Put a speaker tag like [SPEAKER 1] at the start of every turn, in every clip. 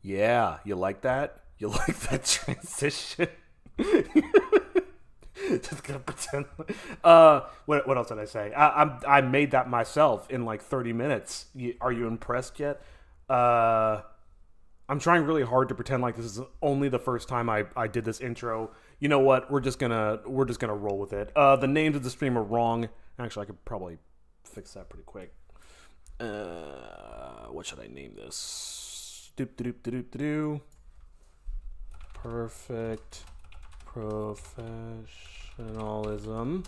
[SPEAKER 1] Yeah, you like that? You like that transition? Just gonna pretend. What else did I say? I made that myself in like 30 minutes. Are you impressed yet? Uh, I'm trying really hard to pretend like this is only the first time I did this intro. You know what? We're just gonna roll with it. The names of the stream are wrong. Actually, I could probably fix that pretty quick. What should I name this? Doop doop doop doop doo. Perfect professionalism.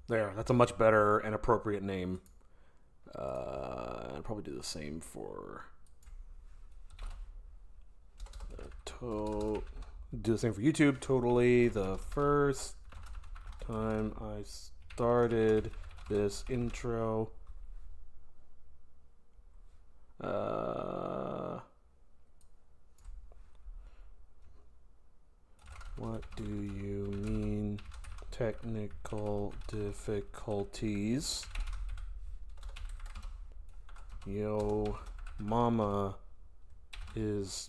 [SPEAKER 1] There, that's a much better and appropriate name. I'll probably do the same for do the same for YouTube. Totally the first time I started this intro. What do you mean technical difficulties? Yo, mama is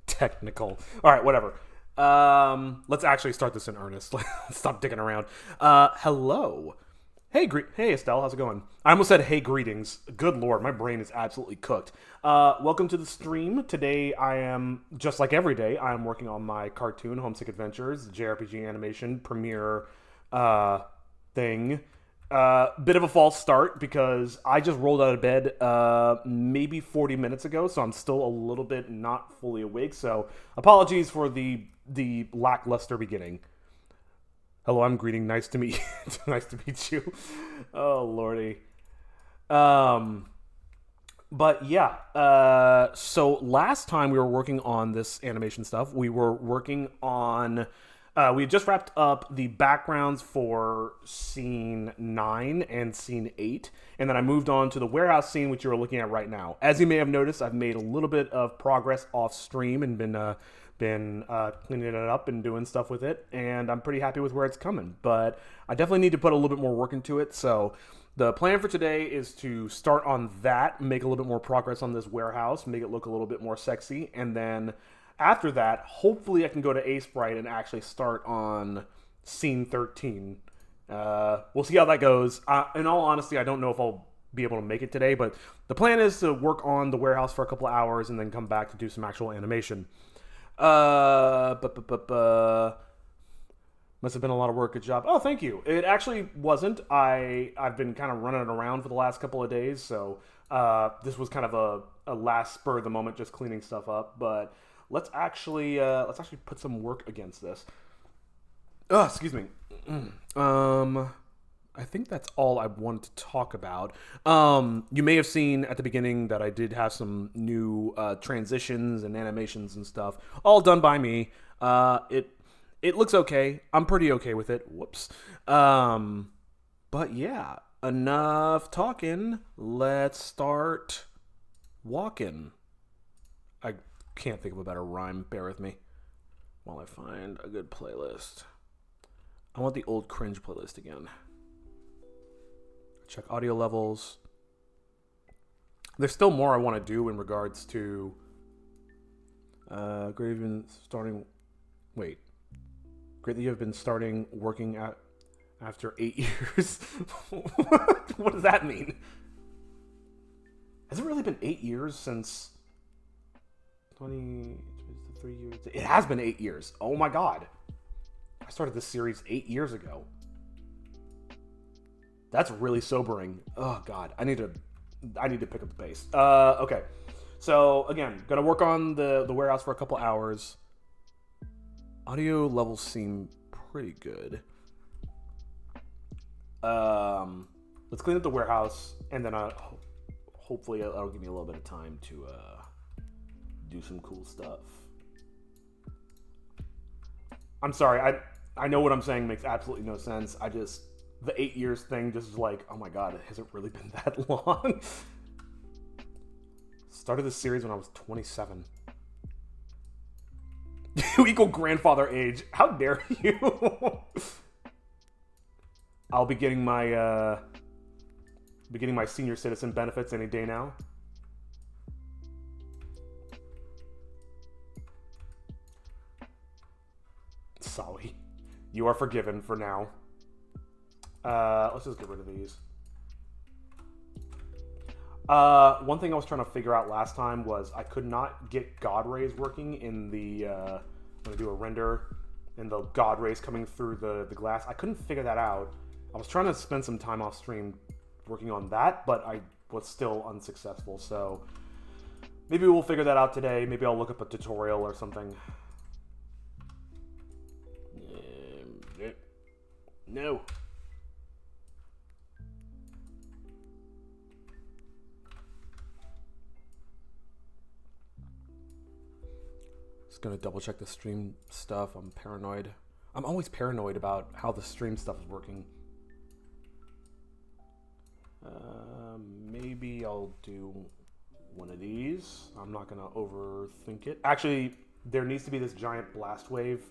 [SPEAKER 1] technical. All right, whatever. Let's actually start this in earnest. Stop dicking around. Hello. Hey Estelle, how's it going? I almost said hey greetings. Good lord, my brain is absolutely cooked. Welcome to the stream. Today I am, just like every day, I am working on my cartoon, Homesick Adventures, JRPG animation premiere thing. Bit of a false start because I just rolled out of bed maybe 40 minutes ago, so I'm still a little bit not fully awake. So apologies for the lackluster beginning. Hello, I'm greeting. Nice to meet you. Nice to meet you. Oh lordy. But yeah. So last time we were working on this animation stuff, we were working on. We had just wrapped up the backgrounds for scene 9 and scene 8, and then I moved on to the warehouse scene, which you're looking at right now. As you may have noticed, I've made a little bit of progress off stream and been cleaning it up and doing stuff with it, and I'm pretty happy with where it's coming. But I definitely need to put a little bit more work into it. So the plan for today is to start on that, make a little bit more progress on this warehouse, make it look a little bit more sexy, and then after that, hopefully I can go to Aseprite and actually start on scene 13. We'll see how that goes. In all honesty, I don't know if I'll be able to make it today, but the plan is to work on the warehouse for a couple of hours and then come back to do some actual animation. Must have been a lot of work. Good job. Oh, thank you. It actually wasn't. I've been kind of running around for the last couple of days, so this was kind of a last spur of the moment, just cleaning stuff up. But let's actually put some work against this. Oh, excuse me. I think that's all I wanted to talk about. You may have seen at the beginning that I did have some new transitions and animations and stuff, all done by me. It looks okay. I'm pretty okay with it. Whoops. But yeah, enough talking. Let's start walking. I can't think of a better rhyme. Bear with me while I find a good playlist. I want the old cringe playlist again. Check audio levels. There's still more I want to do in regards to great you've been starting. Wait, great that you have been starting working at after 8 years. What does that mean? Has it really been 8 years since 3 years? It has been 8 years. Oh my god! I started this series 8 years ago. That's really sobering. Oh god, I need to pick up the pace. Okay, so again, gonna work on the warehouse for a couple hours. Audio levels seem pretty good. Let's clean up the warehouse, and then hopefully that'll give me a little bit of time to do some cool stuff. I'm sorry, I know what I'm saying makes absolutely no sense. The 8 years thing just is like, oh my god, has it really been that long? Started this series when I was 27. You equal grandfather age. How dare you? I'll be getting my senior citizen benefits any day now. Sorry. You are forgiven for now. Let's just get rid of these. One thing I was trying to figure out last time was I could not get God rays working in the when I do a render and the God rays coming through the glass. I couldn't figure that out. I was trying to spend some time off stream working on that, but I was still unsuccessful. So maybe we'll figure that out today. Maybe I'll look up a tutorial or something. No. Just gonna double check the stream stuff. I'm paranoid. I'm always paranoid about how the stream stuff is working. Maybe I'll do one of these. I'm not gonna overthink it. Actually, there needs to be this giant blast wave.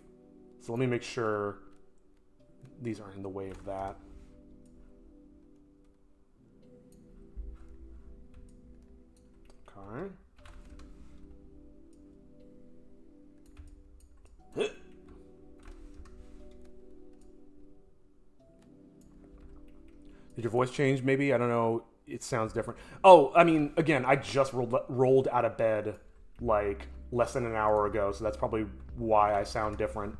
[SPEAKER 1] So let me make sure these aren't in the way of that. Okay. Did your voice change maybe? I don't know. It sounds different. Oh, I mean, again, I just rolled out of bed like less than an hour ago, so that's probably why I sound different.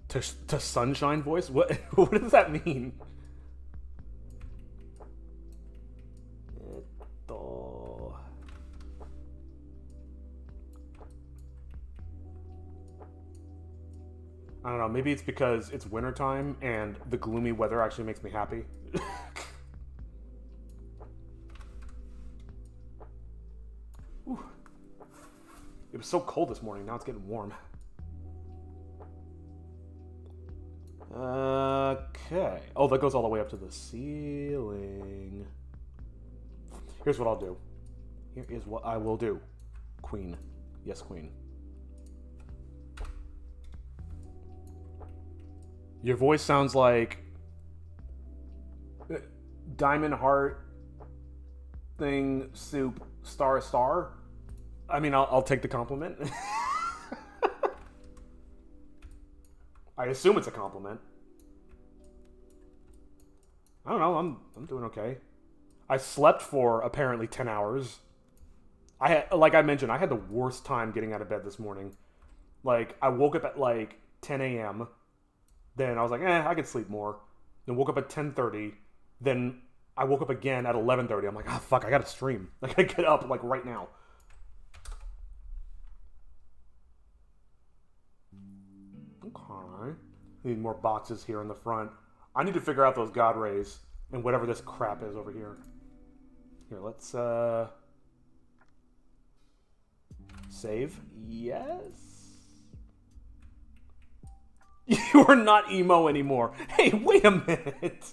[SPEAKER 1] To sunshine voice? What does that mean? I don't know, maybe it's because it's wintertime and the gloomy weather actually makes me happy. It was so cold this morning, now it's getting warm. Okay. Oh, that goes all the way up to the ceiling. Here's what I'll do. Here is what I will do. Queen. Yes, queen. Your voice sounds like Diamond Heart thing soup star. I mean, I'll take the compliment. I assume it's a compliment. I don't know. I'm doing okay. I slept for apparently 10 hours. Like I mentioned, I had the worst time getting out of bed this morning. Like I woke up at like 10 a.m. Then I was like, I could sleep more. Then woke up at 10:30. Then I woke up again at 11:30. I'm like, fuck, I gotta stream. Like I get up like right now. Okay. Need more boxes here in the front. I need to figure out those God rays and whatever this crap is over here. Here, let's save. Yes. You are not emo anymore. Hey, wait a minute.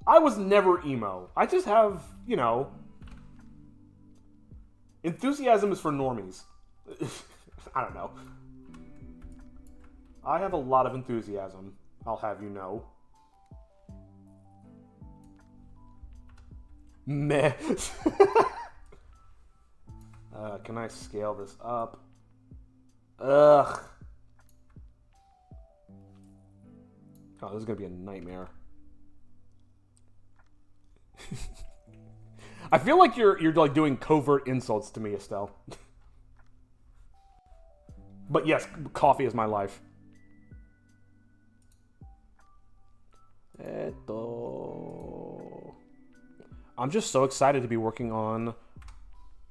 [SPEAKER 1] I was never emo. I just have, you know, enthusiasm is for normies. I don't know. I have a lot of enthusiasm, I'll have you know. Meh. Can I scale this up? Ugh. Oh, this is gonna be a nightmare. I feel like you're like doing covert insults to me, Estelle. But yes, coffee is my life. I'm just so excited to be working on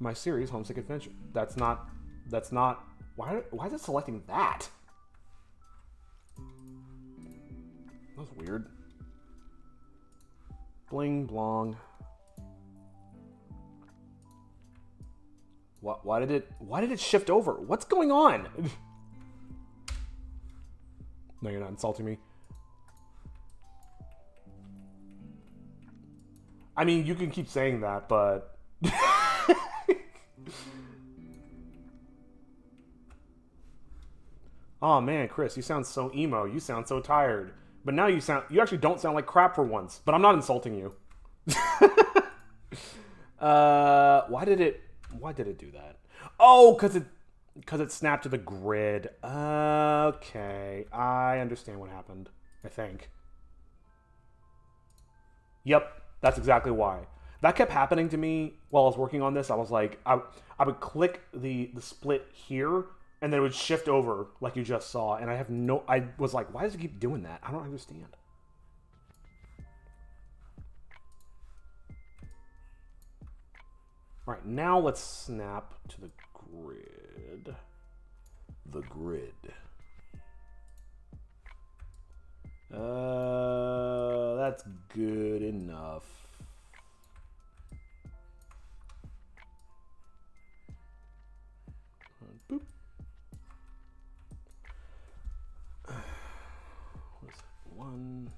[SPEAKER 1] my series, Homesick Adventure. That's not, why is it selecting that? That's weird. Bling blong. Why did it shift over? What's going on? No, you're not insulting me. I mean, you can keep saying that, but... Oh man, Chris, you sound so emo. You sound so tired. But now you actually don't sound like crap for once. But I'm not insulting you. Why did it do that? Oh, because it snapped to the grid. Okay, I understand what happened, I think. Yep. That's exactly why. That kept happening to me while I was working on this. I was like, I would click the split here, and then it would shift over like you just saw. And I was like, why does it keep doing that? I don't understand. All right, now let's snap to the grid. The grid. That's good enough. Boop. What is it? One.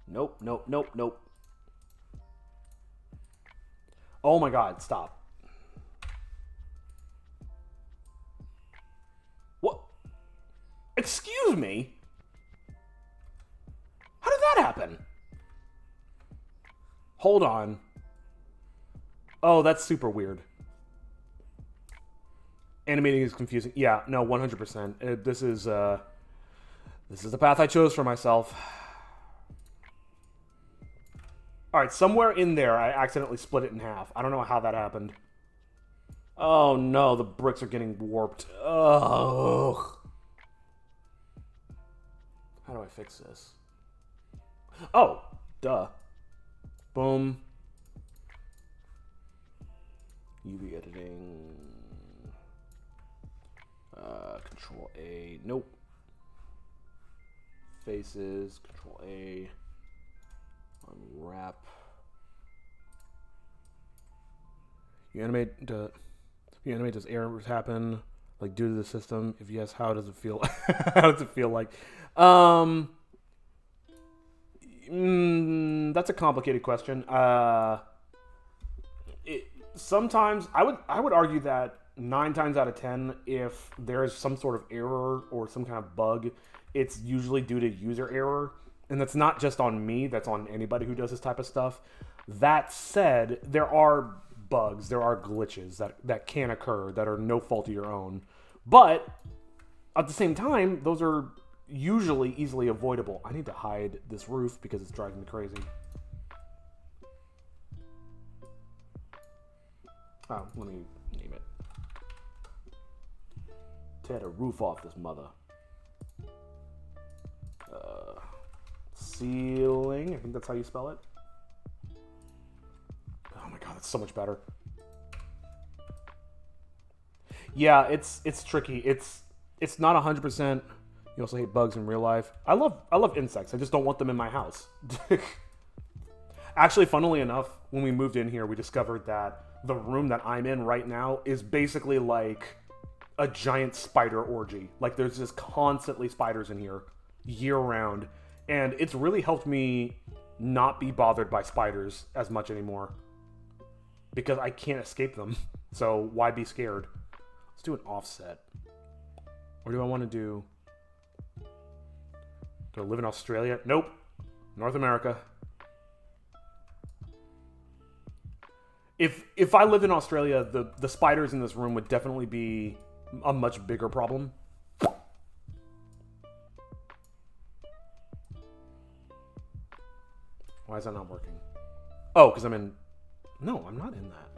[SPEAKER 1] Nope, nope, nope, nope. Oh my God, stop. What? Excuse me? How did that happen? Hold on. Oh, that's super weird. Animating is confusing. Yeah, no, 100%. This is the path I chose for myself. All right, somewhere in there, I accidentally split it in half. I don't know how that happened. Oh no, the bricks are getting warped. Ugh. How do I fix this? Oh, duh. Boom. UV editing. Control A. Nope. Faces. Control A. Unwrap. You animate. Does errors happen? Like due to the system? If yes, how does it feel? How does it feel like? That's a complicated question. Sometimes I would argue that 9 times out of 10, if there is some sort of error or some kind of bug, it's usually due to user error, and that's not just on me. That's on anybody who does this type of stuff. That said, there are bugs, there are glitches that can occur that are no fault of your own, but at the same time, those are usually easily avoidable. I need to hide this roof because it's driving me crazy. Oh, let me name it. Tear the roof off this mother. Ceiling, I think that's how you spell it. Oh my god, that's so much better. Yeah, it's tricky. It's not 100%, You also hate bugs in real life. I love insects. I just don't want them in my house. Actually, funnily enough, when we moved in here, we discovered that the room that I'm in right now is basically like a giant spider orgy. Like, there's just constantly spiders in here year round. And it's really helped me not be bothered by spiders as much anymore. Because I can't escape them. So why be scared? Let's do an offset. Or do I want to do... Do I live in Australia? Nope. North America. If I lived in Australia, the spiders in this room would definitely be a much bigger problem. Why is that not working? Oh, because I'm in... No, I'm not in that.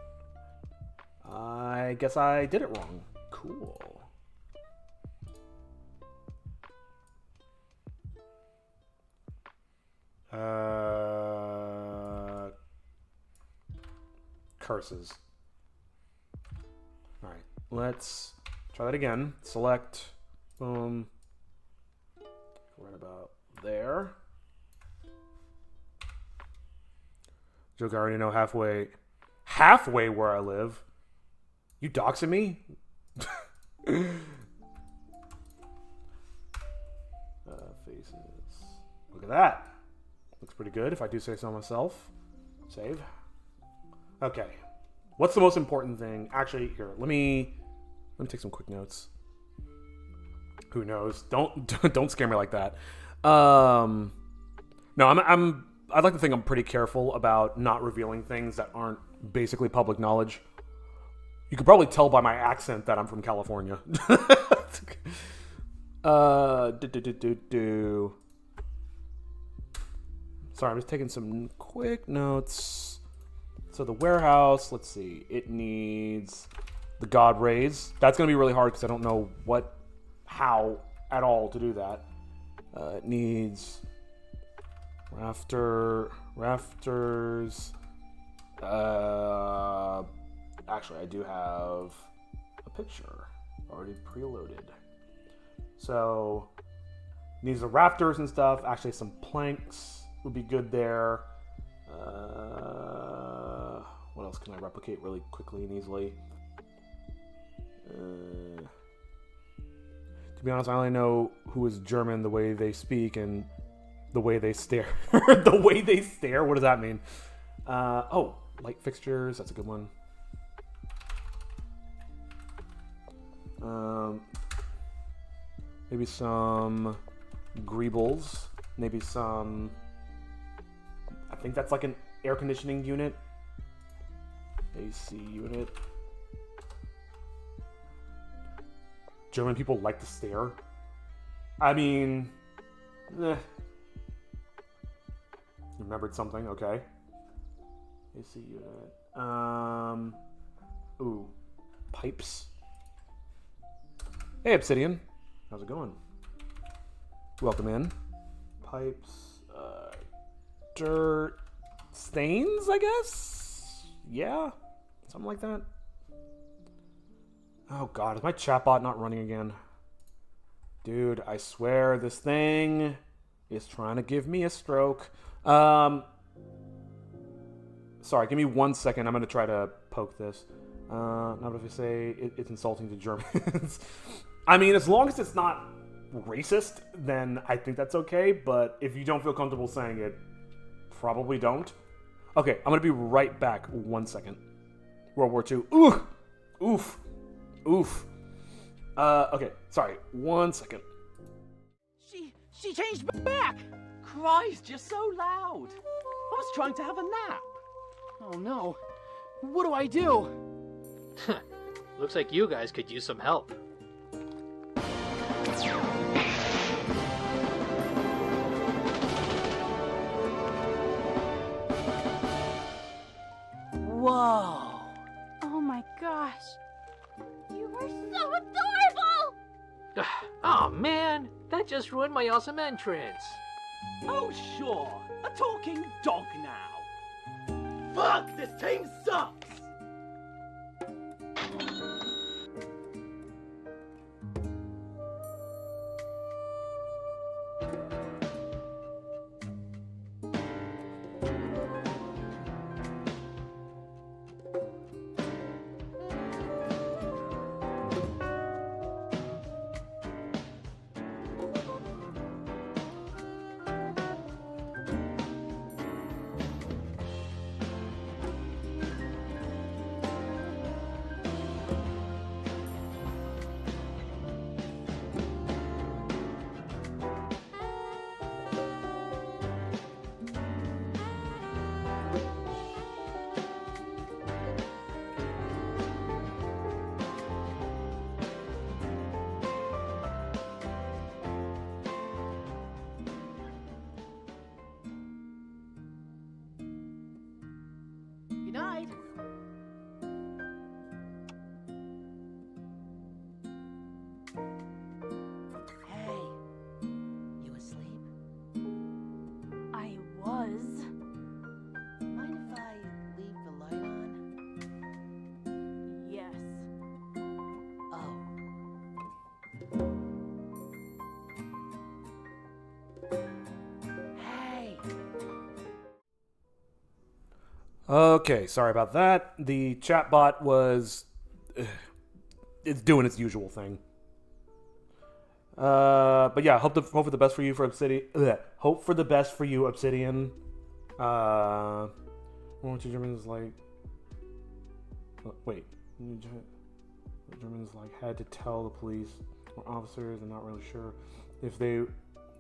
[SPEAKER 1] I guess I did it wrong. Cool. Curses. Alright, let's try that again. Select. Boom. Right about there. Joke, I already know halfway where I live. You doxing me? Faces. Look at that. Looks pretty good if I do say so myself. Save. Okay. What's the most important thing? Actually, here, let me take some quick notes. Who knows? Don't scare me like that. No, I'd like to think I'm pretty careful about not revealing things that aren't basically public knowledge. You could probably tell by my accent that I'm from California. Sorry, I'm just taking some quick notes. So the warehouse, let's see. It needs the God rays. That's going to be really hard because I don't know how at all to do that. It needs rafters. Actually, I do have a picture already preloaded. So, needs the rafters and stuff. Actually, some planks would be good there. What else can I replicate really quickly and easily? To be honest, I only know who is German the way they speak and the way they stare. The way they stare? What does that mean? Oh, light fixtures. That's a good one. Maybe some greebles. Maybe some... I think that's like an air conditioning unit. AC unit. German people like to stare. I mean... Remembered something, okay. AC unit. Ooh. Pipes. Hey, Obsidian. How's it going? Welcome in. Pipes. Dirt. Stains, I guess? Yeah? Something like that? Oh god, is my chatbot not running again? Dude, I swear this thing is trying to give me a stroke. Sorry, give me 1 second. I'm going to try to poke this. Not if I say it's insulting to Germans. I mean, as long as it's not racist, then I think that's okay. But if you don't feel comfortable saying it, probably don't. Okay, I'm going to be right back. 1 second. World War II. Ooh! Oof. Oof. Okay, sorry. 1 second.
[SPEAKER 2] She changed back! Christ, you're so loud! I was trying to have a nap. Oh no. What do I do?
[SPEAKER 3] Looks like you guys could use some help.
[SPEAKER 2] Whoa.
[SPEAKER 4] Oh my gosh. You are so adorable!
[SPEAKER 3] Oh man, that just ruined my awesome entrance.
[SPEAKER 2] Oh sure, a talking dog now. Fuck, this team sucks!
[SPEAKER 1] Okay, sorry about that. The chatbot was... it's doing its usual thing. But yeah, hope for the best for you for Obsidian. Hope for the best for you, Obsidian. What Germans like? Wait, Germans like had to tell the police or officers. I'm not really sure if they've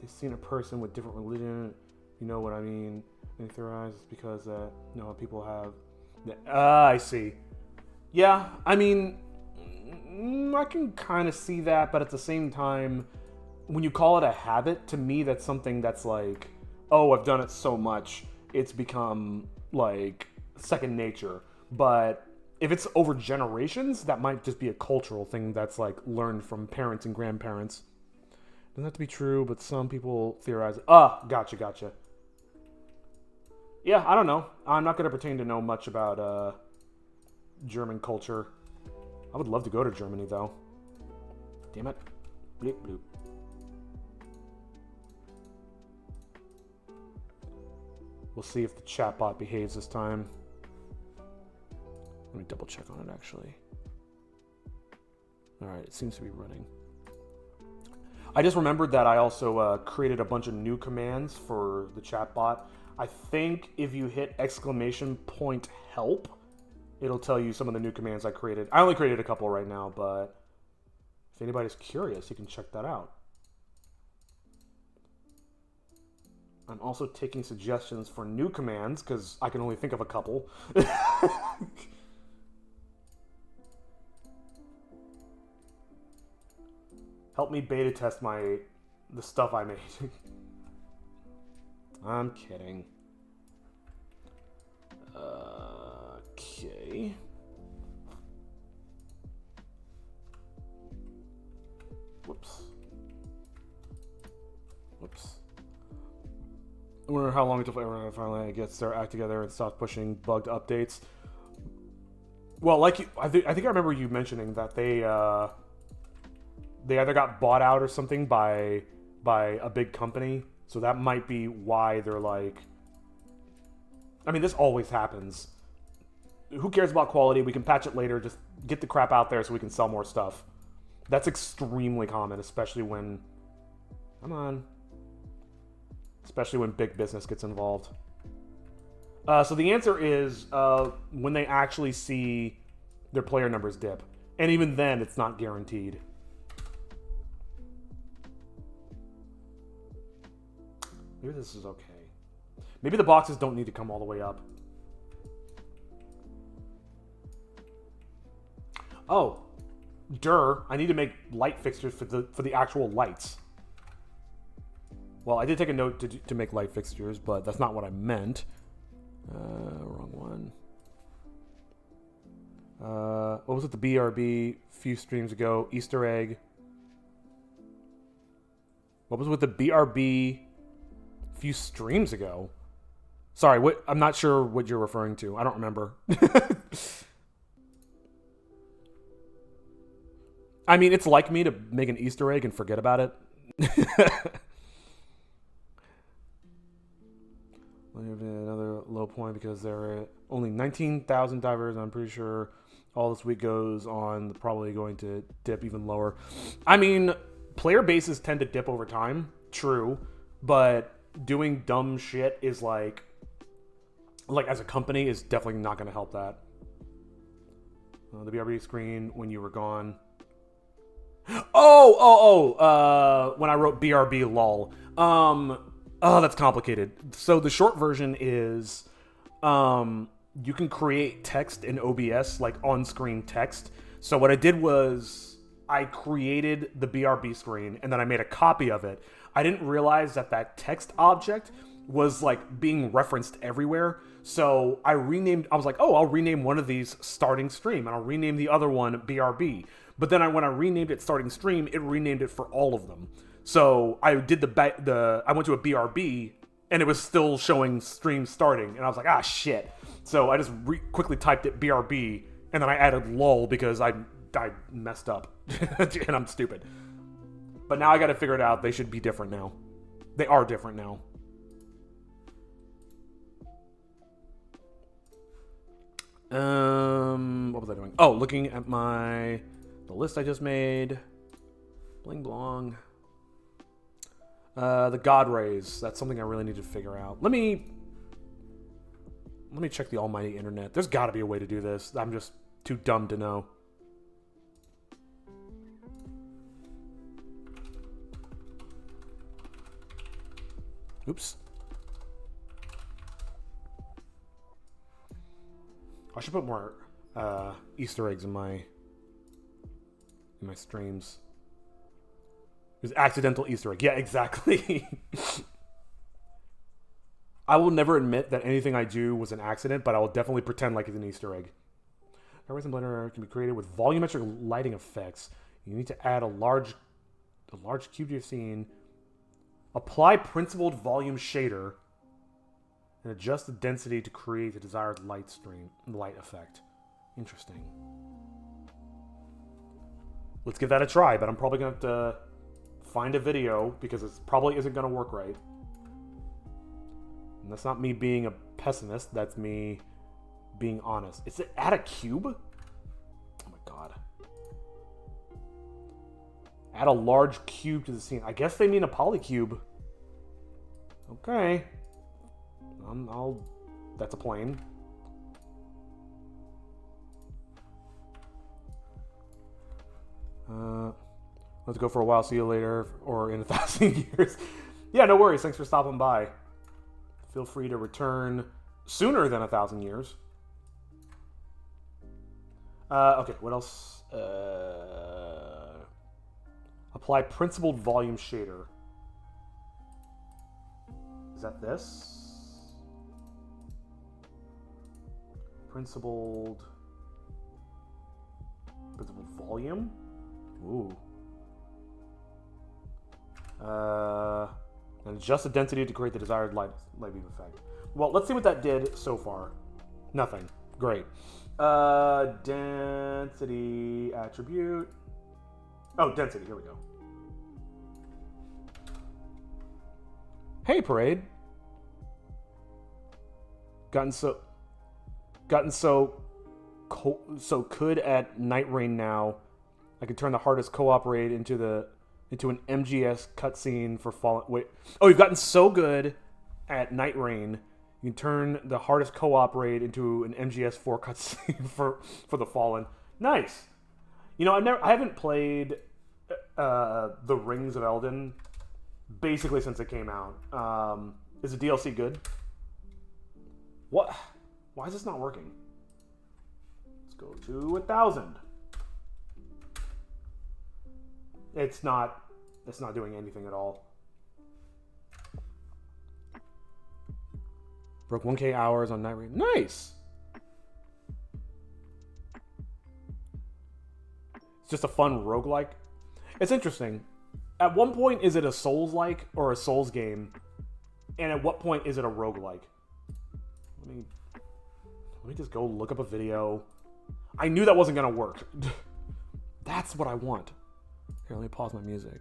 [SPEAKER 1] seen a person with different religion. You know what I mean? And theorize it's because people have. I see. Yeah, I mean, I can kind of see that, but at the same time, when you call it a habit, to me, that's something that's like, oh, I've done it so much, it's become like second nature. But if it's over generations, that might just be a cultural thing that's like learned from parents and grandparents. Doesn't have to be true, but some people theorize. Gotcha. Yeah, I don't know. I'm not going to pretend to know much about German culture. I would love to go to Germany, though. Damn it. Bleep bloop. We'll see if the chatbot behaves this time. Let me double check on it, actually. Alright, it seems to be running. I just remembered that I also created a bunch of new commands for the chatbot. I think if you hit !help, it'll tell you some of the new commands I created. I only created a couple right now, but if anybody's curious, you can check that out. I'm also taking suggestions for new commands, because I can only think of a couple. Help me beta test the stuff I made. I'm kidding. Okay. Whoops. I wonder how long until everyone finally gets their act together and stops pushing bugged updates. Well, I think I remember you mentioning that they either got bought out or something by a big company. So that might be why they're like... I mean, this always happens. Who cares about quality? We can patch it later. Just get the crap out there so we can sell more stuff. That's extremely common, especially when... Come on. Especially when big business gets involved. So the answer is when they actually see their player numbers dip. And even then, it's not guaranteed. Maybe this is okay. Maybe the boxes don't need to come all the way up. Oh, I need to make light fixtures for the actual lights. Well, I did take a note to make light fixtures, but that's not what I meant. Wrong one. What was it? The BRB a few streams ago. Easter egg. What was with the BRB a few streams ago? Sorry, I'm not sure what you're referring to. I don't remember. I mean, it's like me to make an Easter egg and forget about it. Another low point because there are only 19,000 divers. I'm pretty sure all this week goes on, probably going to dip even lower. I mean, player bases tend to dip over time, true, but doing dumb shit is like as a company is definitely not going to help that. The BRB screen when you were gone. When I wrote BRB lol. Oh, that's complicated. So the short version is you can create text in OBS, like on-screen text. So what I did was I created the BRB screen and then I made a copy of it. I didn't realize that text object was like being referenced everywhere. So I was like, oh, I'll rename one of these starting stream and I'll rename the other one BRB. But then when I renamed it starting stream, it renamed it for all of them. So I did I went to a BRB and it was still showing stream starting and I was like, ah, shit. So I just quickly typed it BRB and then I added lol because I messed up and I'm stupid. But now I got to figure it out. They should be different now. They are different now. What was I doing? Oh, looking at the list I just made. Bling blong. The God Rays. That's something I really need to figure out. Let me check the almighty internet. There's got to be a way to do this. I'm just too dumb to know. Oops. I should put more Easter eggs in my streams. There's accidental Easter egg. Yeah, exactly. I will never admit that anything I do was an accident, but I will definitely pretend like it's an Easter egg. Arrays in Blender can be created with volumetric lighting effects. You need to add a large cube to your scene. Apply principled volume shader and adjust the density to create the desired light effect. Interesting. Let's give that a try, but I'm probably going to have to find a video because it probably isn't going to work right. And that's not me being a pessimist, that's me being honest. Is it add a cube? Oh my god. Add a large cube to the scene. I guess they mean a polycube. Okay. That's a plane. Let's go for a while. See you later, or in 1,000 years. Yeah, no worries. Thanks for stopping by. Feel free to return sooner than 1,000 years. Okay, what else? Apply principled volume shader. Is that this? Principled volume? Ooh. And adjust the density to create the desired light beam effect. Well, let's see what that did so far. Nothing. Great. Density attribute. Oh, density. Here we go. Hey, Parade. Gotten so good at Night Rain now. I can turn the hardest co-op raid into an MGS cutscene for Fallen. Wait. Oh, you've gotten so good at Night Rain, you can turn the hardest co-op raid into an MGS4 cutscene for the Fallen. Nice. You know, I haven't played the Rings of Elden basically since it came out. Is the DLC good? What? Why is this not working? Let's go to 1,000. It's not doing anything at all. Broke 1K hours on Night Rain. Nice! It's just a fun roguelike. It's interesting. At one point, is it a Souls-like or a Souls game? And at what point is it a roguelike? Let me just go look up a video. I knew that wasn't going to work. That's what I want. Here, let me pause my music.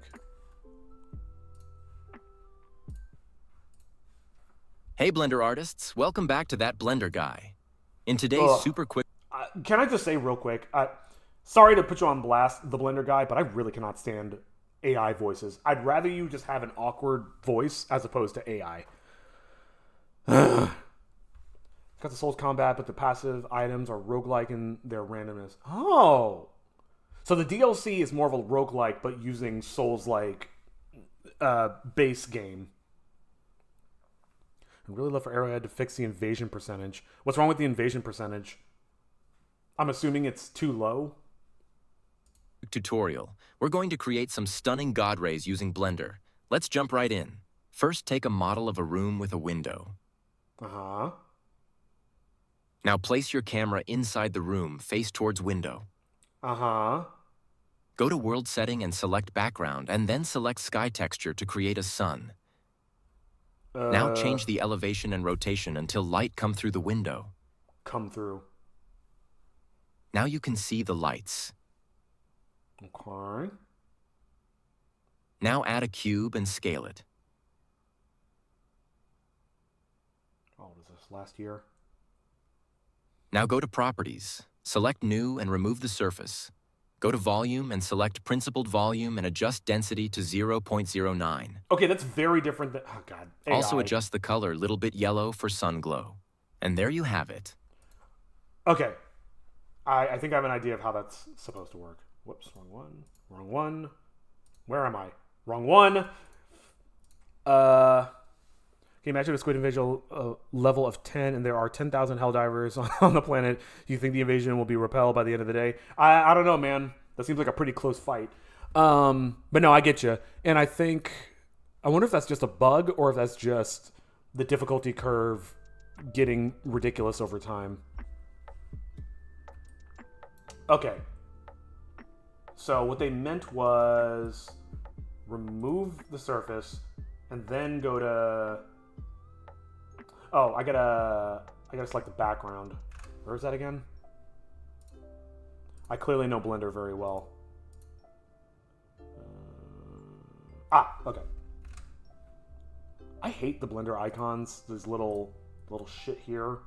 [SPEAKER 5] Hey Blender artists, welcome back to That Blender Guy. In today's super quick...
[SPEAKER 1] Can I just say real quick, sorry to put you on blast, the Blender Guy, but I really cannot stand AI voices. I'd rather you just have an awkward voice as opposed to AI. It's got the Souls combat, but the passive items are roguelike in their randomness. Oh! So the DLC is more of a roguelike, but using Souls-like base game. I'd really love for Arrowhead to fix the invasion percentage. What's wrong with the invasion percentage? I'm assuming it's too low.
[SPEAKER 5] Tutorial. We're going to create some stunning god rays using Blender. Let's jump right in. First, take a model of a room with a window.
[SPEAKER 1] Uh-huh.
[SPEAKER 5] Now place your camera inside the room, face towards window.
[SPEAKER 1] Uh-huh.
[SPEAKER 5] Go to world setting and select background, and then select sky texture to create a sun. Now change the elevation and rotation until light come through the window.
[SPEAKER 1] Come through.
[SPEAKER 5] Now you can see the lights.
[SPEAKER 1] Okay.
[SPEAKER 5] Now add a cube and scale it.
[SPEAKER 1] Oh, what is this, last year?
[SPEAKER 5] Now go to Properties, select New and remove the surface. Go to Volume and select Principled Volume and adjust density to 0.09.
[SPEAKER 1] Okay, that's very different than... Oh, God. AI.
[SPEAKER 5] Also adjust the color little bit yellow for sun glow. And there you have it.
[SPEAKER 1] Okay. I think I have an idea of how that's supposed to work. Whoops, wrong one. Wrong one. Where am I? Wrong one. Can you imagine a squid invasion level of 10 and there are 10,000 Helldivers on the planet? Do you think the invasion will be repelled by the end of the day? I don't know, man. That seems like a pretty close fight. But no, I get you. And I wonder if that's just a bug or if that's just the difficulty curve getting ridiculous over time. Okay. So what they meant was remove the surface and then go to... Oh, I gotta select the background. Where is that again? I clearly know Blender very well. Okay. I hate the Blender icons. There's little shit here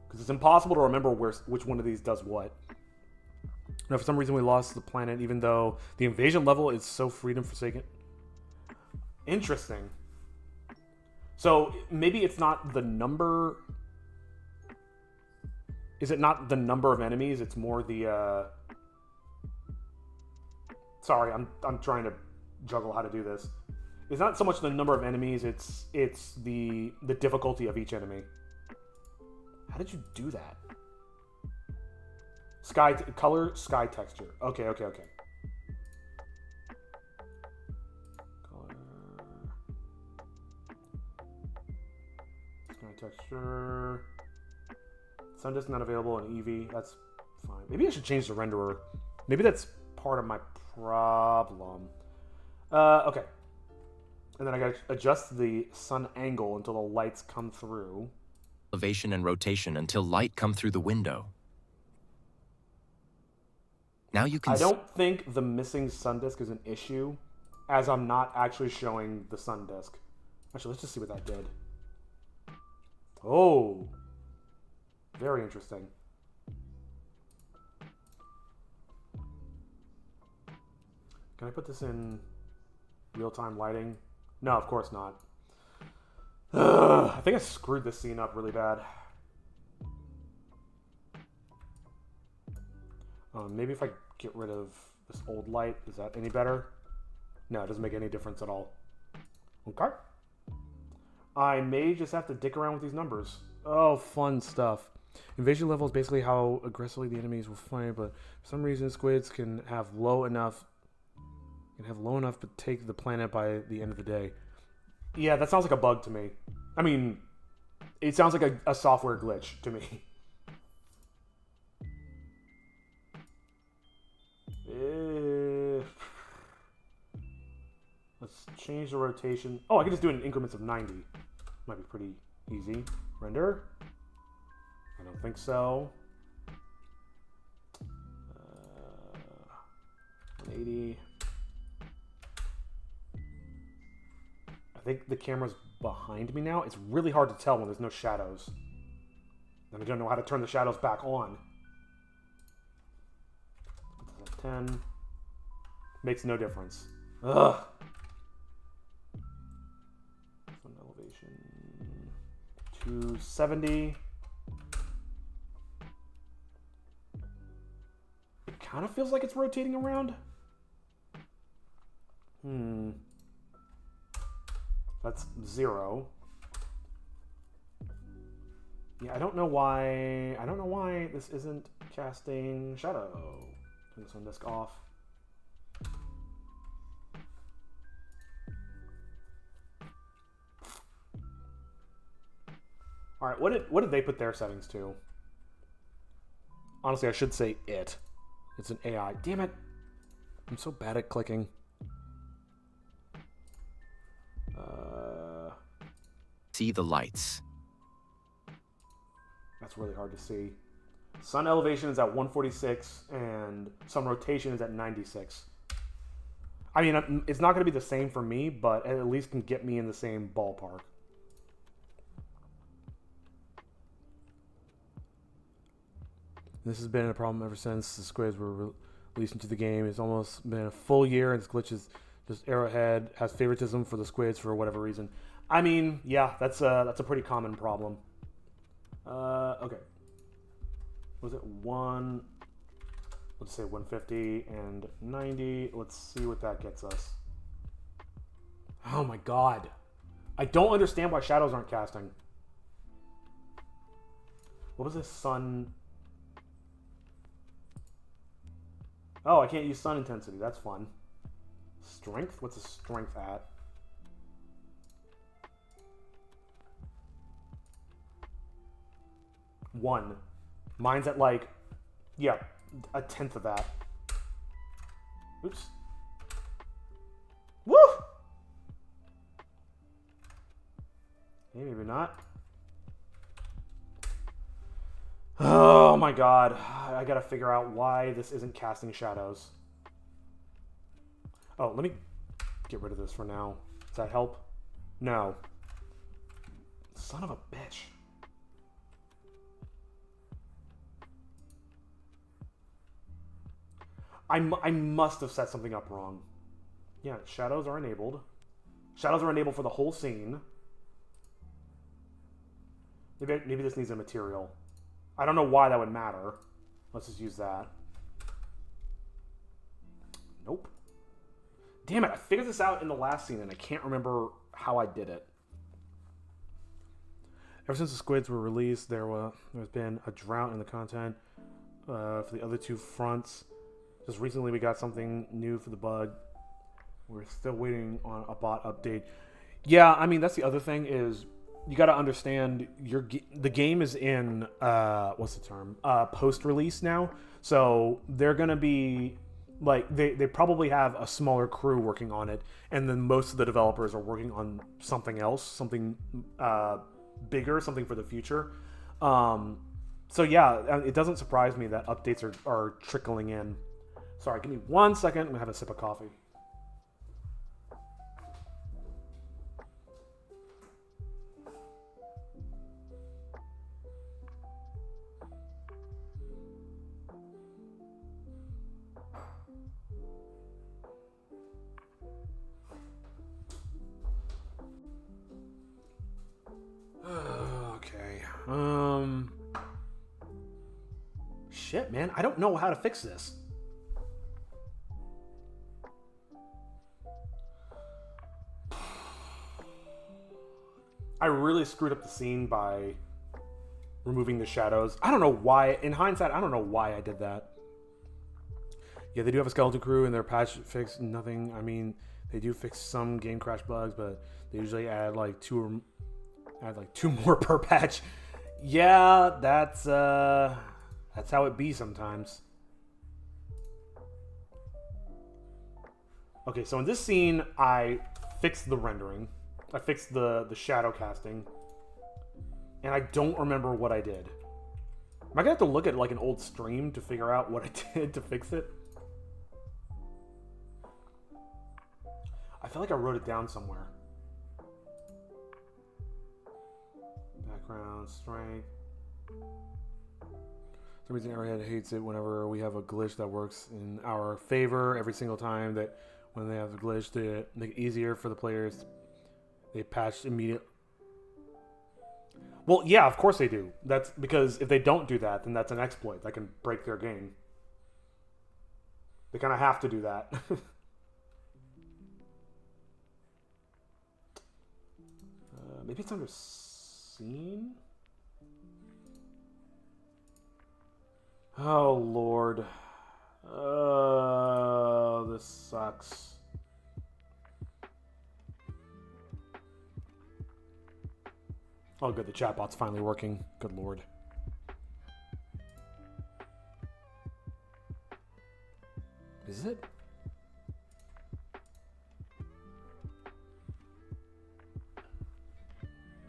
[SPEAKER 1] because it's impossible to remember which one of these does what. Now, for some reason, we lost the planet, even though the invasion level is so freedom forsaken. Interesting. So maybe it's not the number. Is it not the number of enemies? It's more the. Sorry, I'm trying to juggle how to do this. It's not so much the number of enemies. It's the difficulty of each enemy. How did you do that? Color, sky texture. Okay. Color. Sky texture. Sundisk not available in Eevee. That's fine. Maybe I should change the renderer. Maybe that's part of my problem. Okay. And then I gotta adjust the sun angle until the lights come through.
[SPEAKER 5] Elevation and rotation until light come through the window. Now you can...
[SPEAKER 1] I don't think the missing sun disk is an issue, as I'm not actually showing the sun disk. Actually, let's just see what that did. Oh. Very interesting. Can I put this in real-time lighting? No, of course not. I think I screwed this scene up really bad. Maybe if I get rid of this old light, is that any better? No, it doesn't make any difference at all. Okay. I may just have to dick around with these numbers. Oh, fun stuff. Invasion level is basically how aggressively the enemies will fight, but for some reason squids can have low enough to take the planet by the end of the day. Yeah, that sounds like a bug to me. I mean, it sounds like a software glitch to me. Let's change the rotation. Oh, I can just do it in increments of 90. Might be pretty easy. Render. I don't think so. 180. I think the camera's behind me now. It's really hard to tell when there's no shadows. And I don't know how to turn the shadows back on. 10. Makes no difference. Ugh. Sun elevation. 270. It kind of feels like it's rotating around. That's 0. Yeah, I don't know why this isn't casting shadow. Turn this one disk off. All right, what did they put their settings to? Honestly, I should say it. It's an AI. Damn it. I'm so bad at clicking.
[SPEAKER 5] See the lights.
[SPEAKER 1] That's really hard to see. Sun elevation is at 146 and sun rotation is at 96. I mean, it's not going to be the same for me, but it at least can get me in the same ballpark. This has been a problem ever since the squids were released into the game. It's almost been a full year, and this glitch is just Arrowhead has favoritism for the squids for whatever reason. I mean, yeah, that's a pretty common problem. Okay. Was it one? Let's say 150 and 90. Let's see what that gets us. Oh my god. I don't understand why shadows aren't casting. What was this sun? Oh, I can't use sun intensity. That's fun. Strength? What's the strength at? One. Mine's at like, yeah, a tenth of that. Oops. Woo! Okay, maybe not. Oh my god. I gotta figure out why this isn't casting shadows. Oh, let me get rid of this for now. Does that help? No. Son of a bitch. I must have set something up wrong. Yeah, shadows are enabled. Shadows are enabled for the whole scene. Maybe this needs a material. I don't know why that would matter. Let's just use that. Nope. Damn it, I figured this out in the last scene and I can't remember how I did it. Ever since the squids were released, there's been a drought in the content for the other two fronts. Just recently we got something new for the bug. We're still waiting on a bot update. Yeah, I mean, that's the other thing is you got to understand the game is in, what's the term? Post-release now. So they're going to be, like, they probably have a smaller crew working on it. And then most of the developers are working on something else, something bigger, something for the future. So yeah, it doesn't surprise me that updates are trickling in. Sorry, give me 1 second. I'm going to have a sip of coffee. Okay. Shit, man. I don't know how to fix this. I really screwed up the scene by removing the shadows. I don't know why. In hindsight, I don't know why I did that. Yeah, they do have a skeleton crew, and their patch fixed nothing. I mean, they do fix some game crash bugs, but they usually add like two more per patch. Yeah, that's how it be sometimes. Okay, so in this scene, I fixed the rendering. I fixed the shadow casting. And I don't remember what I did. Am I gonna have to look at like an old stream to figure out what I did to fix it? I feel like I wrote it down somewhere. Background, strength. For some reason Arrowhead hates it whenever we have a glitch that works in our favor every single time that when they have a glitch to make it easier for the players. They patched immediately. Well, yeah, of course they do. That's because if they don't do that, then that's an exploit that can break their game. They kind of have to do that. Maybe it's under scene? Oh, Lord. Oh, this sucks. Oh, good. The chatbot's finally working. Good Lord. Is it?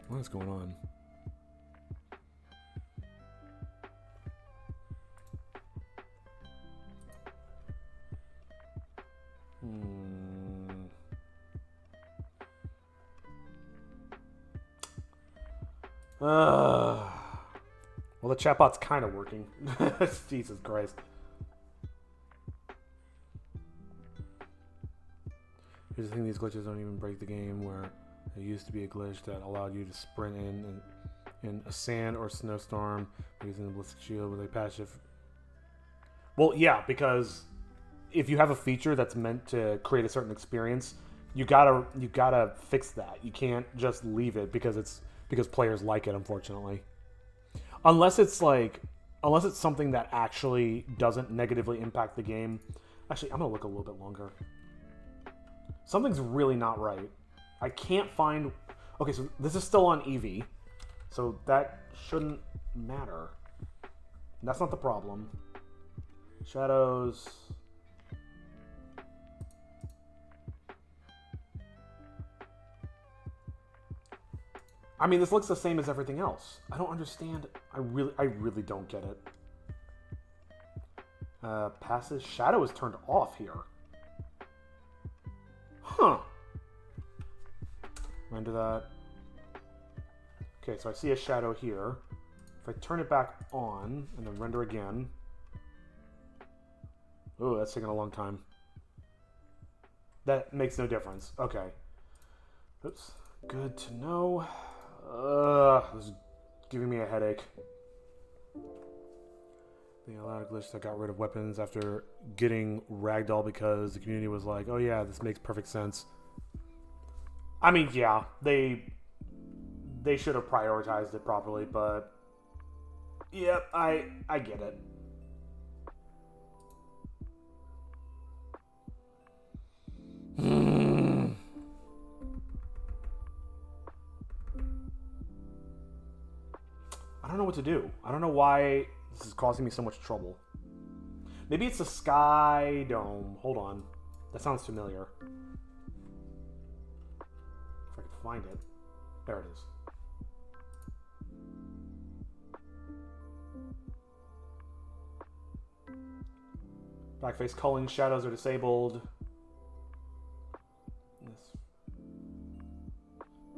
[SPEAKER 1] What is going on? Well, the chatbot's kind of working. Jesus Christ. Here's the thing, these glitches don't even break the game, where there used to be a glitch that allowed you to sprint in a sand or snowstorm using the ballistic shield with a patch if... Well, yeah, because if you have a feature that's meant to create a certain experience, you gotta fix that. You can't just leave it because players like it, unfortunately. Unless it's something that actually doesn't negatively impact the game. Actually, I'm gonna look a little bit longer. Something's really not right. I can't find... Okay, so this is still on Eevee, so that shouldn't matter. That's not the problem. Shadows... I mean, this looks the same as everything else. I don't understand. I really don't get it. Passes. Shadow is turned off here. Huh. Render that. Okay, so I see a shadow here. If I turn it back on and then render again. Oh, that's taking a long time. That makes no difference. Okay. Oops. Good to know. This is giving me a headache. They allowed a glitch that got rid of weapons after getting ragdoll because the community was like, oh yeah, this makes perfect sense. I mean, yeah, they should have prioritized it properly, but yep, I get it. I don't know what to do. I don't know why this is causing me so much trouble. Maybe it's the Sky Dome. Hold on. That sounds familiar. If I could find it. There it is. Backface culling shadows are disabled.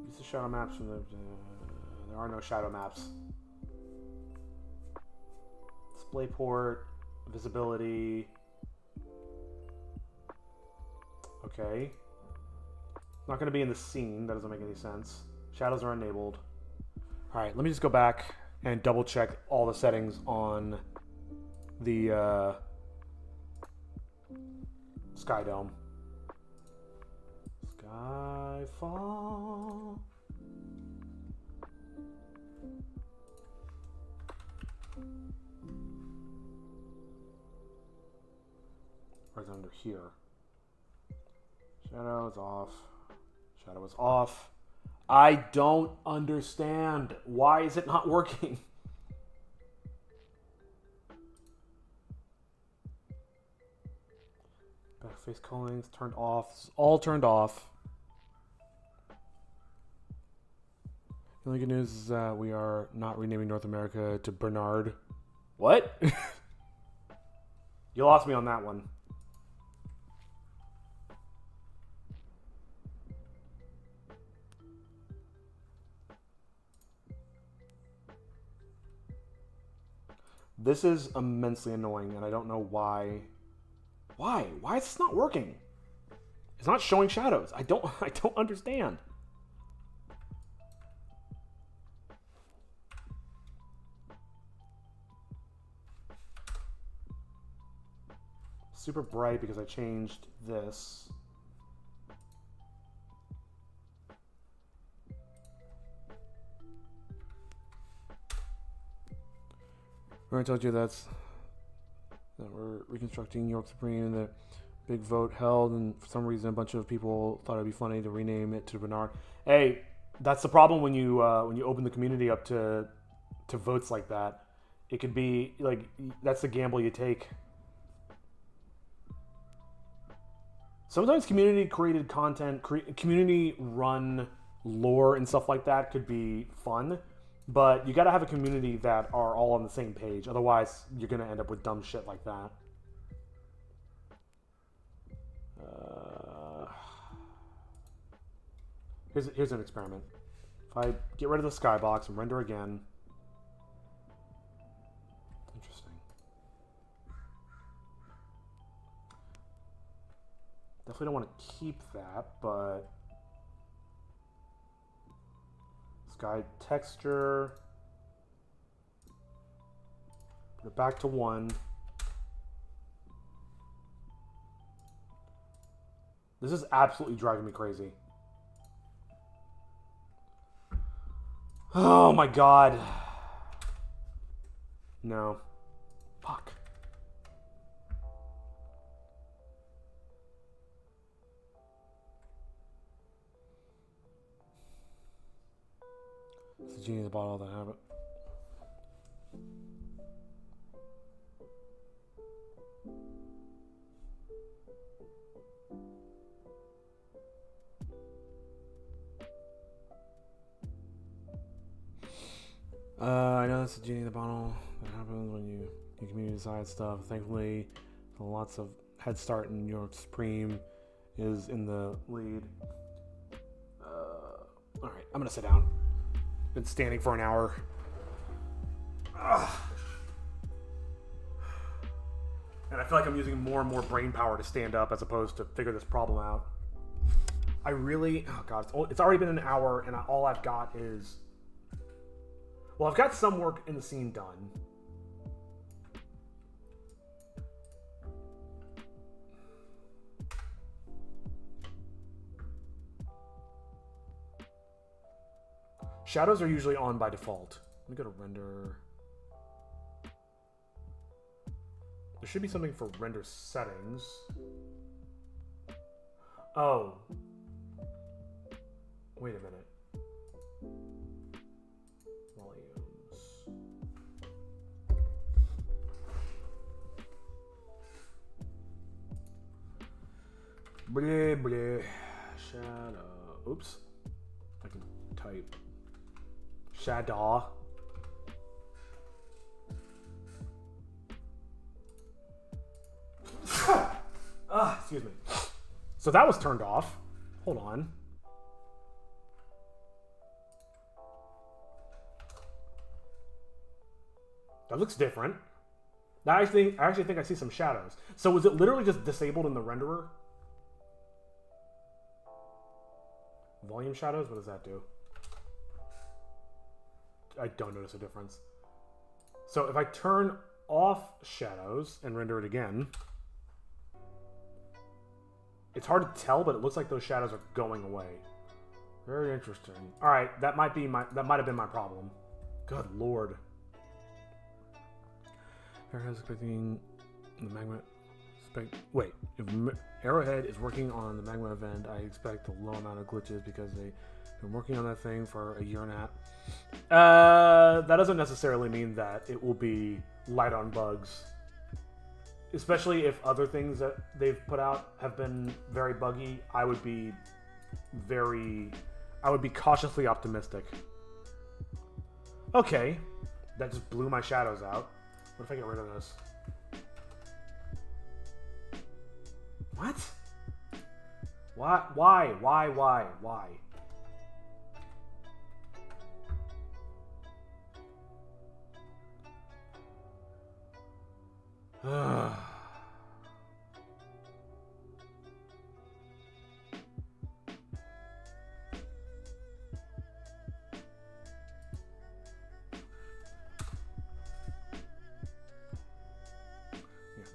[SPEAKER 1] Use the shadow maps from the... there are no shadow maps. Display port, visibility. Okay. Not going to be in the scene. That doesn't make any sense. Shadows are enabled. Alright, let me just go back and double check all the settings on the Sky Dome. Skyfall. Right under here. Shadow is off. Shadow is off. I don't understand. Why is it not working? Backface callings turned off. This is all turned off. The only good news is that we are not renaming North America to Bernard. What? You lost me on that one. This is immensely annoying, and I don't know why. Why? Why is this not working? It's not showing shadows. I don't understand. Super bright because I changed this. I told you that we're reconstructing York Supreme. The big vote held, and for some reason, a bunch of people thought it'd be funny to rename it to Bernard. Hey, that's the problem when you open the community up to votes like that. It could be like that's the gamble you take. Sometimes community-created content, community-run lore and stuff like that could be fun. But you gotta have a community that are all on the same page. Otherwise, you're gonna end up with dumb shit like that. Here's an experiment. If I get rid of the skybox and render again. Definitely don't want to keep that, but... Sky texture. Put it back to 1. This is absolutely driving me crazy. Oh my god. No. Fuck. It's the genie in the bottle that have it. I know that's the genie in the bottle. That happens when you community side stuff. Thankfully, lots of head start in New York Supreme is in the lead. All right, I'm gonna sit down. Been standing for an hour. Ugh. And I feel like I'm using more and more brain power to stand up as opposed to figure this problem out. I really, oh god, it's already been an hour and all I've got is, well, I've got some work in the scene done. Shadows are usually on by default. Let me go to render. There should be something for render settings. Oh. Wait a minute. Volumes. Bleh, bleh. Shadow. Oops. I can type. Shadow. Excuse me. So that was turned off. Hold on. That looks different. I actually think I see some shadows. So was it literally just disabled in the renderer? Volume shadows? What does that do? I don't notice a difference. So if I turn off shadows and render it again, it's hard to tell, but it looks like those shadows are going away. Very interesting. All right, that might have been my problem. Good lord. Arrowhead is expecting the magma. Wait, if Arrowhead is working on the magma event, I expect a low amount of glitches because they've been working on that thing for a year and a half. That doesn't necessarily mean that it will be light on bugs. Especially if other things that they've put out have been very buggy, I would be cautiously optimistic. Okay, that just blew my shadows out. What if I get rid of this? What? Why?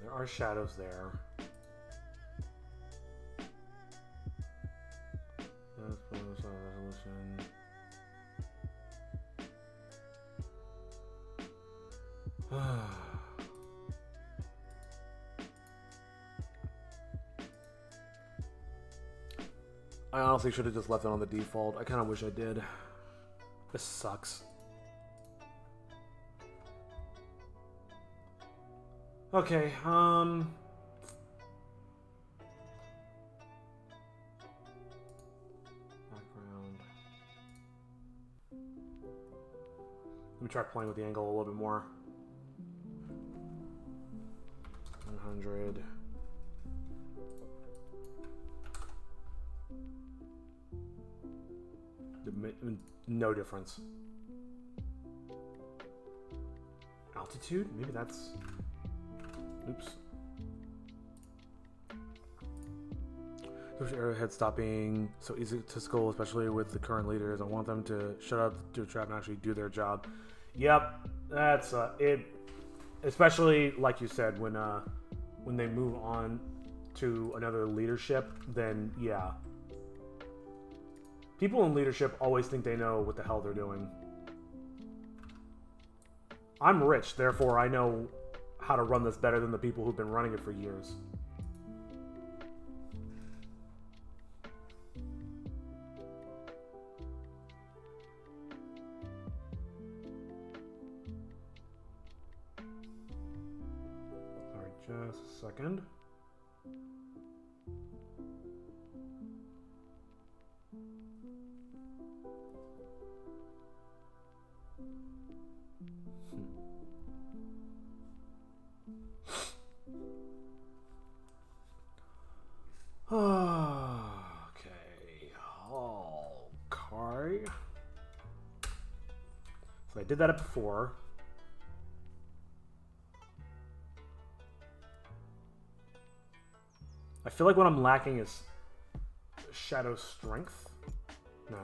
[SPEAKER 1] There are shadows there. Resolution. I honestly should have just left it on the default. I kind of wish I did. This sucks. Okay, background. Let me try playing with the angle a little bit more. 100. No difference. Altitude? Maybe that's... Oops. Wish Arrowhead stop being so egotistical, especially with the current leaders. I want them to shut up, do a trap, and actually do their job. Yep, that's it. Especially like you said, when they move on to another leadership, then yeah. People in leadership always think they know what the hell they're doing. I'm rich, therefore I know how to run this better than the people who've been running it for years. Sorry, just a second. Okay. So I did that before. I feel like what I'm lacking is shadow strength. No.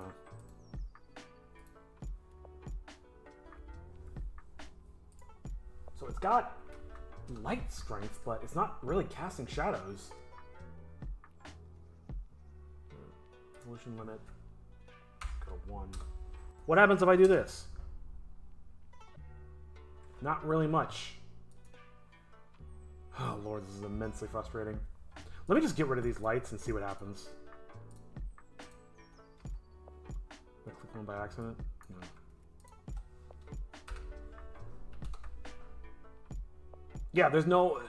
[SPEAKER 1] So it's got light strength, but it's not really casting shadows. Evolution limit. Go 1. What happens if I do this? Not really much. Oh lord, this is immensely frustrating. Let me just get rid of these lights and see what happens. Did I click one by accident? No. Yeah, there's no...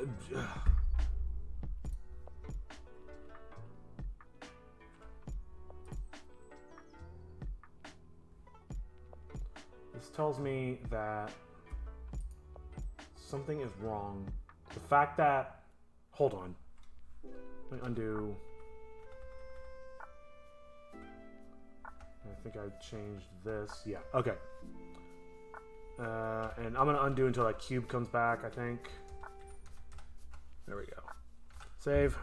[SPEAKER 1] This tells me that something is wrong. The fact that... Hold on. Let me undo. I think I changed this. Yeah, okay. And I'm going to undo until that cube comes back, I think. There we go. Save.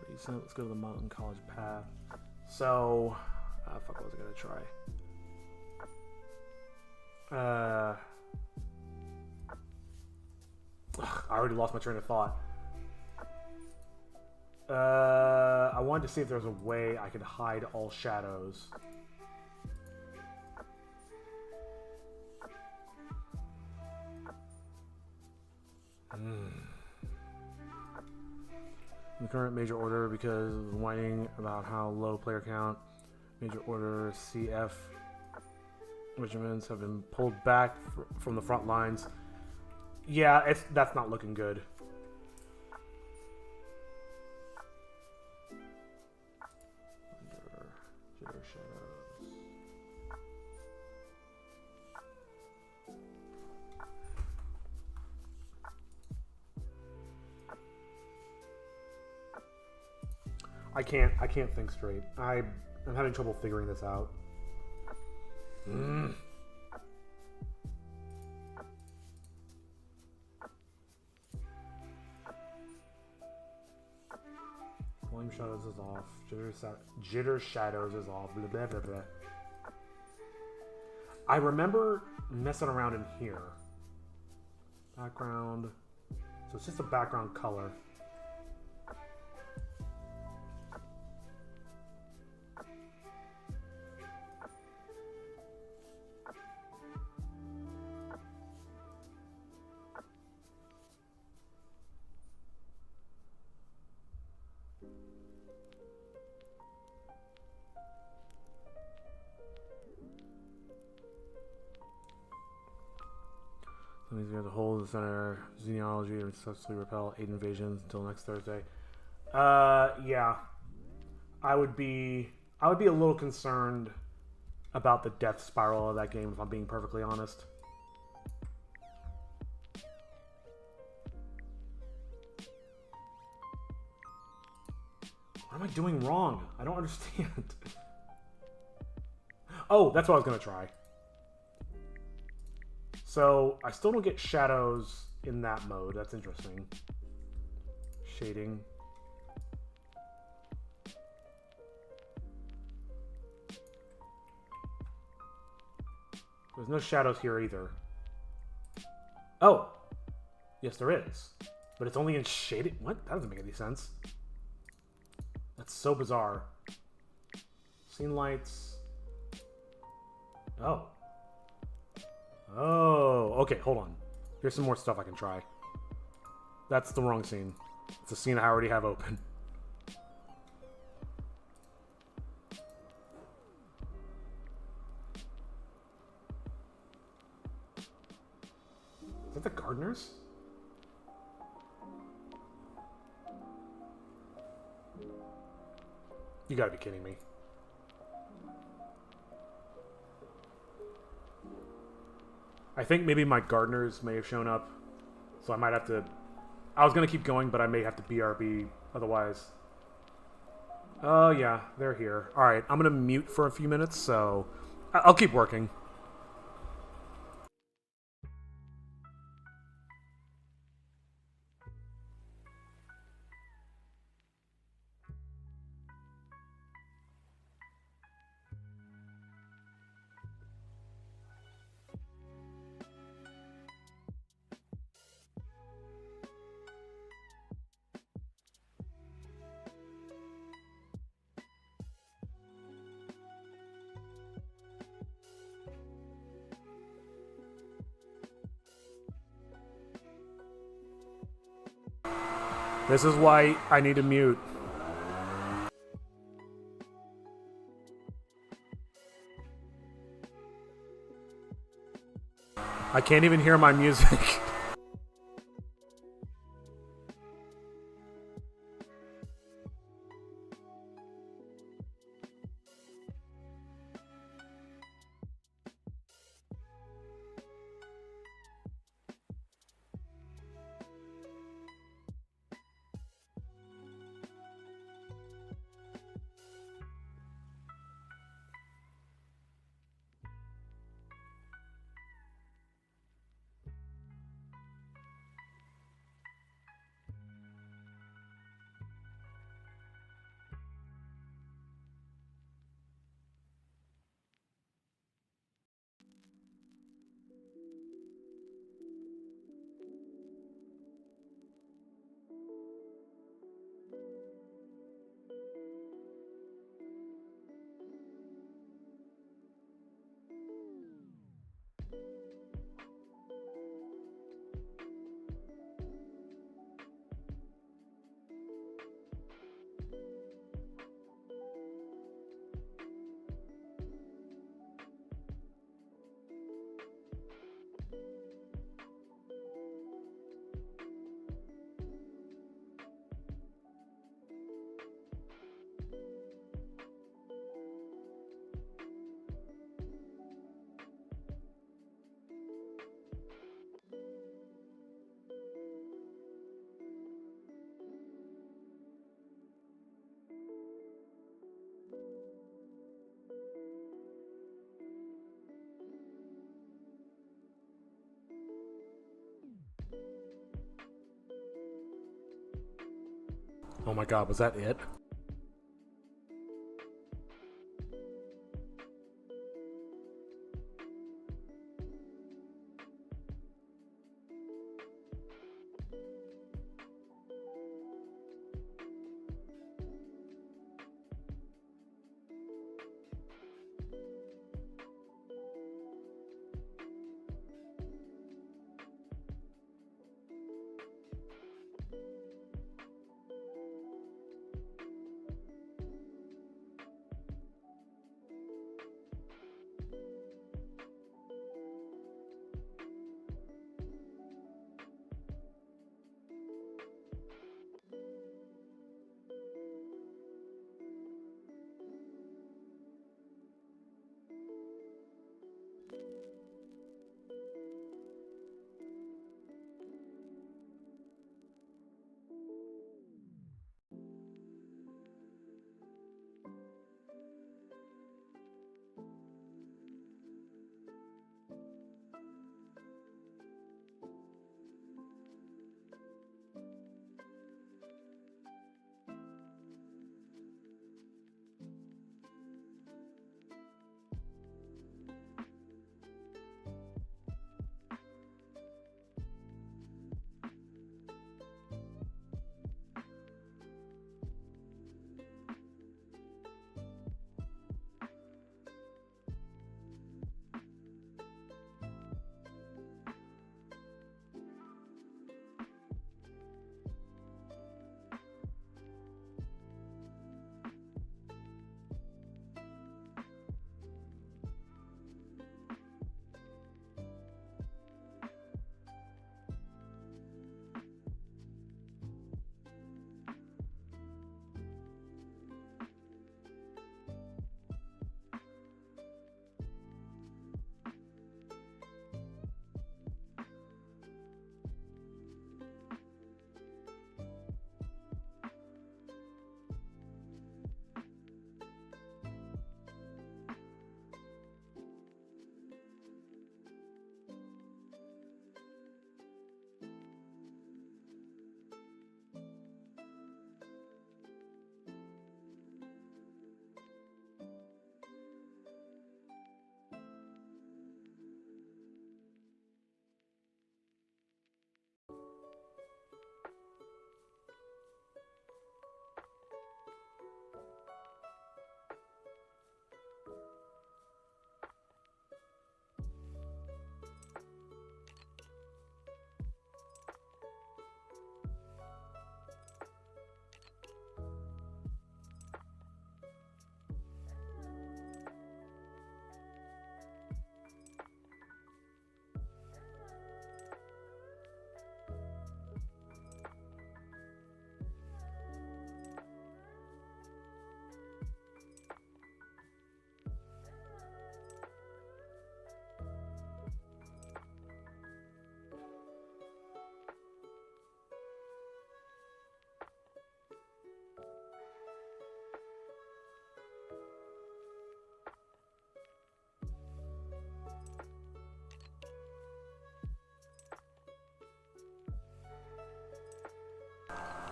[SPEAKER 1] Reset. Let's go to the Mountain College path. So, fuck, what was I going to try? I already lost my train of thought. I wanted to see if there was a way I could hide all shadows. The current major order, because of the whining about how low player count, major order CF regiments have been pulled back from the front lines. Yeah, that's not looking good. Jitter shadows. I can't think straight. I'm having trouble figuring this out. Flame shadows is off. Jitter shadows is off. Blah, blah, blah, blah. I remember messing around in here. Background. So it's just a background color. He's going to hold the center genealogy and successfully repel 8 invasions until next Thursday. Yeah. I would be a little concerned about the death spiral of that game, if I'm being perfectly honest. What am I doing wrong? I don't understand. Oh, that's what I was going to try. So, I still don't get shadows in that mode. That's interesting. Shading. There's no shadows here either. Oh! Yes, there is. But it's only in shaded... What? That doesn't make any sense. That's so bizarre. Scene lights. Oh. Oh. Okay, hold on. Here's some more stuff I can try. That's the wrong scene. It's a scene I already have open. Is that the gardeners? You gotta be kidding me. I think maybe my gardeners may have shown up. So I might have to... I was gonna keep going, but I may have to BRB otherwise. Oh yeah, they're here. Alright, I'm gonna mute for a few minutes, so... I'll keep working. This is why I need to mute. I can't even hear my music. Oh my god, was that it?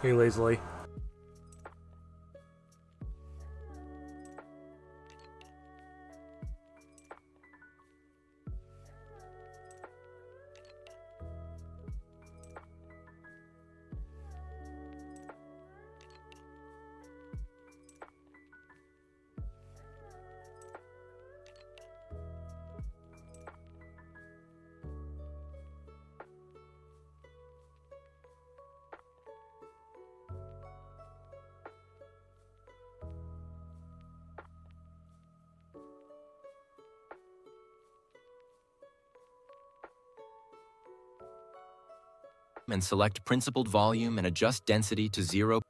[SPEAKER 1] Hey, lazily.
[SPEAKER 5] And select principled volume and adjust density to 0.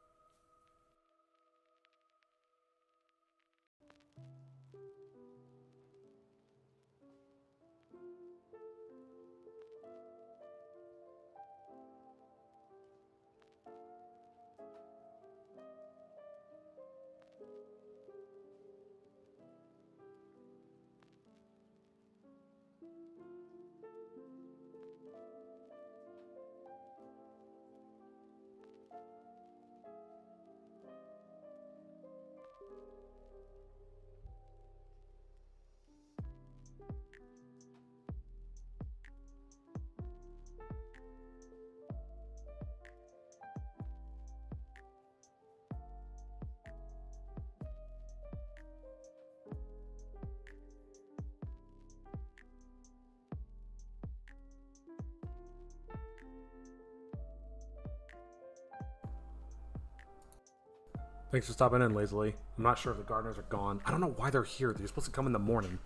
[SPEAKER 1] Thanks for stopping in, lazily. I'm not sure if the gardeners are gone. I don't know why they're here. They're supposed to come in the morning.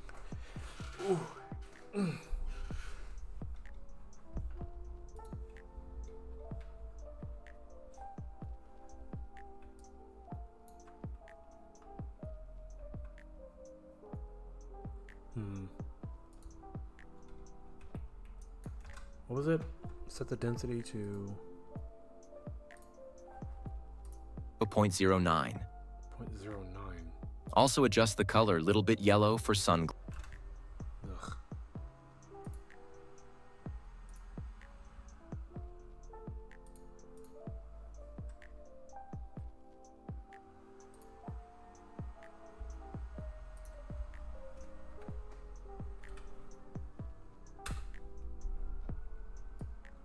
[SPEAKER 1] Ooh. What was it? Set the density to
[SPEAKER 5] 0.09.
[SPEAKER 1] 0.09.
[SPEAKER 5] Also adjust the color little bit yellow for sun.
[SPEAKER 1] Ugh.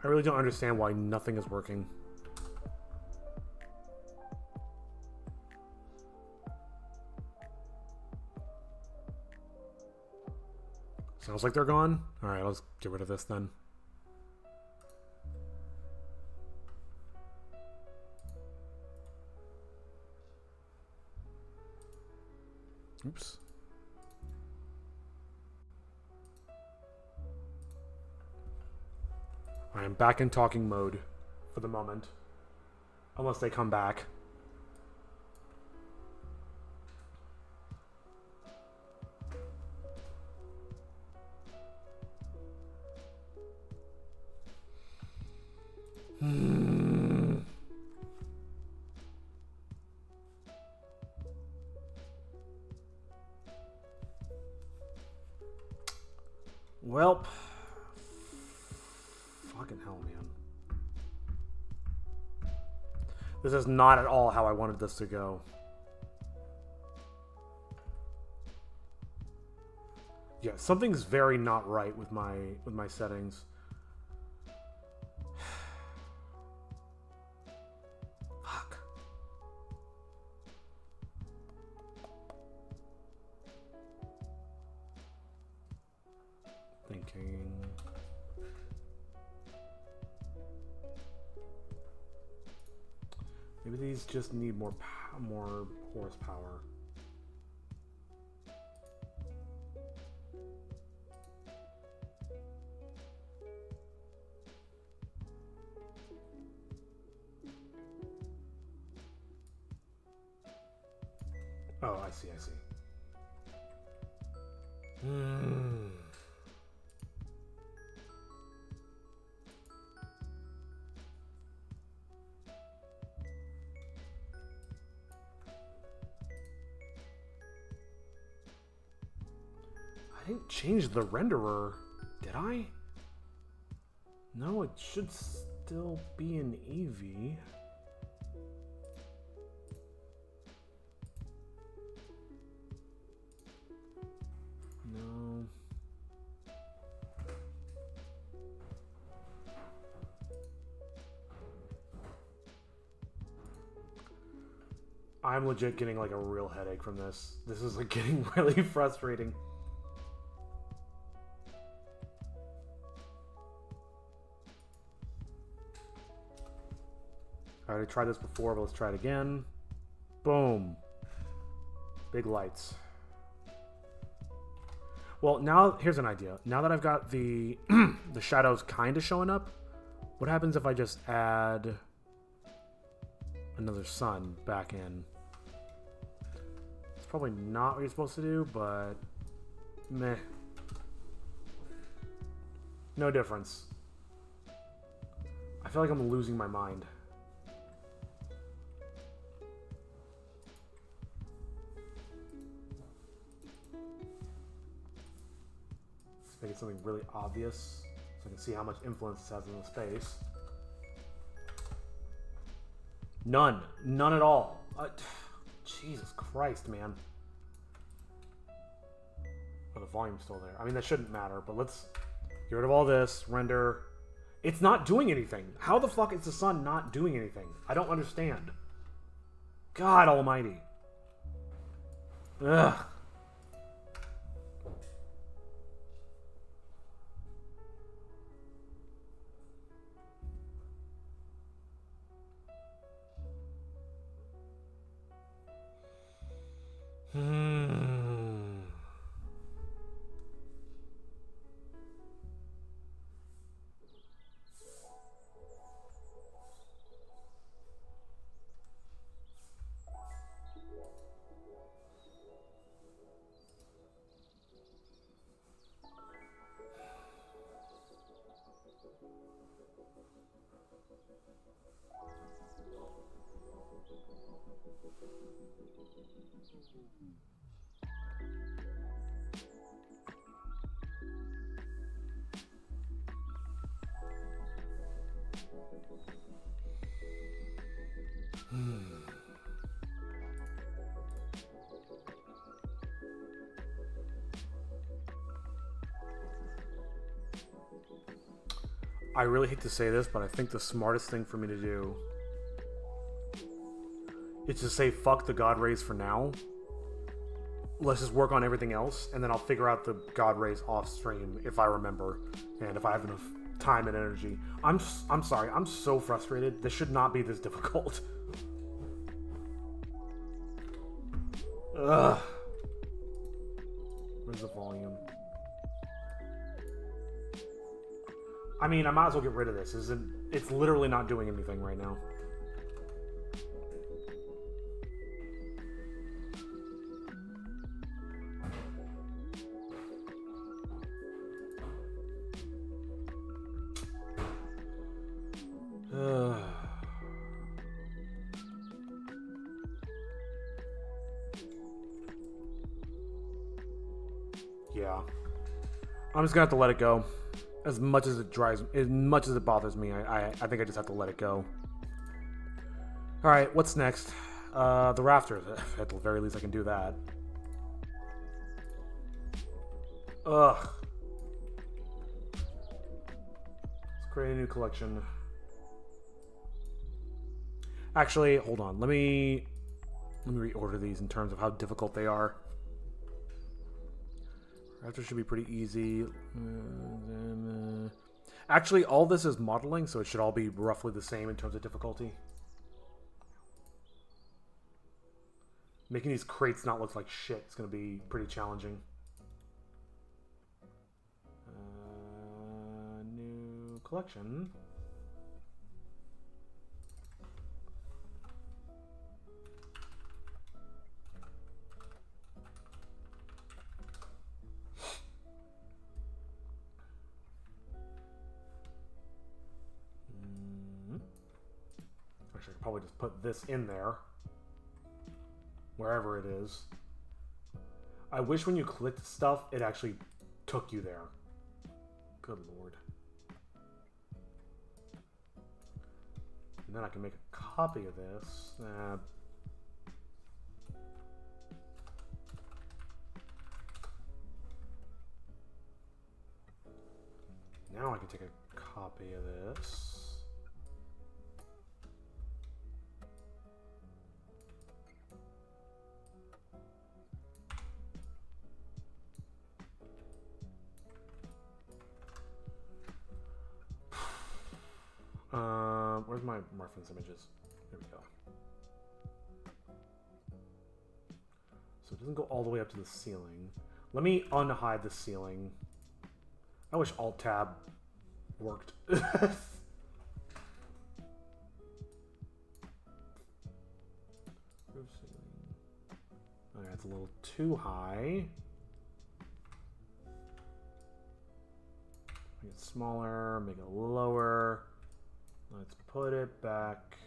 [SPEAKER 1] I really don't understand why nothing is working. Sounds like they're gone. All right, let's get rid of this then. Oops. I am back in talking mode for the moment. Unless they come back. Well, fucking hell, man. This is not at all how I wanted this to go. Yeah, something's very not right with my settings. Fuck. Thinking. Maybe these just need more horsepower. Oh, I see. I didn't change the renderer, did I? No, it should still be an Eevee. I'm legit getting like a real headache from this. This is like getting really frustrating. I already tried this before, but let's try it again. Boom. Big lights. Well, now here's an idea. Now that I've got the the shadows kind of showing up, what happens if I just add another sun back in? It's probably not what you're supposed to do, but meh. No difference. I feel like I'm losing my mind. Make it something really obvious so I can see how much influence this has in the space. None. None at all. Jesus Christ, man. Oh, the volume's still there. I mean, that shouldn't matter, but let's get rid of all this. Render. It's not doing anything. How the fuck is the sun not doing anything? I don't understand. God almighty. Ugh. I really hate to say this, but I think the smartest thing for me to do is to say fuck the God rays for now. Let's just work on everything else, and then I'll figure out the God rays off stream if I remember, and if I have enough time and energy. I'm sorry, I'm so frustrated. This should not be this difficult. Ugh. Where's the volume? I mean, I might as well get rid of this. It's literally not doing anything right now. Yeah. I'm just gonna have to let it go. As much as it bothers me, I think I just have to let it go. Alright, what's next? The rafters. At the very least I can do that. Ugh. Let's create a new collection. Actually, hold on. Let me reorder these in terms of how difficult they are. Rafters should be pretty easy. Actually, all this is modeling, so it should all be roughly the same in terms of difficulty. Making these crates not look like shit is going to be pretty challenging. New collection. Actually, I could probably just put this in there. Wherever it is. I wish when you clicked stuff, it actually took you there. Good lord. And then I can make a copy of this. Now I can take a copy of this. Where's my reference images? There we go. So it doesn't go all the way up to the ceiling. Let me unhide the ceiling. I wish Alt-Tab worked. Okay, it's a little too high. Make it smaller, make it lower. Let's put it back.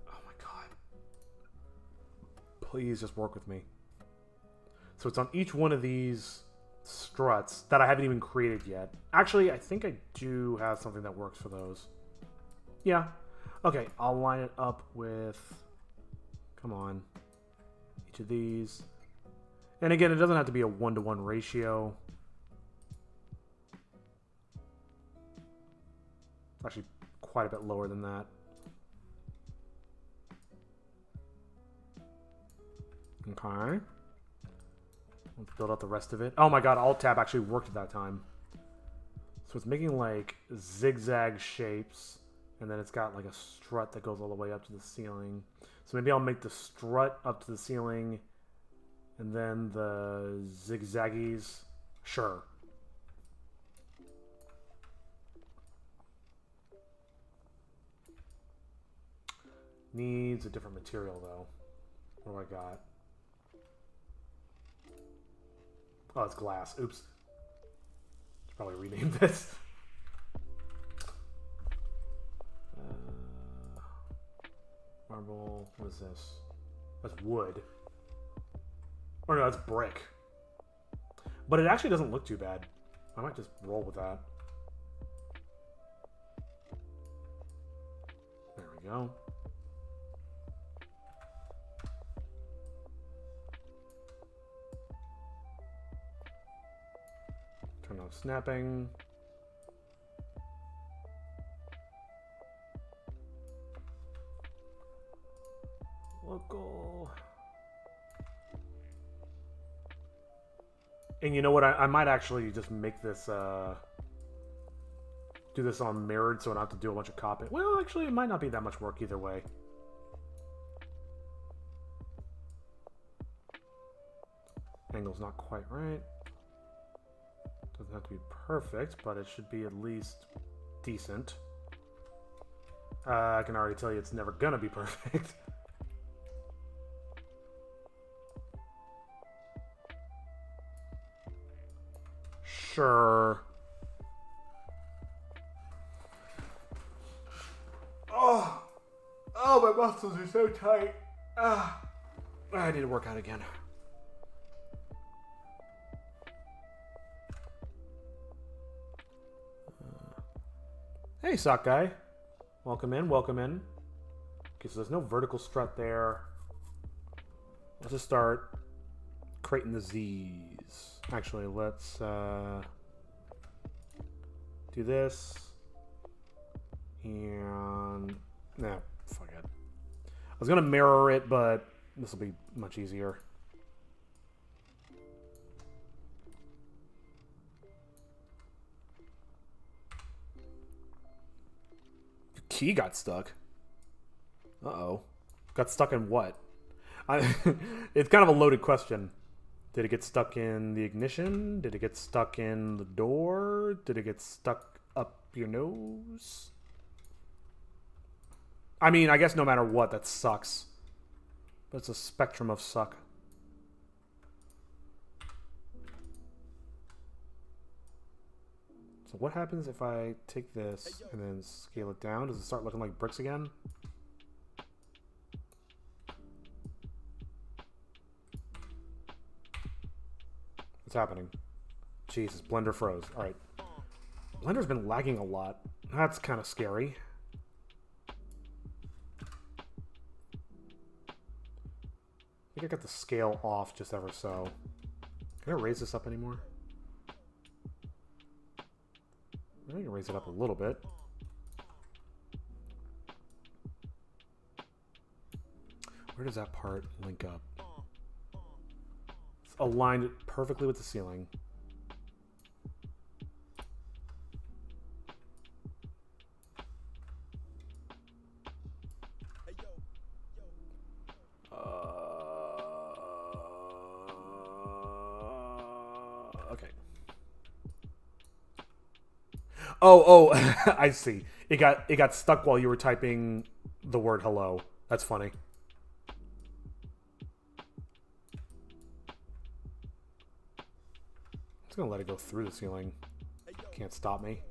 [SPEAKER 1] Oh my god. Please just work with me. So it's on each one of these struts that I haven't even created yet. Actually, I think I do have something that works for those. Yeah. Okay, I'll line it up with... Come on. Each of these. And again, it doesn't have to be a 1-to-1 ratio. Actually, quite a bit lower than that. Okay. Let's build out the rest of it. Oh my god, Alt-Tab actually worked at that time. So it's making like zigzag shapes, and then it's got like a strut that goes all the way up to the ceiling. So maybe I'll make the strut up to the ceiling, and then the zigzaggies. Sure. Needs a different material though. What do I got? Oh, it's glass. Oops. Should probably rename this. Marble. What is this? That's wood. Or no, that's brick. But it actually doesn't look too bad. I might just roll with that. There we go. Turn off snapping. Local. And you know what? I might actually just make this, do this on mirrored so I don't have to do a bunch of copying. Well, actually, it might not be that much work either way. Angle's not quite right. Doesn't have to be perfect, but it should be at least decent. I can already tell you it's never gonna be perfect. Sure. Oh, my muscles are so tight. I need to work out again. Hey, sock guy. Welcome in, welcome in. Okay, so there's no vertical strut there. Let's just start creating the Z's. Actually, let's do this. And no, fuck it. I was gonna mirror it, but this will be much easier. The key got stuck. Uh-oh. Got stuck in what? It's kind of a loaded question. Did it get stuck in the ignition? Did it get stuck in the door? Did it get stuck up your nose? I mean, I guess no matter what, that sucks. But it's a spectrum of suck. So what happens if I take this and then scale it down? Does it start looking like bricks again? What's happening? Jesus, Blender froze. Alright. Blender's been lagging a lot. That's kind of scary. I think I got the scale off just ever so. Can I raise this up anymore? I can raise it up a little bit. Where does that part link up? It's aligned perfectly with the ceiling. Oh, I see. It got stuck while you were typing the word hello. That's funny. I'm just gonna let it go through the ceiling. Can't stop me.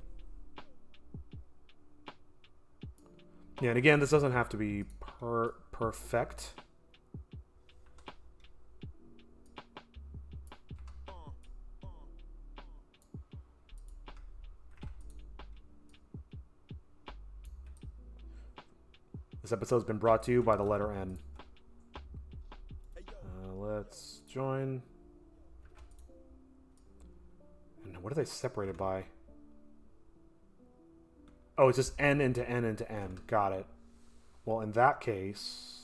[SPEAKER 1] Yeah, and again, this doesn't have to be perfect. This episode's been brought to you by the letter N. Let's join. And what are they separated by? Oh, it's just N into N into N. Got it. Well, in that case...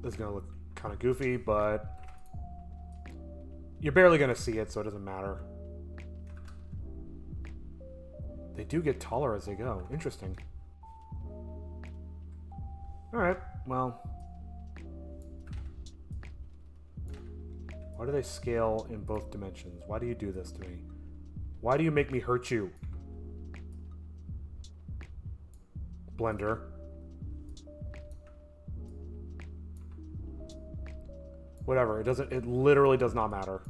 [SPEAKER 1] This is going to look kind of goofy, but you're barely going to see it, so it doesn't matter. They do get taller as they go. Interesting. Alright, well. Why do they scale in both dimensions? Why do you do this to me? Why do you make me hurt you? Blender. Whatever, it literally does not matter.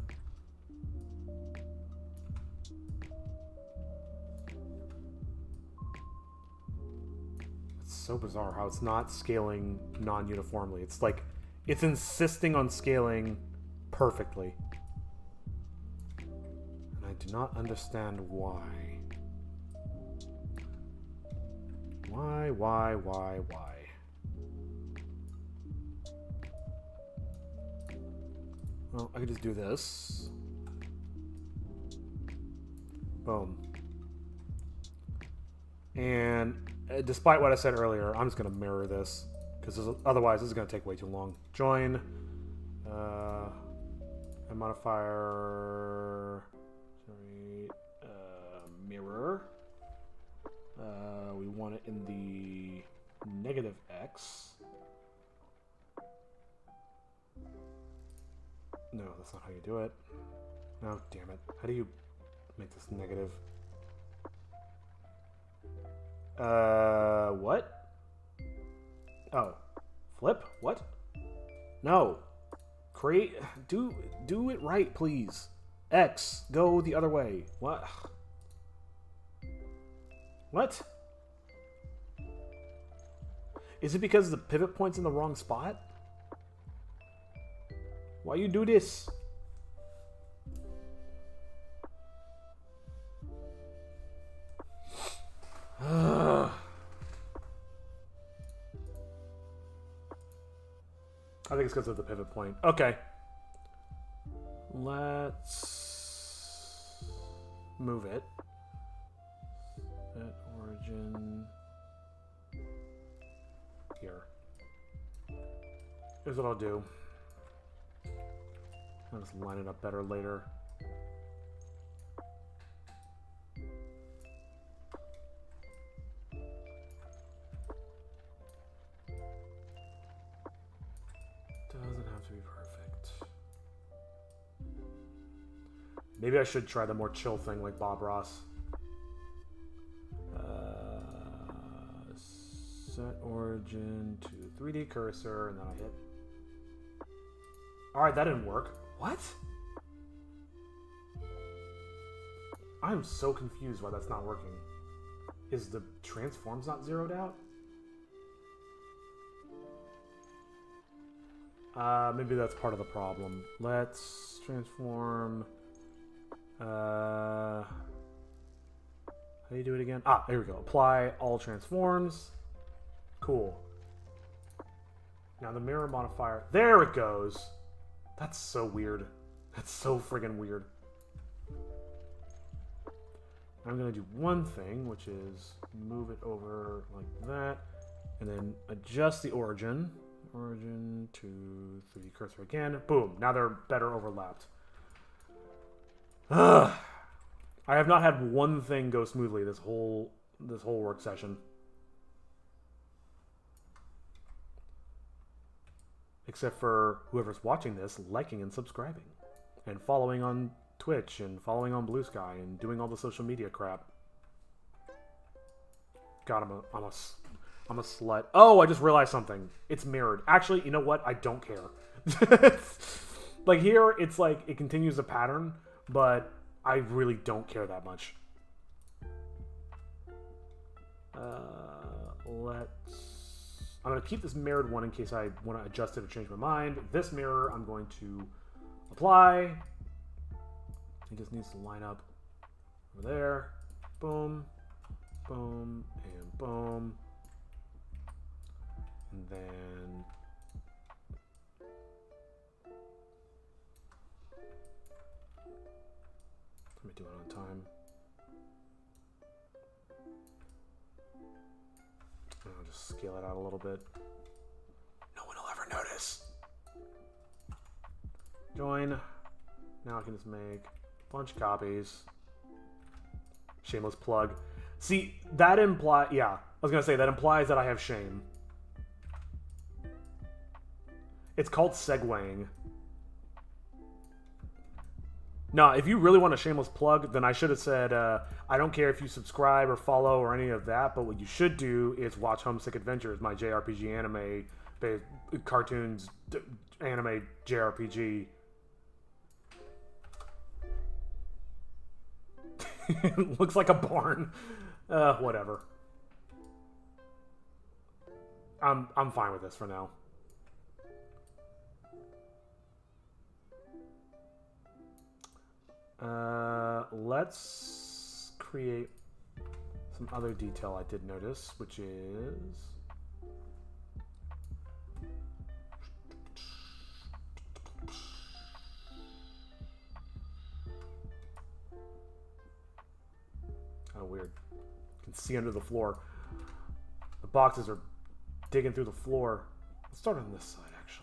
[SPEAKER 1] It's so bizarre how it's not scaling non-uniformly. It's like, it's insisting on scaling perfectly. And I do not understand why. Why? Well, I could just do this. Boom. And despite what I said earlier, I'm just going to mirror this. Because otherwise, this is going to take way too long. Join. A modifier. Sorry. Mirror. We want it in the negative X. No, that's not how you do it. Oh, damn it. How do you make this negative? What? Oh. Flip? What? No. Create... Do it right, please. X. Go the other way. What? What? Is it because the pivot point's in the wrong spot? Why you do this? I think it's because of the pivot point. Okay. Let's move it. Set origin here. Here's what I'll do. I'll just line it up better later. Doesn't have to be perfect. Maybe I should try the more chill thing like Bob Ross. Set origin to 3D cursor, and then I hit. Alright, that didn't work. What? I'm so confused why that's not working. Is the transforms not zeroed out? Maybe that's part of the problem. Let's transform... how do you do it again? Ah, there we go. Apply all transforms. Cool. Now the mirror modifier... There it goes! That's so weird. That's so friggin' weird. I'm going to do one thing, which is move it over like that, and then adjust the origin. Origin to 3D cursor again. Boom. Now they're better overlapped. Ugh. I have not had one thing go smoothly this whole work session. Except for whoever's watching this, liking and subscribing. And following on Twitch and following on Blue Sky and doing all the social media crap. God, I'm a slut. Oh, I just realized something. It's mirrored. Actually, you know what? I don't care. Like here, it's like it continues the pattern, but I really don't care that much. I'm going to keep this mirrored one in case I want to adjust it or change my mind. This mirror, I'm going to apply. It just needs to line up over there. Boom, boom, and boom. And then let me do it on time. I'll just scale it out a little bit. No one will ever notice. Join. Now I can just make a bunch of copies. Shameless plug. See, that implies... Yeah, I was going to say, that implies that I have shame. It's called segueing. No, if you really want a shameless plug, then I should have said, I don't care if you subscribe or follow or any of that, but what you should do is watch Homesick Adventures, my JRPG anime, cartoons, anime JRPG. It looks like a barn. Whatever. I'm fine with this for now. Let's create some other detail I did notice, which is kind of weird. You can see under the floor. The boxes are digging through the floor. Let's start on this side, actually.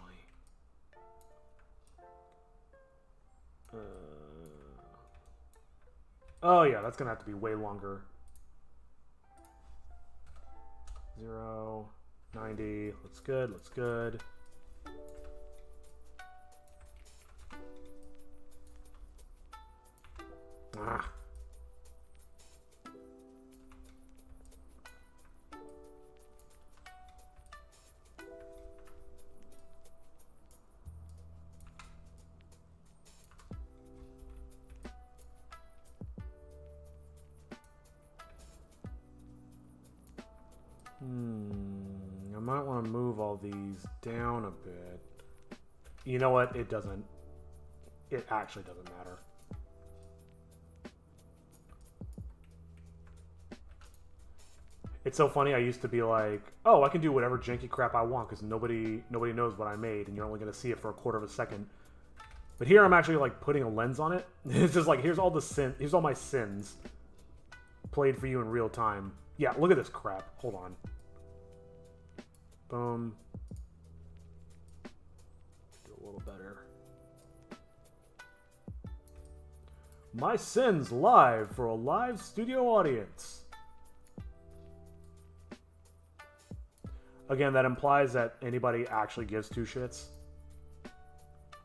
[SPEAKER 1] Oh yeah, that's gonna have to be way longer. 0, 90, looks good, looks good. Ah. I might want to move all these down a bit. You know what? It doesn't. It actually doesn't matter. It's so funny. I used to be like, oh, I can do whatever janky crap I want because nobody knows what I made, and you're only going to see it for a quarter of a second. But here I'm actually like putting a lens on it. It's just like, here's all my sins played for you in real time. Yeah, look at this crap. Hold on. Boom. Do a little better. My sins live for a live studio audience. Again, that implies that anybody actually gives two shits.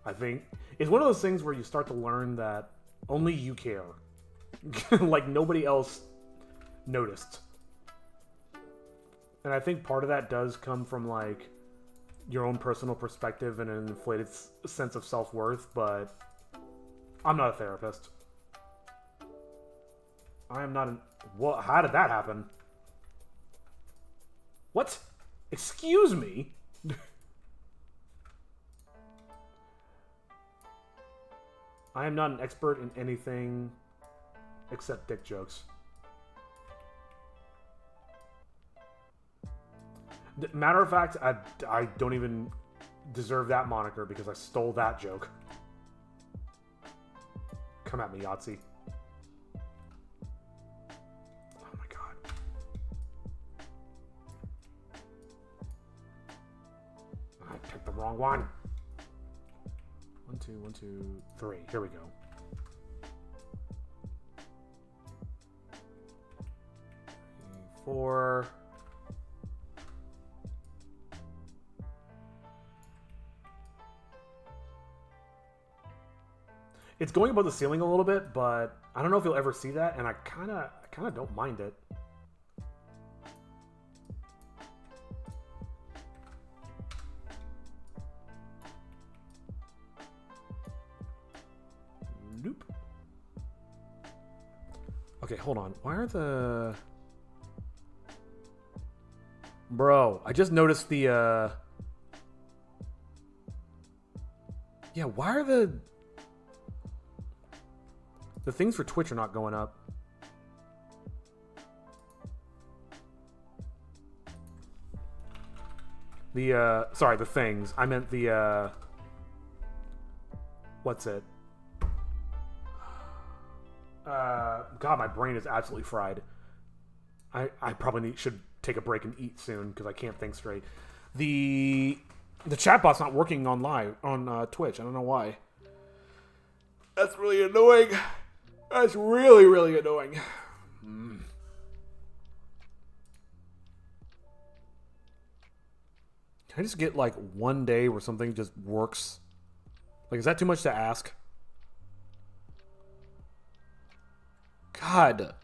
[SPEAKER 1] I think it's one of those things where you start to learn that only you care. Like nobody else noticed. And I think part of that does come from like your own personal perspective and an inflated sense of self-worth, but I'm not a therapist. I am not an... What? How did that happen? What? Excuse me? I am not an expert in anything except dick jokes. Matter of fact, I don't even deserve that moniker because I stole that joke. Come at me, Yahtzee. picked the wrong one. 1, 2, 1, 2, 3. Here we go. 4. It's going above the ceiling a little bit, but I don't know if you'll ever see that, and I kind of don't mind it. Nope. Okay, hold on. Why are the... Bro, I just noticed the, Yeah, why are the things for Twitch are not going up? Sorry, the things. I meant the, what's it? God, my brain is absolutely fried. I probably should take a break and eat soon because I can't think straight. The chatbot's not working on live on Twitch. I don't know why. That's really annoying. That's really, really annoying. Can I just get like one day where something just works? Like, is that too much to ask? God.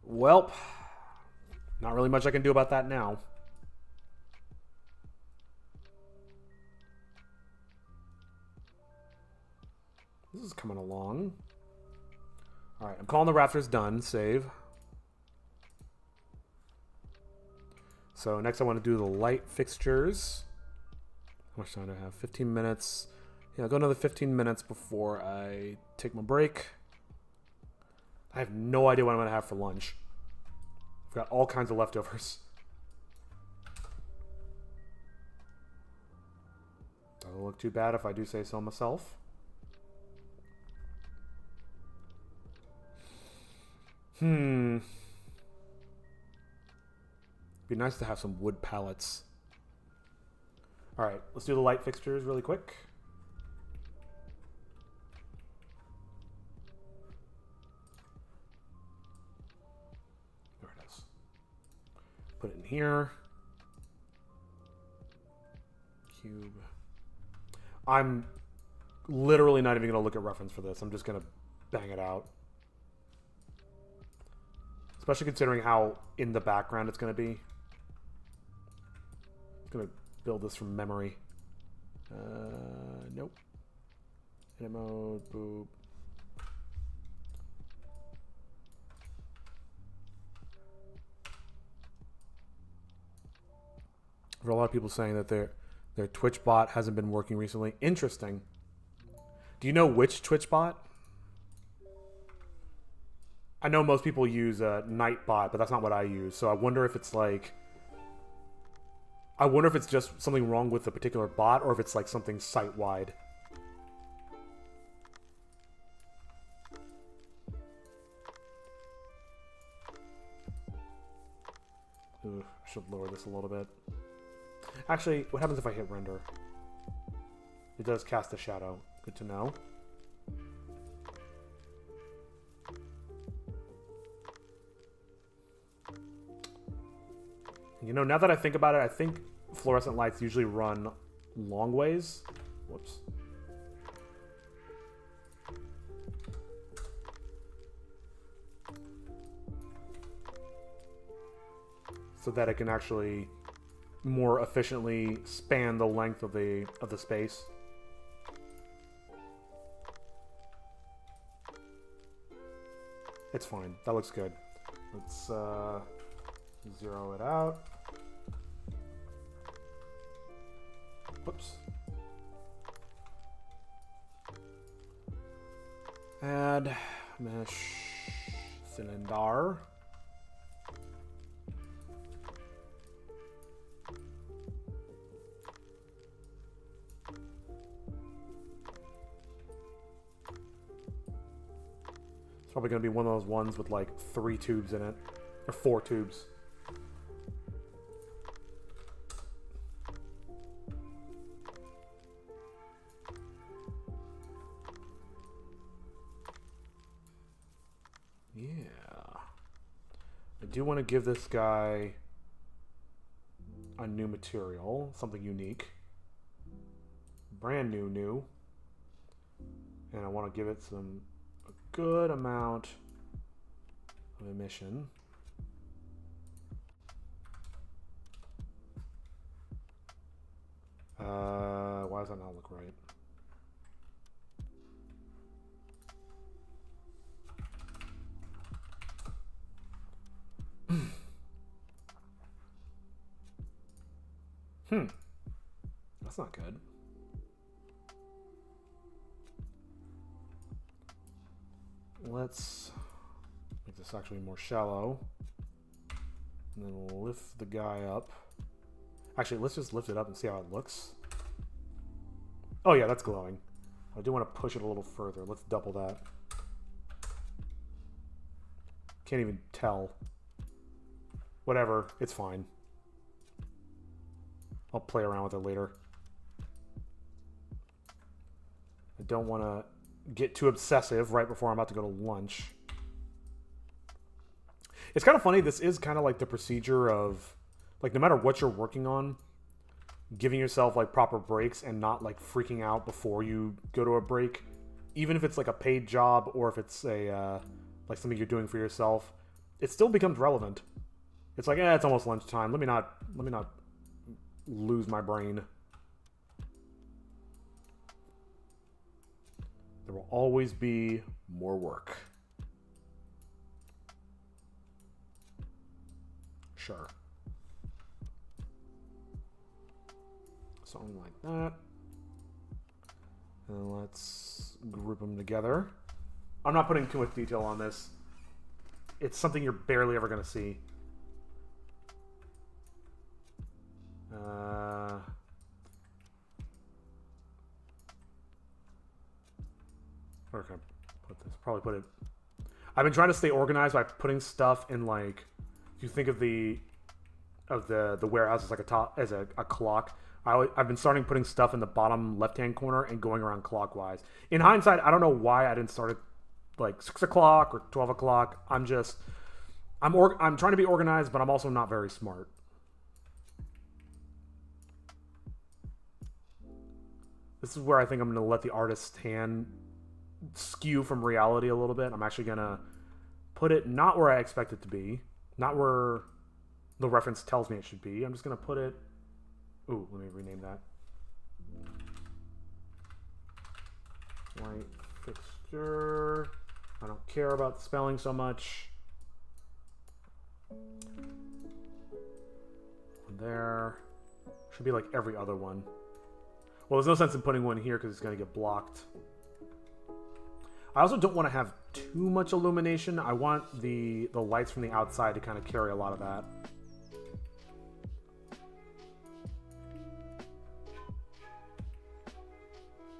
[SPEAKER 1] Welp. Not really much I can do about that now. This is coming along. Alright, I'm calling the rafters done. Save. So next I want to do the light fixtures. How much time do I have? 15 minutes. Yeah, I'll go another 15 minutes before I take my break. I have no idea what I'm going to have for lunch. I've got all kinds of leftovers. Doesn't look too bad if I do say so myself. Be nice to have some wood pallets. Alright, let's do the light fixtures really quick. There it is. Put it in here. Cube. I'm literally not even going to look at reference for this. I'm just going to bang it out. Especially considering how in the background it's going to be. It's going to build this from memory. Nope. Edit mode, boop. For a lot of people saying that their Twitch bot hasn't been working recently. Interesting. Do you know which Twitch bot? I know most people use a Nightbot, but that's not what I use. So I wonder if it's like... I wonder if it's just something wrong with the particular bot, or if it's like something site-wide. Ooh, I should lower this a little bit. Actually, what happens if I hit render? It does cast a shadow. Good to know. You know, now that I think about it, I think fluorescent lights usually run long ways. Whoops. So that it can actually more efficiently span the length of the space. It's fine. That looks good. Let's zero it out. Whoops. Add mesh cylinder. It's probably going to be one of those ones with like 3 tubes in it. Or 4 tubes. Yeah. I do want to give this guy a new material, something unique. Brand new. And I want to give it a good amount of emission. Why does that not look right? That's not good. Let's make this actually more shallow. And then lift the guy up. Actually, let's just lift it up and see how it looks. Oh yeah, that's glowing. I do want to push it a little further. Let's double that. Can't even tell. Whatever, it's fine. I'll play around with it later. I don't want to get too obsessive right before I'm about to go to lunch. It's kind of funny. This is kind of like the procedure of, like, no matter what you're working on, giving yourself like proper breaks and not like freaking out before you go to a break, even if it's like a paid job or if it's a like something you're doing for yourself, it still becomes relevant. It's like, it's almost lunchtime. Let me not lose my brain. There will always be more work. Sure. Something like that. And let's group them together. I'm not putting too much detail on this. It's something you're barely ever going to see. Where can I put this? Probably put it... I've been trying to stay organized by putting stuff in, like... If you think of the warehouse as like a clock, I've been starting putting stuff in the bottom left-hand corner and going around clockwise. In hindsight, I don't know why I didn't start at like 6 o'clock or 12 o'clock. I'm trying to be organized, but I'm also not very smart. This is where I think I'm going to let the artist's hand skew from reality a little bit. I'm actually going to put it not where I expect it to be. Not where the reference tells me it should be. I'm just going to put it... Ooh, let me rename that. Light fixture. I don't care about the spelling so much. One there. Should be like every other one. Well, there's no sense in putting one here because it's going to get blocked. I also don't want to have too much illumination. I want the lights from the outside to kind of carry a lot of that.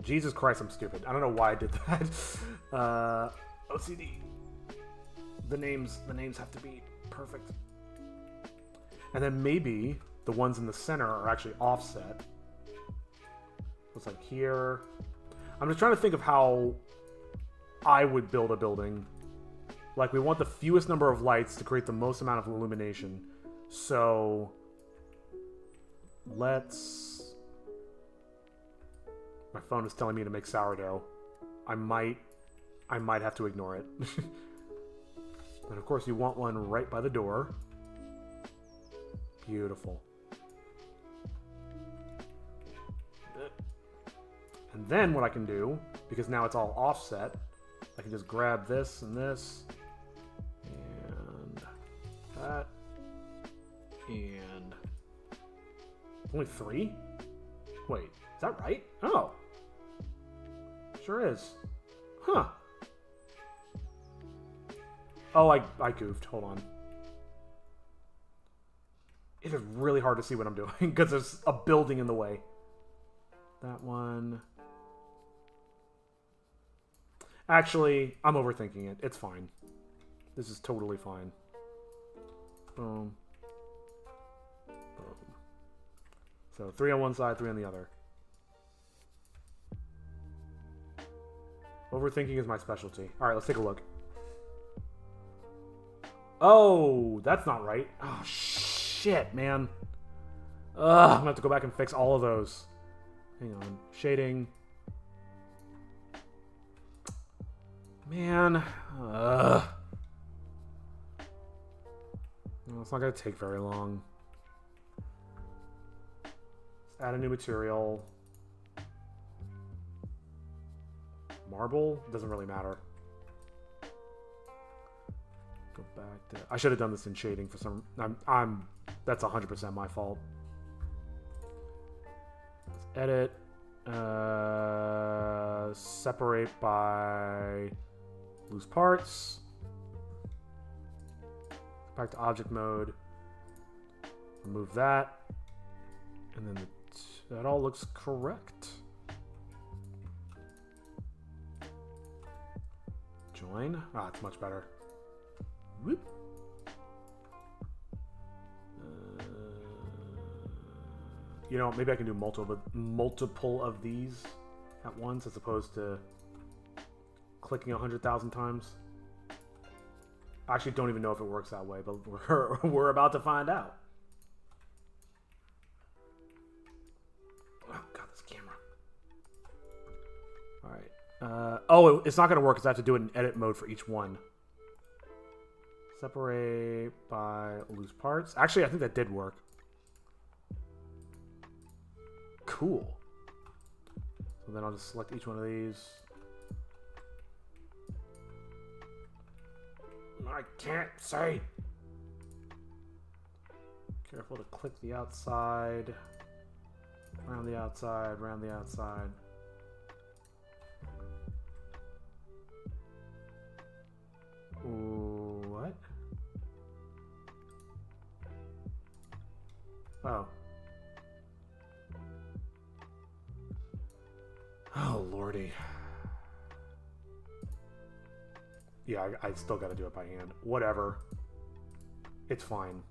[SPEAKER 1] Jesus Christ, I'm stupid. I don't know why I did that. OCD. The names have to be perfect. And then maybe the ones in the center are actually offset. Looks like here. I'm just trying to think of how I would build a building. Like, we want the fewest number of lights to create the most amount of illumination. So let's... My phone is telling me to make sourdough. I might have to ignore it. And of course you want one right by the door. Beautiful. And then what I can do, because now it's all offset, I can just grab this and this, and that, and... Only 3? Wait, is that right? Oh. Sure is. Huh. Oh, I goofed. Hold on. It is really hard to see what I'm doing, because there's a building in the way. That one... Actually, I'm overthinking it. It's fine. This is totally fine. Boom. Boom. So 3 on one side, 3 on the other. Overthinking is my specialty. Alright, let's take a look. Oh, that's not right. Oh, shit, man. Ugh, I'm gonna have to go back and fix all of those. Hang on. Shading. Man. Ugh. No, it's not gonna take very long. Let's add a new material. Marble? Doesn't really matter. Go back to... I should have done this in shading for some... That's 100% my fault. Let's edit. Separate by loose parts. Back to object mode. Remove that. And then that all looks correct. Join. Ah, it's much better. Whoop. You know, maybe I can do multiple of these at once as opposed to clicking 100,000 times. I actually don't even know if it works that way, but we're about to find out. Oh god, this camera. All right. Oh, it's not going to work because I have to do it in edit mode for each one. Separate by loose parts. Actually, I think that did work. Cool. So then I'll just select each one of these. I can't say. Careful to click the outside. Around the outside, around the outside. Ooh, what? Oh. Oh, lordy. Yeah, I still gotta do it by hand. Whatever. It's fine.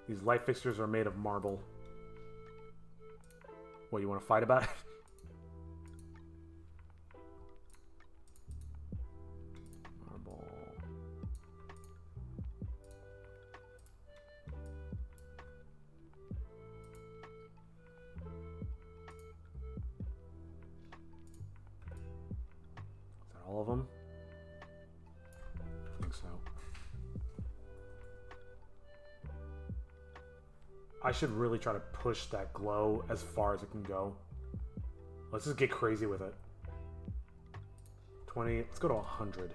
[SPEAKER 1] These light fixtures are made of marble. What, you want to fight about it? Marble. Is that all of them? I think so. I should really try to push that glow as far as it can go. Let's just get crazy with it. 20, let's go to 100.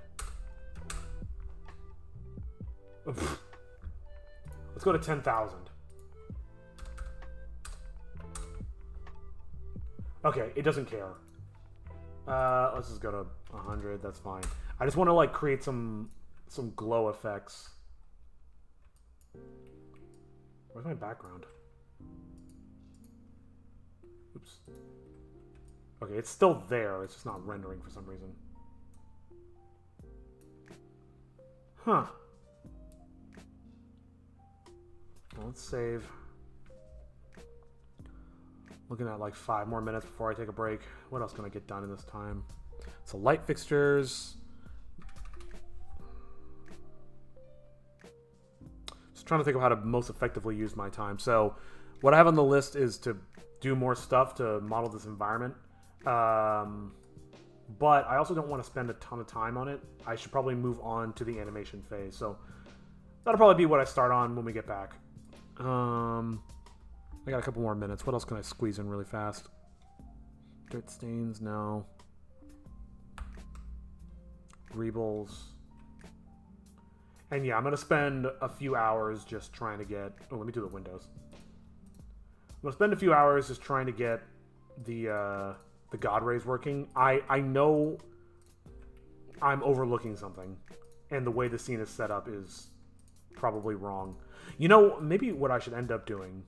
[SPEAKER 1] Let's go to 10,000. Okay, it doesn't care. Let's just go to 100, that's fine. I just want to like create some glow effects. Where's my background? Oops. Okay, it's still there. It's just not rendering for some reason. Huh. Well, let's save. Looking at like 5 more minutes before I take a break. What else can I get done in this time? So light fixtures. Trying to think of how to most effectively use my time. So what I have on the list is to do more stuff to model this environment. But I also don't want to spend a ton of time on it. I should probably move on to the animation phase. So that'll probably be what I start on when we get back. I got a couple more minutes. What else can I squeeze in really fast? Dirt stains, no. Greebles. And yeah, I'm going to spend a few hours just trying to get... Oh, let me do the windows. I'm going to spend a few hours just trying to get the God Rays working. I know I'm overlooking something. And the way the scene is set up is probably wrong. You know, maybe what I should end up doing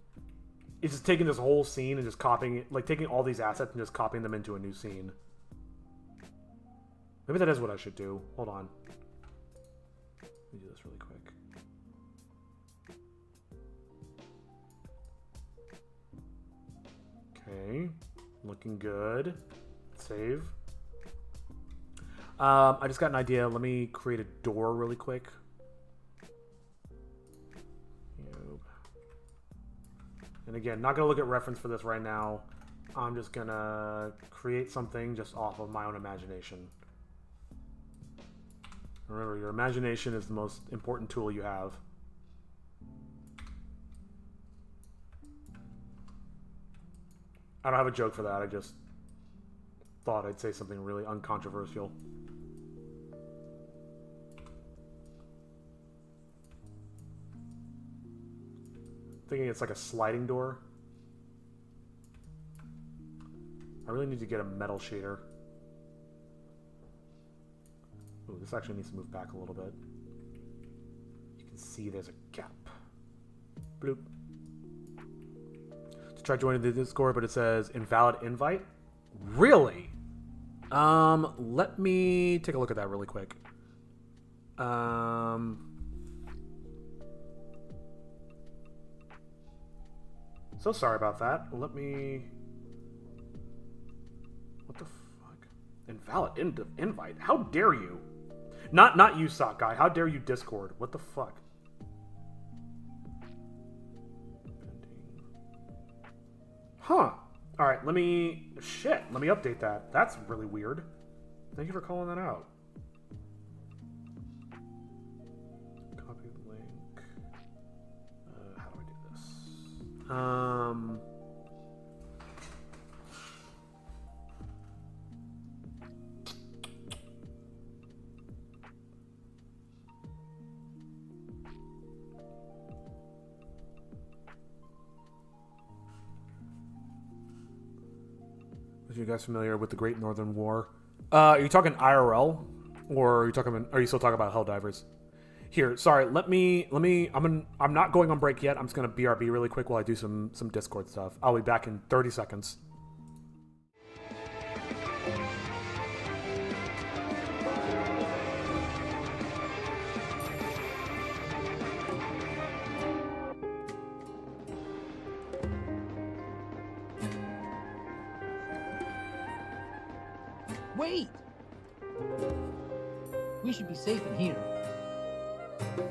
[SPEAKER 1] It's just taking this whole scene and just copying it, like taking all these assets and just copying them into a new scene. Maybe that is what I should do. Hold on. Let me do this really quick. Okay. Looking good. Save. I just got an idea. Let me create a door really quick. And again, not going to look at reference for this right now. I'm just going to create something just off of my own imagination. Remember, your imagination is the most important tool you have. I don't have a joke for that. I just thought I'd say something really uncontroversial. Thinking it's like a sliding door. I really need to get a metal shader. Ooh, this actually needs to move back a little bit. You can see there's a gap. Bloop. To try joining the Discord, but it says invalid invite. Really? Let me take a look at that really quick. So sorry about that. Let me... What the fuck? Invalid invite? How dare you? Not you, Sock Guy. How dare you, Discord? What the fuck? Huh. Alright, let me... Shit, let me update that. That's really weird. Thank you for calling that out. Copy the link. How do I do this? Are you guys familiar with the Great Northern War? Are you talking IRL, or are you still talking about Helldivers? Here, sorry. I'm not going on break yet. I'm just gonna BRB really quick while I do some Discord stuff. I'll be back in 30 seconds.
[SPEAKER 6] Wait! We should be safe in here.
[SPEAKER 4] Good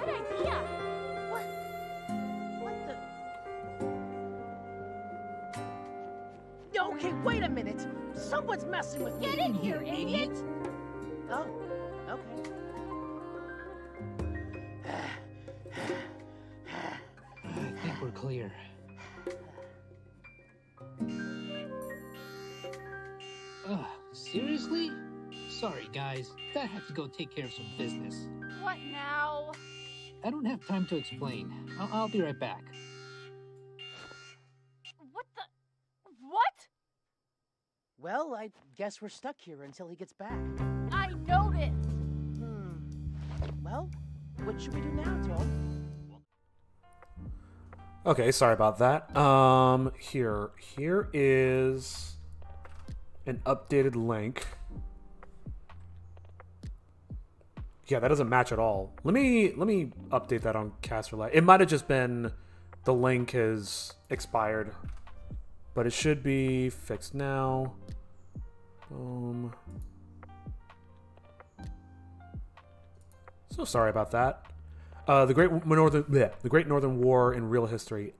[SPEAKER 4] idea. What the?
[SPEAKER 2] Okay, wait a minute. Someone's messing with me.
[SPEAKER 4] Get in here, idiot!
[SPEAKER 2] Oh, okay.
[SPEAKER 6] I think we're clear. Seriously? Sorry, guys. I have to go take care of some business.
[SPEAKER 4] What now?
[SPEAKER 6] I don't have time to explain. I'll be right back.
[SPEAKER 4] What the? What?
[SPEAKER 2] Well, I guess we're stuck here until he gets back.
[SPEAKER 4] I noticed.
[SPEAKER 2] Well, what should we do now, Tom?
[SPEAKER 1] Okay, sorry about that. Here is an updated link. Yeah, that doesn't match at all. Let me update that on Casterlight. It might have just been the link has expired, but it should be fixed now. Boom. So sorry about that. The Great Northern War in real history.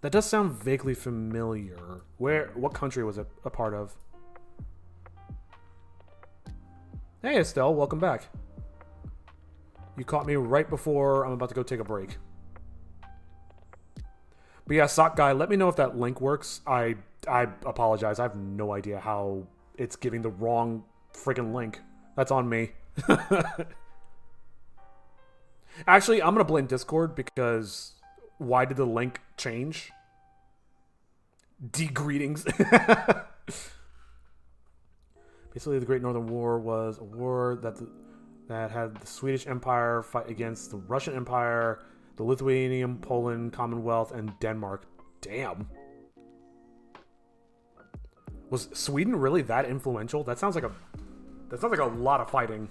[SPEAKER 1] That does sound vaguely familiar. What country was it a part of? Hey, Estelle, welcome back. You caught me right before I'm about to go take a break. But yeah, Sock Guy, let me know if that link works. I apologize. I have no idea how it's giving the wrong friggin' link. That's on me. Actually, I'm going to blame Discord because why did the link change? Greetings. Basically, the Great Northern War was a war that that had the Swedish Empire fight against the Russian Empire, the Lithuanian, Poland, Commonwealth, and Denmark. Damn. Was Sweden really that influential? That sounds like a lot of fighting.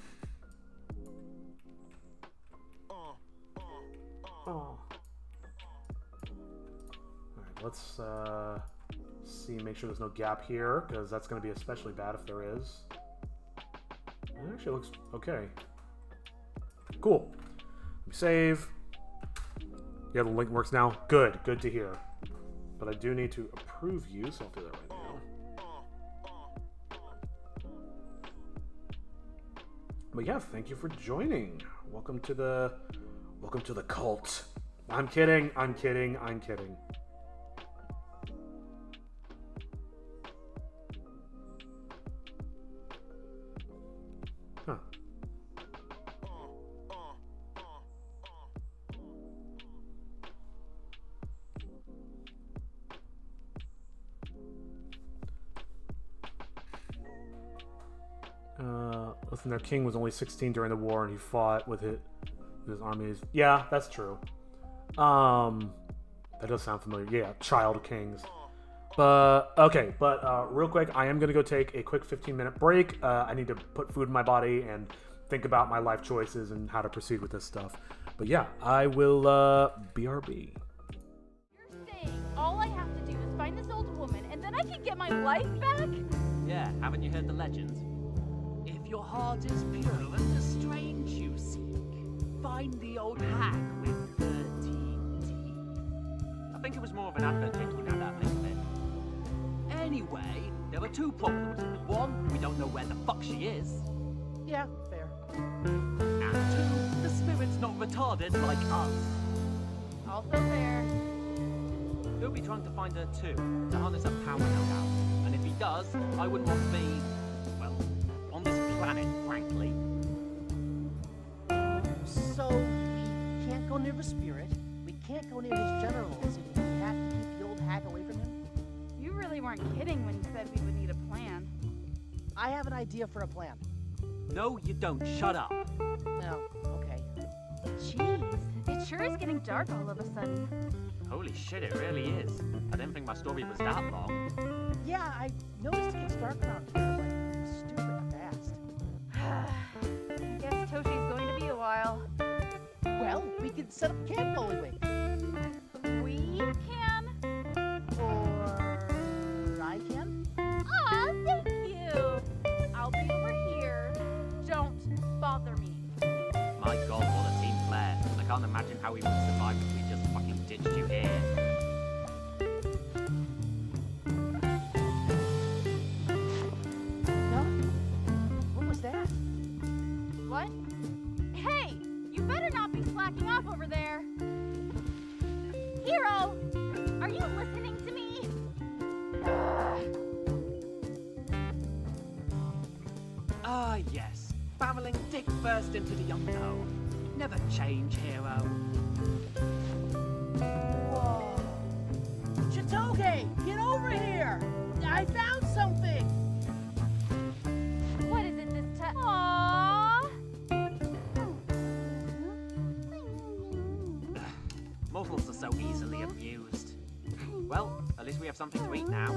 [SPEAKER 1] Oh. Alright, let's see, make sure there's no gap here, because that's going to be especially bad if there is. It actually looks okay. Cool. Let me save. Yeah, the link works now. Good. Good to hear. But I do need to approve you, so I'll do that right now. But yeah, thank you for joining. Welcome to the cult. I'm kidding. I'm kidding. I'm kidding. Huh. Listen, their king was only 16 during the war, and he fought with his armies. Yeah, that's true. That does sound familiar. Yeah, child kings. But okay, but real quick, I am gonna go take a quick 15-minute break. I need to put food in my body and think about my life choices and how to proceed with this stuff. But yeah, I will BRB.
[SPEAKER 4] You're saying all I have to do is find this old woman and then I can get my life back?
[SPEAKER 2] Yeah, haven't you heard the legend? If your heart is pure and the strange you seek, find the old hag with 13 teeth. I think it was more of an advert thinking about that little bit. Anyway, there are two problems. One, we don't know where the fuck she is.
[SPEAKER 7] Yeah, fair.
[SPEAKER 2] And two, the spirit's not retarded like us.
[SPEAKER 4] Also there.
[SPEAKER 2] He'll be trying to find her too, to harness her power, no doubt. And if he does, I wouldn't want to be, well, on this planet, frankly.
[SPEAKER 7] So, we can't go near the spirit, we can't go near his generals, and we have to keep the old hag away from him?
[SPEAKER 4] You really weren't kidding when you said we would need a plan.
[SPEAKER 7] I have an idea for a plan.
[SPEAKER 2] No, you don't. Shut up.
[SPEAKER 7] Oh, okay.
[SPEAKER 4] Jeez, it sure is getting dark all of a sudden.
[SPEAKER 2] Holy shit, it really is. I didn't think my story was that long.
[SPEAKER 7] Yeah, I noticed it gets dark around here, like, stupid fast.
[SPEAKER 4] I guess Toshi's going to be a while.
[SPEAKER 7] Well, we could set up camp while we wait.
[SPEAKER 4] We can?
[SPEAKER 7] Or I can?
[SPEAKER 4] Aw, thank you. I'll be over here. Don't bother me.
[SPEAKER 2] My god, what a team player. I can't imagine how we would survive if we just fucking ditched you here.
[SPEAKER 7] No? What was that?
[SPEAKER 4] What? Hey, you better not be slacking off over there. Hero, are you listening to me?
[SPEAKER 2] Ah, yes. Barreling dick first into the unknown. Never change, hero.
[SPEAKER 7] Whoa. Chitoge, get over here! I found something!
[SPEAKER 4] What is it this time? Aww.
[SPEAKER 2] Mortals are so easily amused. Well, at least we have something to eat now.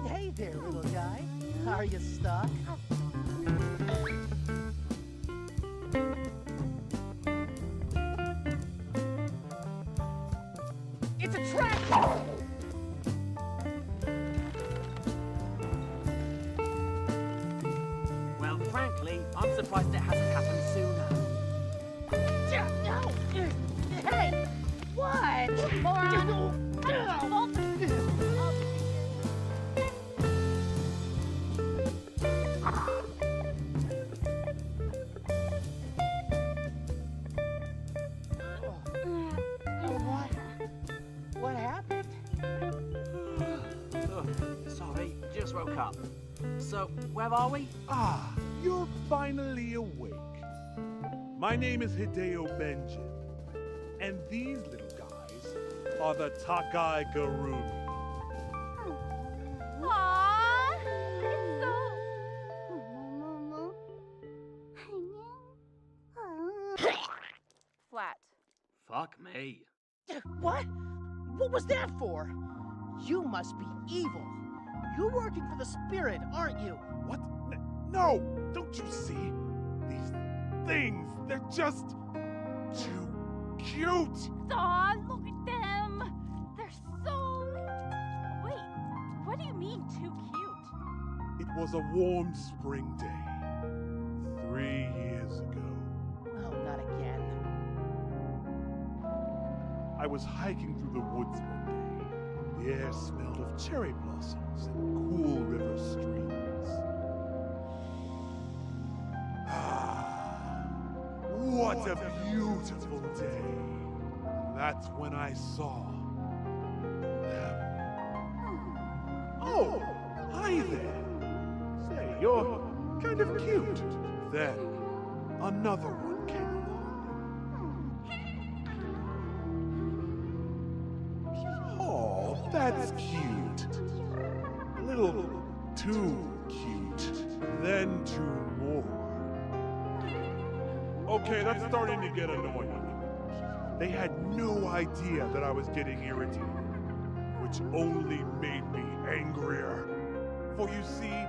[SPEAKER 7] Hey there, little guy. Are you stuck? It's a trap!
[SPEAKER 2] Well, frankly, I'm surprised it hasn't happened sooner.
[SPEAKER 7] No! Hey! What?
[SPEAKER 4] Moron. Bolt.
[SPEAKER 7] What happened?
[SPEAKER 2] Ugh, sorry, just woke up. So, where are we?
[SPEAKER 8] Ah, you're finally awake. My name is Hideo Benjin, and these little guys are the Takai Garumi.
[SPEAKER 4] Aww. It's so...
[SPEAKER 2] Fuck me.
[SPEAKER 7] What? What was that for? You must be evil. You're working for the spirit, aren't you?
[SPEAKER 8] What? No! Don't you see? These things, they're just too cute!
[SPEAKER 4] Aw, look at them. They're so... Wait, what do you mean too cute?
[SPEAKER 8] It was a warm spring day 3 years ago.
[SPEAKER 7] Oh, not again.
[SPEAKER 8] I was hiking through the woods one day. The air smelled of cherry blossoms and cool river streams. Ah, what a beautiful day. That's when I saw them. Oh, hi there. Say, you're kind of cute. Then another one came along. Oh, that's cute. A little too cute. Then two more. Okay, that's starting to get annoying. They had no idea that I was getting irritated, which only made me angrier. For you see,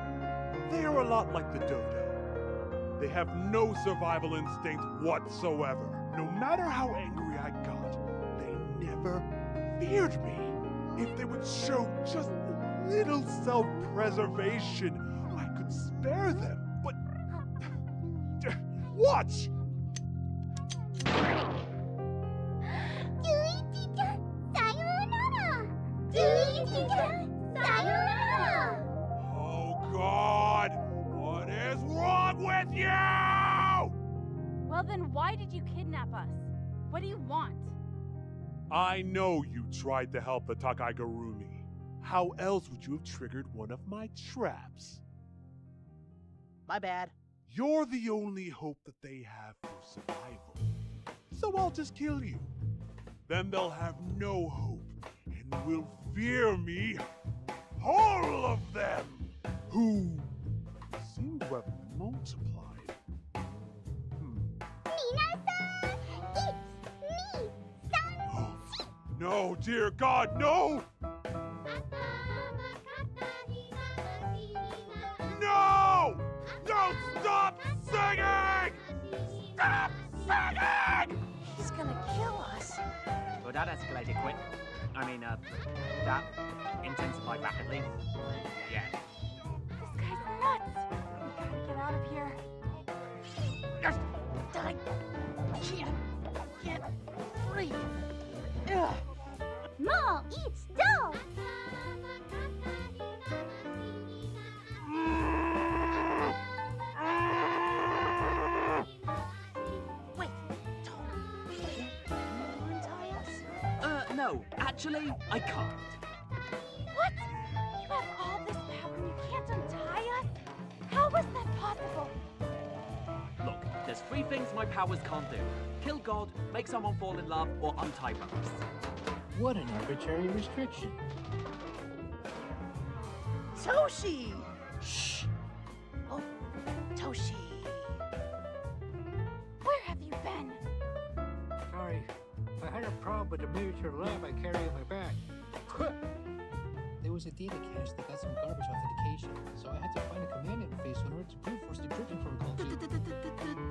[SPEAKER 8] they are a lot like the dodo. They have no survival instinct whatsoever. No matter how angry I got, they never feared me. If they would show just a little self-preservation, I could spare them. But watch! Oh God! What is wrong with you?
[SPEAKER 4] Well then, why did you kidnap us? What do you want?
[SPEAKER 8] I know you tried to help the Takaigarumi. How else would you have triggered one of my traps?
[SPEAKER 7] My bad.
[SPEAKER 8] You're the only hope that they have for survival. So I'll just kill you. Then they'll have no hope and will fear me. All of them! Who seem to have multiplied. No, dear God, no! No! No, stop singing! Stop singing!
[SPEAKER 7] He's gonna kill us.
[SPEAKER 2] Well, that escalated quick. That intensified rapidly. Yeah.
[SPEAKER 4] This guy's nuts. We gotta get out of here.
[SPEAKER 7] I can't breathe. Ugh.
[SPEAKER 4] More, eat dough.
[SPEAKER 7] Wait, don't. Can you untie us?
[SPEAKER 2] No, actually, I can't.
[SPEAKER 4] What? You have all this power and you can't untie us? How is that possible?
[SPEAKER 2] Look, there's 3 things my powers can't do. Kill God, make someone fall in love, or untie ropes.
[SPEAKER 6] What an arbitrary restriction.
[SPEAKER 7] Toshi! Shh! Oh, Toshi.
[SPEAKER 4] Where have you been?
[SPEAKER 6] Sorry, I had a problem with the miniature lab I carry on my back. There was a data cache that got some garbage authentication, so I had to find a command interface in order to brute force the encryption protocol to...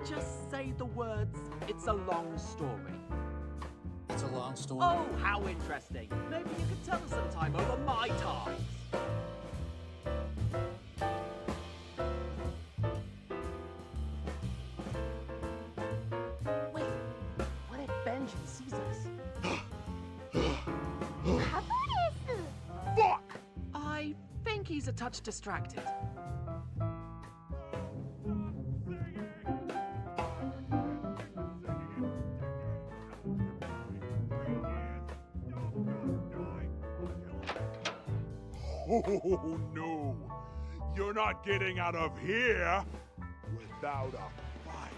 [SPEAKER 2] Just say the words. It's a long story.
[SPEAKER 6] It's a long story.
[SPEAKER 2] Oh, how interesting. Maybe you could tell us sometime over my times.
[SPEAKER 7] Wait, what if Benji sees us?
[SPEAKER 8] Fuck!
[SPEAKER 2] I think he's a touch distracted.
[SPEAKER 8] Oh no! You're not getting out of here without a fight.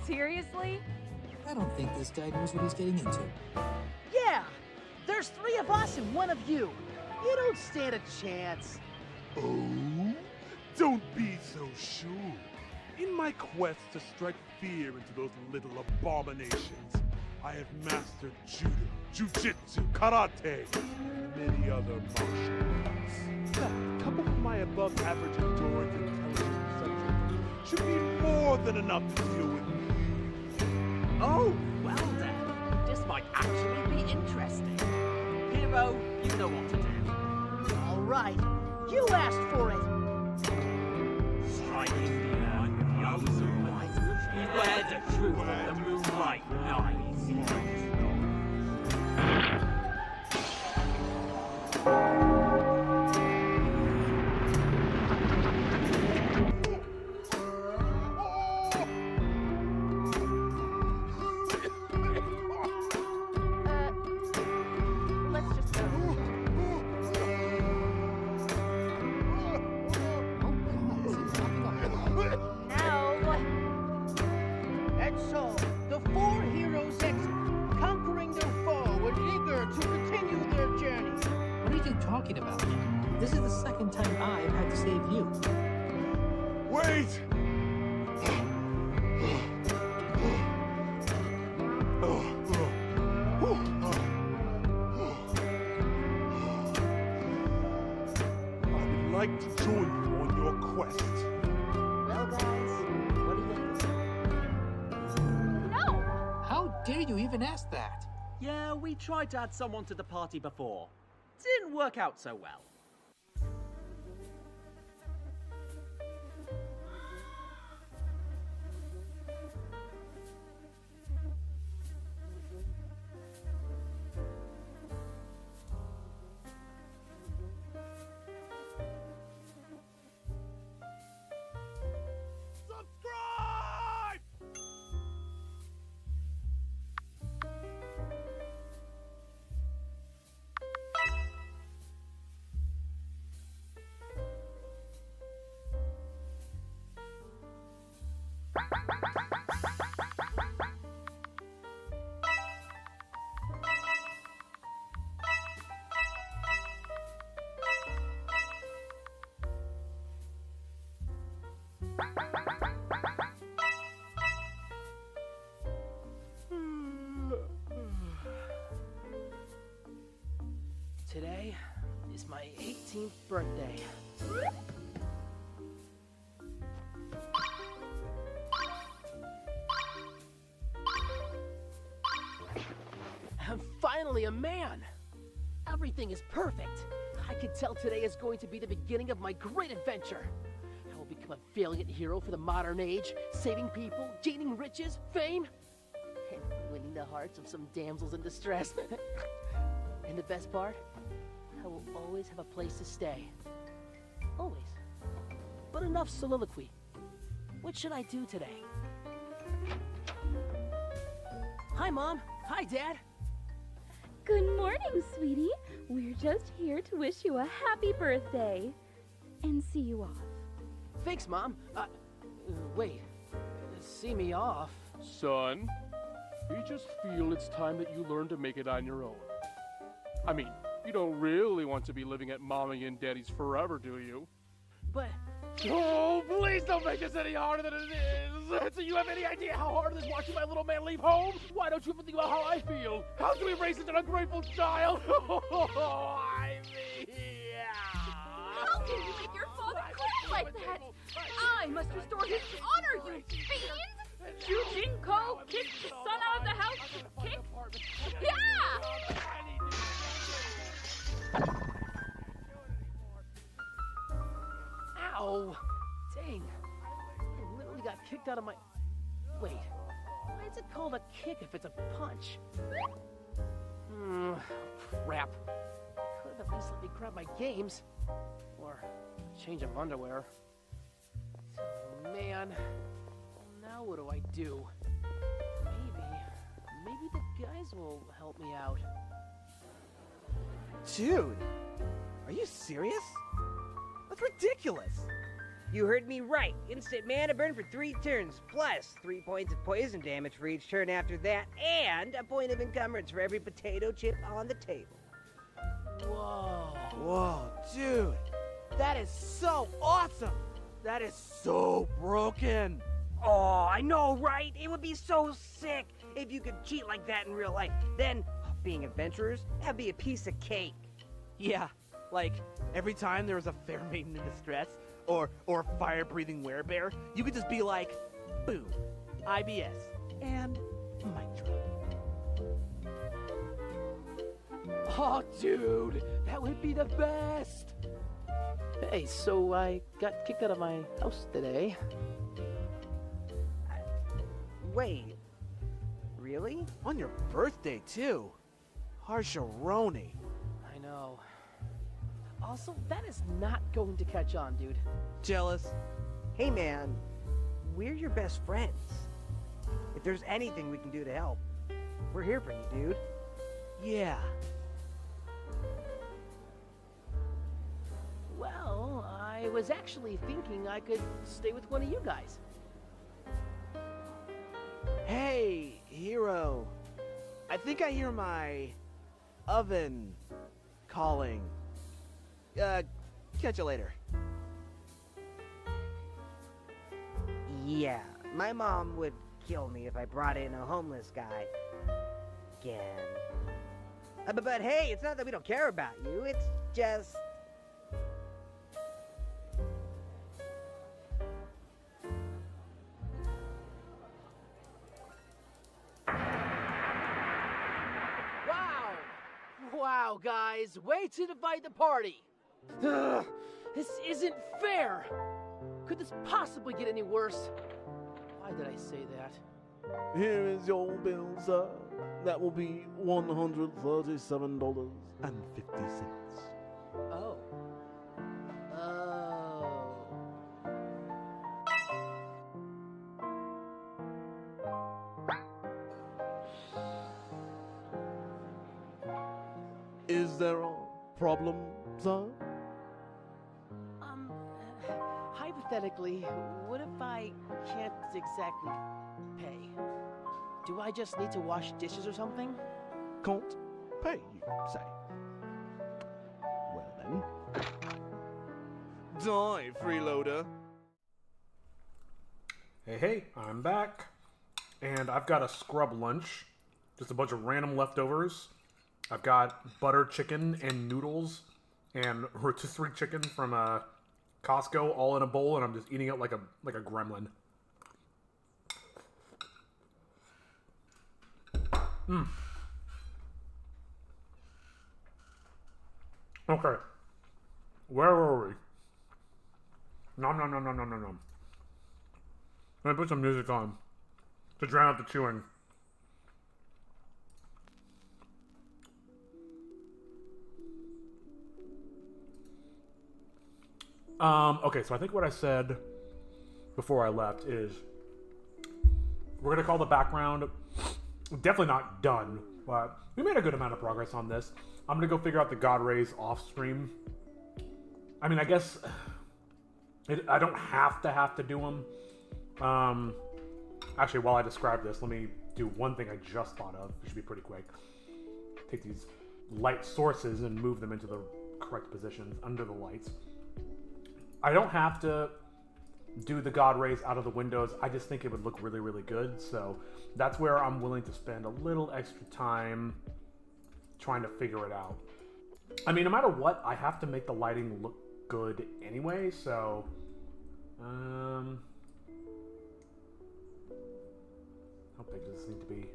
[SPEAKER 4] Seriously?
[SPEAKER 6] I don't think this guy knows what he's getting into.
[SPEAKER 7] Yeah! There's 3 of us and 1 of you. You don't stand a chance.
[SPEAKER 8] Oh? Don't be so sure. In my quest to strike fear into those little abominations, I have mastered judo, jujitsu, karate, and many other martial arts. That, coupled with my above-average endurance and intelligence perception, should be more than enough to deal with me.
[SPEAKER 2] Oh, well then. This might actually be interesting. Hero, you know what to do.
[SPEAKER 7] All right, you asked for it.
[SPEAKER 2] Strike in the air, young light. Beware the truth of the moonlight lies.
[SPEAKER 4] Let's just go. No.
[SPEAKER 7] And so, the four heroes exit, conquering their foe and eager to continue their journey.
[SPEAKER 6] What are you talking about? This is the second time I've had to save you.
[SPEAKER 8] Wait! I would like to join you on your quest.
[SPEAKER 7] Well, guys, what do you think?
[SPEAKER 4] No.
[SPEAKER 6] How dare you even ask that?
[SPEAKER 2] Yeah, we tried to add someone to the party before. Didn't work out so well.
[SPEAKER 8] Subscribe!
[SPEAKER 7] Today is my 18th birthday. I'm finally a man! Everything is perfect. I can tell today is going to be the beginning of my great adventure. I will become a valiant hero for the modern age, saving people, gaining riches, fame, and winning the hearts of some damsels in distress. And the best part? I will always have a place to stay. Always. But enough soliloquy. What should I do today? Hi, Mom. Hi, Dad.
[SPEAKER 4] Good morning, sweetie. We're just here to wish you a happy birthday and see you off.
[SPEAKER 7] Thanks, Mom. Wait. See me off?
[SPEAKER 9] Son, we just feel it's time that you learn to make it on your own. I mean, you don't really want to be living at Mommy and Daddy's forever, do you?
[SPEAKER 7] But
[SPEAKER 9] Oh, please don't make this any harder than it is! Do you have any idea how hard it is watching my little man leave home? Why don't you think about how I feel? How do we raise such an ungrateful child? I mean,
[SPEAKER 4] How can you make your father cry like that? I must restore his honor, you fiend! Yujinko, kick the son out of the house! Kick! Yeah!
[SPEAKER 7] Ow! Dang. I literally got kicked out of my... Wait. Why is it called a kick if it's a punch? Crap. Could have at least let me grab my games. Or a change of underwear. Oh, man. Now what do I do? Maybe the guys will help me out.
[SPEAKER 10] Dude, are you serious? That's ridiculous! You heard me right. Instant mana burn for 3 turns, plus 3 points of poison damage for each turn after that, and a point of encumbrance for every potato chip on the table.
[SPEAKER 7] Whoa.
[SPEAKER 10] Whoa, dude! That is so awesome!
[SPEAKER 9] That is so broken.
[SPEAKER 10] Oh, I know, right? It would be so sick if you could cheat like that in real life. Then, being adventurers, that'd be a piece of cake.
[SPEAKER 9] Yeah, like every time there was a fair maiden in distress or a fire-breathing werebear, you could just be like, boom, IBS, and mic drop. Oh, dude, that would be the best.
[SPEAKER 7] Hey, so I got kicked out of my house today.
[SPEAKER 10] Wait, really?
[SPEAKER 9] On your birthday, too. Harsharoni.
[SPEAKER 7] I know. Also, that is not going to catch on, dude.
[SPEAKER 9] Jealous.
[SPEAKER 10] Hey, man, we're your best friends. If there's anything we can do to help, we're here for you, dude.
[SPEAKER 9] Yeah.
[SPEAKER 7] Well, I was actually thinking I could stay with one of you guys.
[SPEAKER 9] Hey, hero. I think I hear my oven calling. Catch you later.
[SPEAKER 10] Yeah, my mom would kill me if I brought in a homeless guy. Again. But hey, it's not that we don't care about you, it's just...
[SPEAKER 7] Wow, guys, way to divide the party. Ugh, this isn't fair. Could this possibly get any worse? Why did I say that?
[SPEAKER 9] Here is your bill, sir. That will be $137.50.
[SPEAKER 7] Oh. Oh.
[SPEAKER 9] Is there a problem, sir?
[SPEAKER 7] Hypothetically, what if I can't exactly pay? Do I just need to wash dishes or something?
[SPEAKER 9] Can't pay, you say? Well then. Die, freeloader.
[SPEAKER 1] Hey, I'm back. And I've got a scrub lunch. Just a bunch of random leftovers. I've got butter chicken and noodles and rotisserie chicken from Costco all in a bowl, and I'm just eating it like a gremlin. Okay. Where were we? Nom nom nom nom nom nom nom. Let me put some music on to drown out the chewing. Okay, so I think what I said before I left is we're gonna call the background definitely not done, but we made a good amount of progress on this. I'm gonna go figure out the God Rays off stream. I mean, I guess I don't have to do them. Actually, while I describe this, let me do one thing I just thought of. It should be pretty quick. Take these light sources and move them into the correct positions under the lights. I don't have to do the God Rays out of the windows. I just think it would look really, really good. So that's where I'm willing to spend a little extra time trying to figure it out. I mean, no matter what, I have to make the lighting look good anyway. So, how big does this need to be?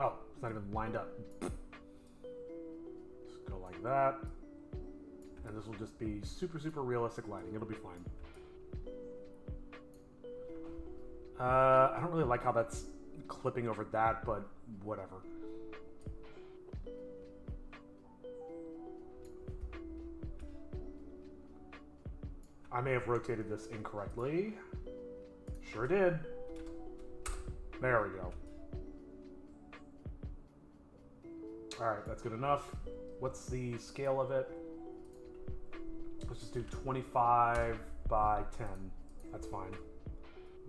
[SPEAKER 1] Oh, it's not even lined up. Go like that, and this will just be super, super realistic lighting. It'll be fine. I don't really like how that's clipping over that, but whatever. I may have rotated this incorrectly. Sure did. There we go. Alright, that's good enough. What's the scale of it? Let's just do 25 by 10. That's fine.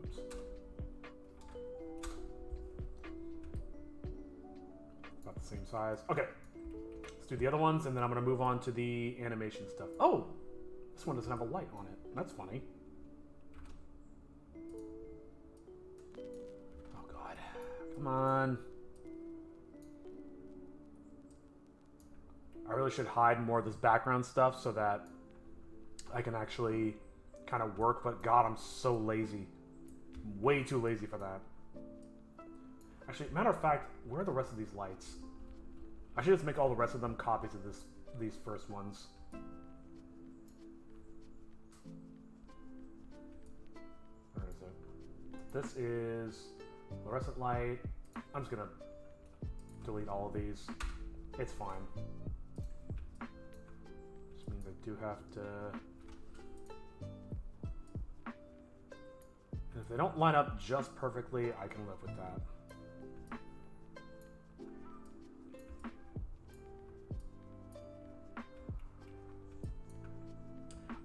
[SPEAKER 1] Oops. About the same size. Okay. Let's do the other ones, and then I'm going to move on to the animation stuff. Oh! This one doesn't have a light on it. That's funny. Oh, God. Come on. I really should hide more of this background stuff so that I can actually kind of work, but God, I'm so lazy. Way too lazy for that. Actually, matter of fact, where are the rest of these lights? I should just make all the rest of them copies of these first ones. Where is it? This is fluorescent light. I'm just gonna delete all of these. It's fine. Just means I do have to... And if they don't line up just perfectly, I can live with that.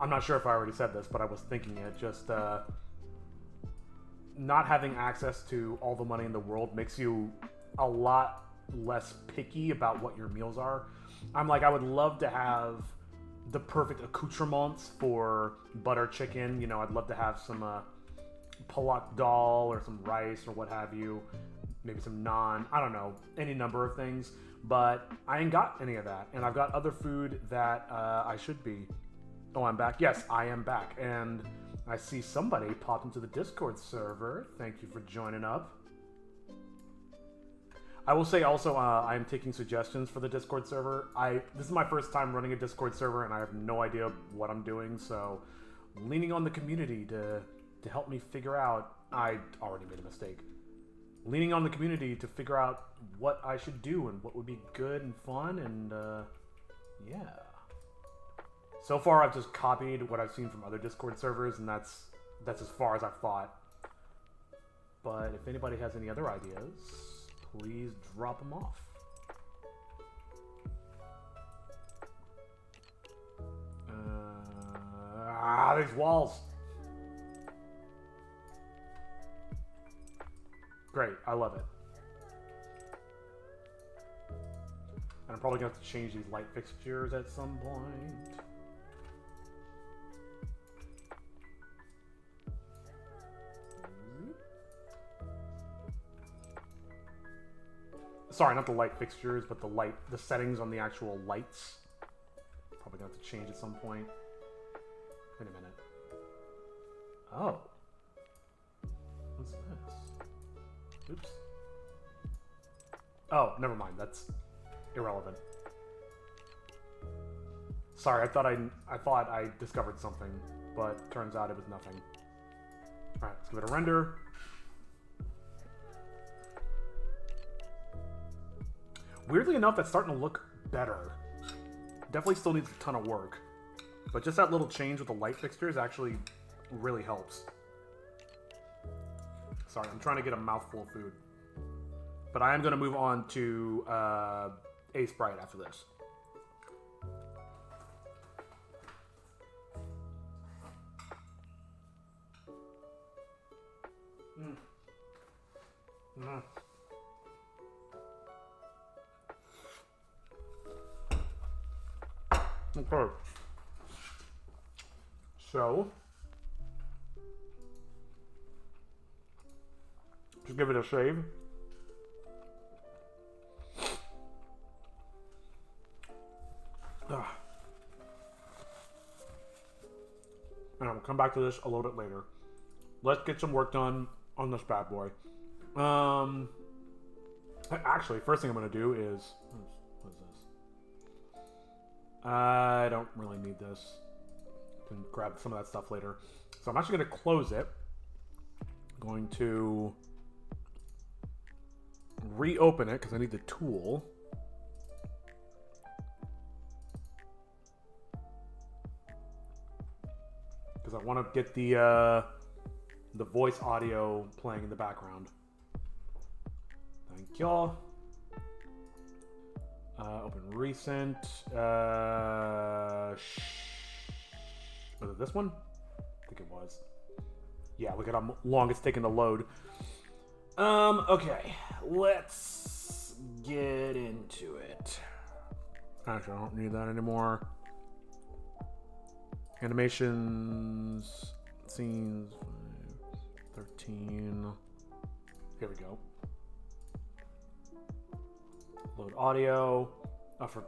[SPEAKER 1] I'm not sure if I already said this, but I was thinking it. Just not having access to all the money in the world makes you a lot less picky about what your meals are. I'm like, I would love to have the perfect accoutrements for butter chicken. You know, I'd love to have some palak dal or some rice or what have you. Maybe some naan. I don't know. Any number of things. But I ain't got any of that. And I've got other food that I should be. Oh, I'm back. Yes, I am back. And I see somebody popped into the Discord server. Thank you for joining up. I will say also, I am taking suggestions for the Discord server. This is my first time running a Discord server, and I have no idea what I'm doing, so leaning on the community to help me figure out... I already made a mistake. Leaning on the community to figure out what I should do and what would be good and fun, and yeah. So far, I've just copied what I've seen from other Discord servers, and that's as far as I've thought. But if anybody has any other ideas, please drop them off. These walls. Great, I love it. And I'm probably going to have to change these light fixtures at some point. Sorry, not the light fixtures, but the settings on the actual lights. Probably going to have to change at some point. Wait a minute. Oh. What's this? Oops. Oh, never mind. That's irrelevant. Sorry, I thought I discovered something, but turns out it was nothing. Alright, let's give it a render. Weirdly enough, that's starting to look better. Definitely still needs a ton of work. But just that little change with the light fixtures actually really helps. Sorry, I'm trying to get a mouthful of food. But I am going to move on to a Sprite after this. Okay. So, just give it a shave. And I'll come back to this a little bit later. Let's get some work done on this bad boy. Actually, first thing I'm going to do is... What is this? I don't really need this. I can grab some of that stuff later. So I'm actually going to close it. I'm going to reopen it because I need the tool. Because I want to get the voice audio playing in the background. Thank y'all. Open recent. Was it this one? I think it was. Yeah, look at how long it's taking to load. Okay, let's get into it. Actually, I don't need that anymore. Animations, scenes, 13. Here we go. Load audio. Oh, for.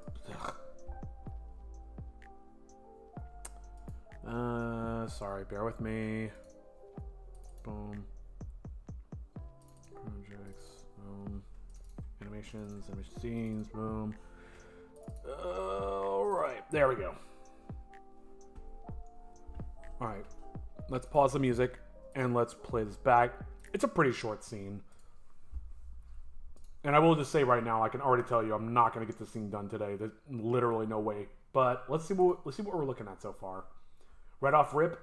[SPEAKER 1] Sorry, bear with me. Boom. Projects. Boom. Animations, animation scenes. Boom. Alright, there we go. Alright, let's pause the music and let's play this back. It's a pretty short scene. And I will just say right now, I can already tell you I'm not going to get this scene done today. There's literally no way. But let's see what we're looking at so far. Right off rip,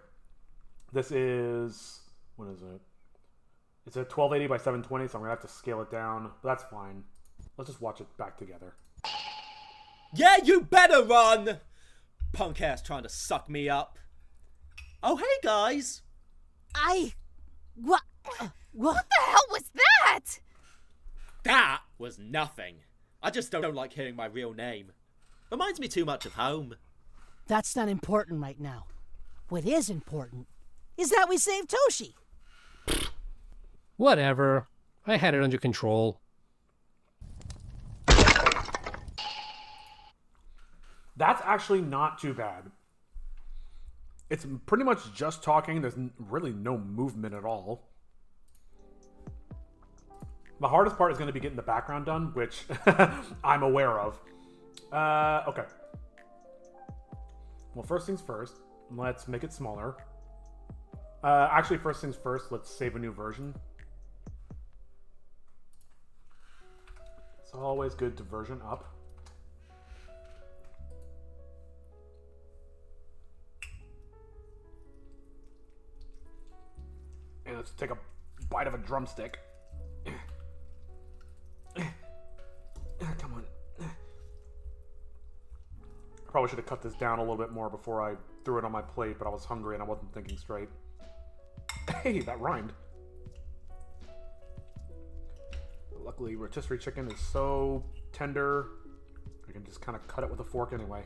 [SPEAKER 1] this is, what is it? It's a 1280 by 720, so I'm going to have to scale it down. But that's fine. Let's just watch it back together.
[SPEAKER 11] Yeah, you better run! Punk ass trying to suck me up. Oh, hey, guys.
[SPEAKER 4] What the hell was that?
[SPEAKER 11] That was nothing. I just don't like hearing my real name. Reminds me too much of home.
[SPEAKER 12] That's not important right now. What is important is that we saved Toshi.
[SPEAKER 3] Whatever. I had it under control.
[SPEAKER 1] That's actually not too bad. It's pretty much just talking. There's really no movement at all. The hardest part is going to be getting the background done, which I'm aware of. Okay. Well, first things first. Let's make it smaller. Actually, first things first, let's save a new version. It's always good to version up. And let's take a bite of a drumstick. Come on. I probably should have cut this down a little bit more before I threw it on my plate, but I was hungry and I wasn't thinking straight. Hey, that rhymed. Luckily, rotisserie chicken is so tender, I can just kind of cut it with a fork anyway.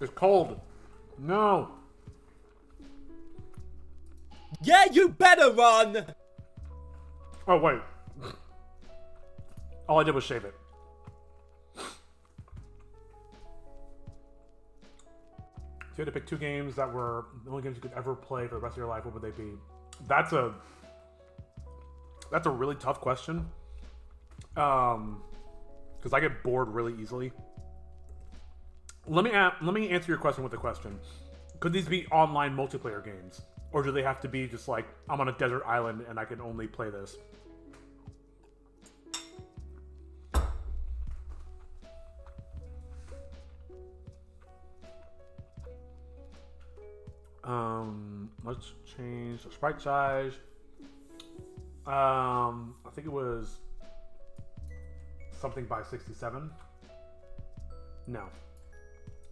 [SPEAKER 1] It's cold. No.
[SPEAKER 11] Yeah, you better run!
[SPEAKER 1] Oh, wait. All I did was shave it. If you had to pick two games that were the only games you could ever play for the rest of your life, what would they be? That's a really tough question. Because I get bored really easily. Let me answer your question with a question. Could these be online multiplayer games? Or do they have to be just like, I'm on a desert island and I can only play this? Let's change the sprite size. I think it was something by 67. No.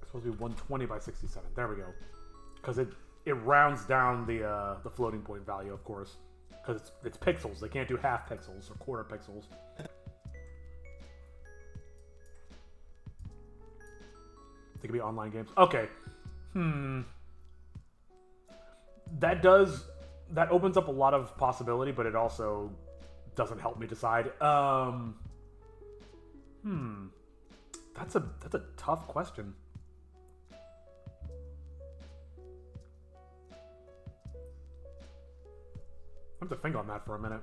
[SPEAKER 1] It's supposed to be 120 by 67. There we go. Because it rounds down the floating point value, of course. Because it's pixels. They can't do half pixels or quarter pixels. They could be online games. Okay. That opens up a lot of possibility, but it also doesn't help me decide. That's a tough question. I have to think on that for a minute.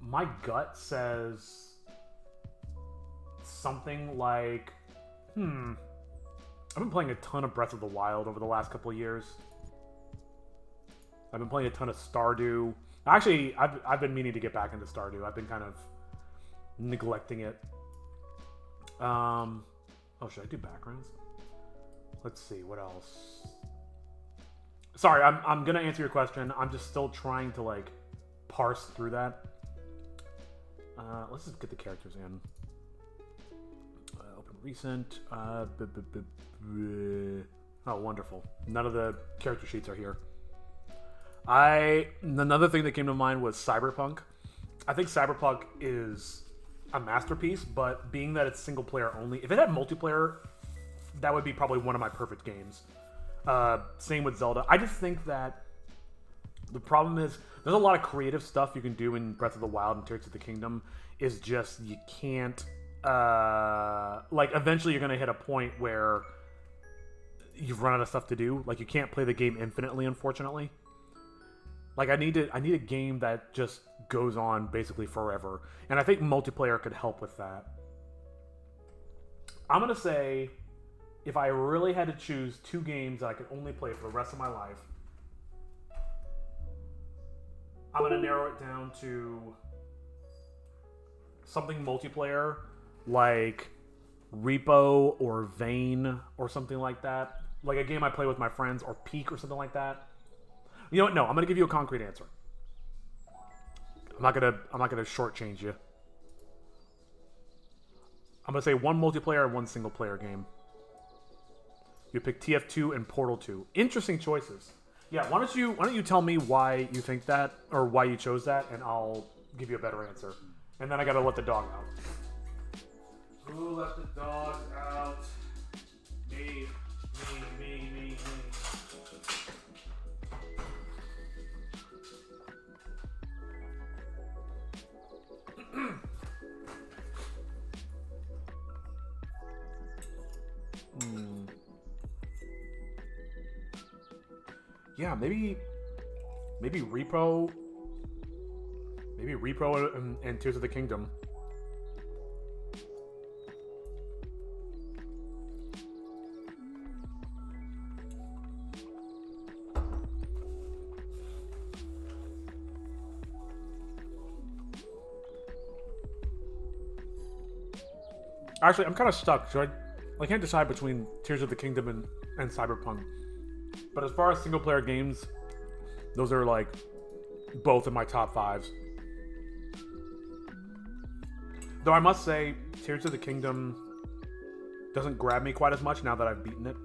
[SPEAKER 1] My gut says something like, I've been playing a ton of Breath of the Wild over the last couple of years. I've been playing a ton of Stardew. Actually, I've been meaning to get back into Stardew. I've been kind of neglecting it. Oh, should I do backgrounds? Let's see, what else? Sorry, I'm gonna answer your question. I'm just still trying to like parse through that. Let's just get the characters in. Open recent. Oh, wonderful. None of the character sheets are here. Another thing that came to mind was Cyberpunk. I think Cyberpunk is a masterpiece, but being that it's single player only, if it had multiplayer, that would be probably one of my perfect games. Same with Zelda. I just think that the problem is there's a lot of creative stuff you can do in Breath of the Wild and Tears of the Kingdom. Is just you can't like eventually you're gonna hit a point where you've run out of stuff to do. Like you can't play the game infinitely, unfortunately. Like I need a game that just goes on basically forever, and I think multiplayer could help with that. I'm gonna say, if I really had to choose 2 games that I could only play for the rest of my life, I'm gonna narrow it down to something multiplayer like Repo or Vane or something like that. Like a game I play with my friends, or Peak or something like that. You know what? No, I'm gonna give you a concrete answer. I'm not gonna shortchange you. I'm gonna say 1 multiplayer and 1 single player game. You pick TF2 and Portal 2. Interesting choices. Yeah, why don't you tell me why you think that, or why you chose that, and I'll give you a better answer. And then I gotta let the dog out. Who let the dog out? Me. Yeah, maybe Repo. Maybe Repo and Tears of the Kingdom. Actually, I'm kind of stuck. I can't decide between Tears of the Kingdom and Cyberpunk. But as far as single player games, those are like both in my top 5s. Though I must say, Tears of the Kingdom doesn't grab me quite as much now that I've beaten it.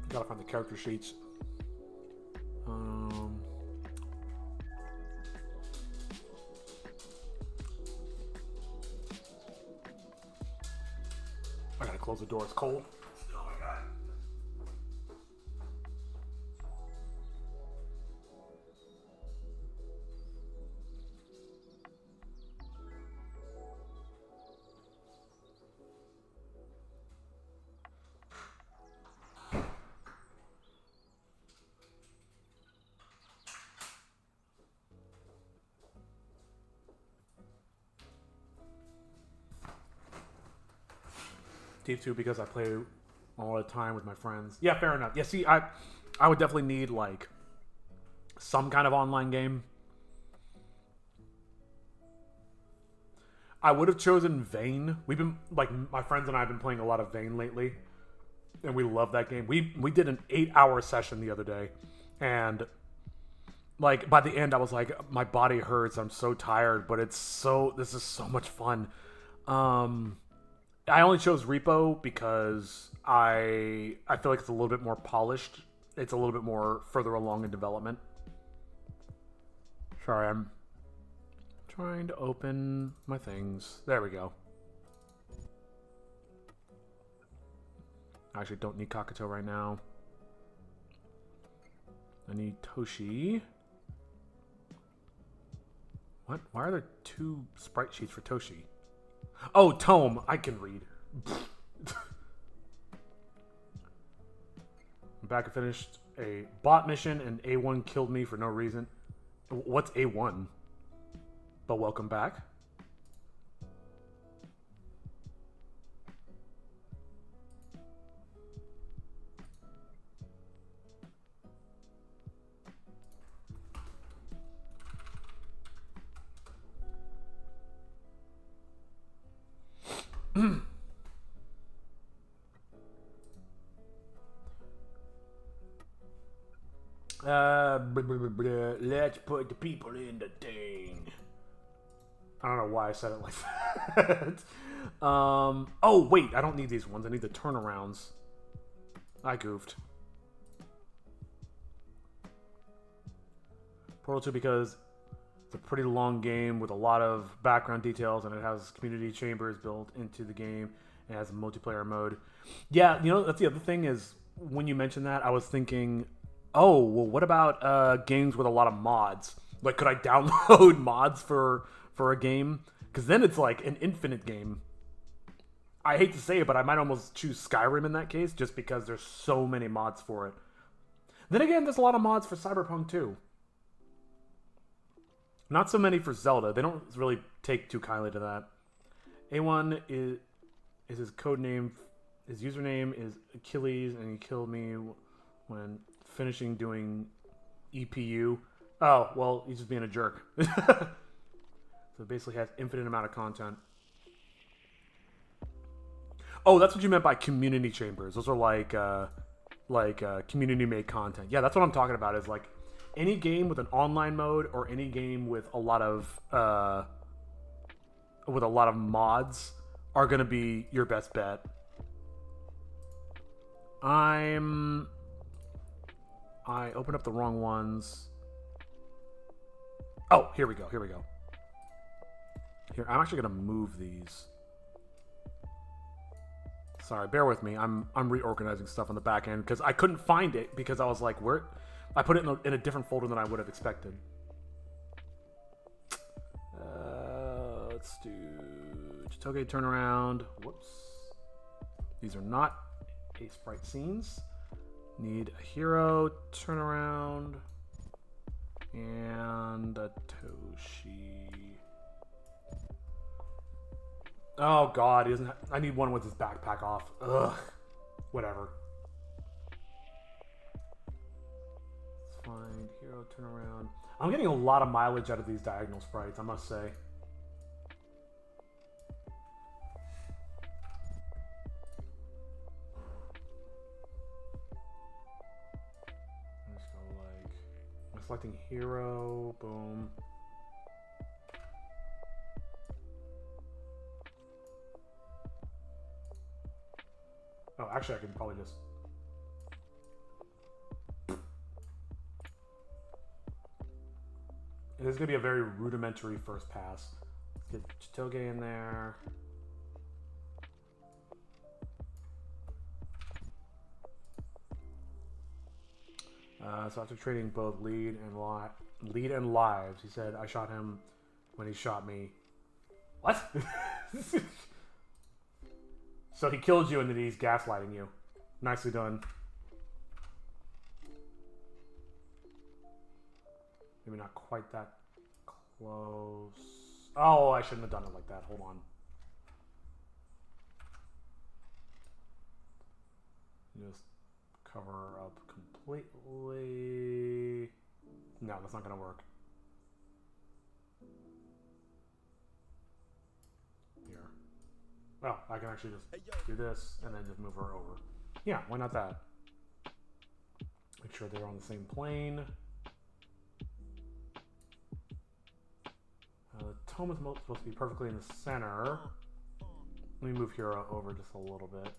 [SPEAKER 1] Gotta find the character sheets. I gotta close the door. It's cold. Oh my god. TF2 because I play all the time with my friends. Yeah, fair enough. Yeah, see, I would definitely need like some kind of online game. I would have chosen Vane. We've been like my friends and I have been playing a lot of Vane lately, and we love that game. We did an 8-hour session the other day, and like by the end I was like, my body hurts. I'm so tired, but this is so much fun. I only chose Repo because I feel like it's a little bit more polished. It's a little bit more further along in development. Sorry, I'm trying to open my things. There we go. I actually don't need Kakuto right now. I need Toshi. What? Why are there 2 sprite sheets for Toshi? Oh, Tome. I can read. I'm back. I finished a bot mission and A1 killed me for no reason. What's A1? But welcome back. Let's put the people in the thing. I don't know why I said it like that. Oh, wait. I don't need these ones. I need the turnarounds. I goofed. Portal 2 because it's a pretty long game with a lot of background details, and it has community chambers built into the game. It has a multiplayer mode. Yeah, you know, that's the other thing is when you mentioned that, I was thinking, oh, well, what about games with a lot of mods? Like, could I download mods for a game? Because then it's like an infinite game. I hate to say it, but I might almost choose Skyrim in that case just because there's so many mods for it. Then again, there's a lot of mods for Cyberpunk too. Not so many for Zelda. They don't really take too kindly to that. A1 is his code name. His username is Achilles, and he killed me when finishing doing EPU. Oh, well, he's just being a jerk. So it basically has infinite amount of content. Oh, that's what you meant by community chambers. Those are like community-made content. Yeah, that's what I'm talking about. Is like any game with an online mode or any game with a lot of mods are gonna be your best bet. I opened up the wrong ones. Oh, here we go. Here, I'm actually gonna move these. Sorry, bear with me. I'm reorganizing stuff on the back end because I couldn't find it because I was like, where? I put it in a different folder than I would have expected. Let's do Chitoge turnaround. Whoops. These are not a sprite scenes. Need a hero turnaround and a Toshi. Oh god, he doesn't. I need one with his backpack off. Ugh. Whatever. Let's find hero turnaround. I'm getting a lot of mileage out of these diagonal sprites, I must say. Let's go like I'm selecting hero. Boom. Oh, actually, I can probably just... This is going to be a very rudimentary first pass. Let's get Chitoge in there. So after trading both lead and lives, he said, I shot him when he shot me. What? So he killed you and then he's gaslighting you. Nicely done. Maybe not quite that close. Oh, I shouldn't have done it like that. Hold on. Just cover up completely. No, that's not going to work. Well, I can actually just do this and then just move her over. Yeah, why not that? Make sure they're on the same plane. The tome is supposed to be perfectly in the center. Let me move Hero over just a little bit.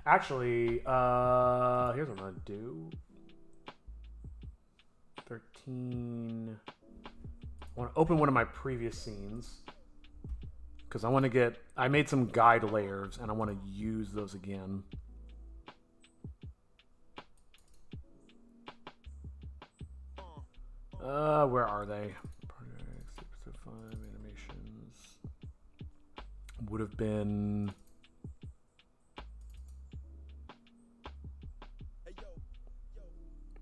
[SPEAKER 1] Actually, here's what I'm going to do. 13. I want to open one of my previous scenes. Because I want to get... I made some guide layers, and I want to use those again. Where are they? Project 605 animations. Would have been... What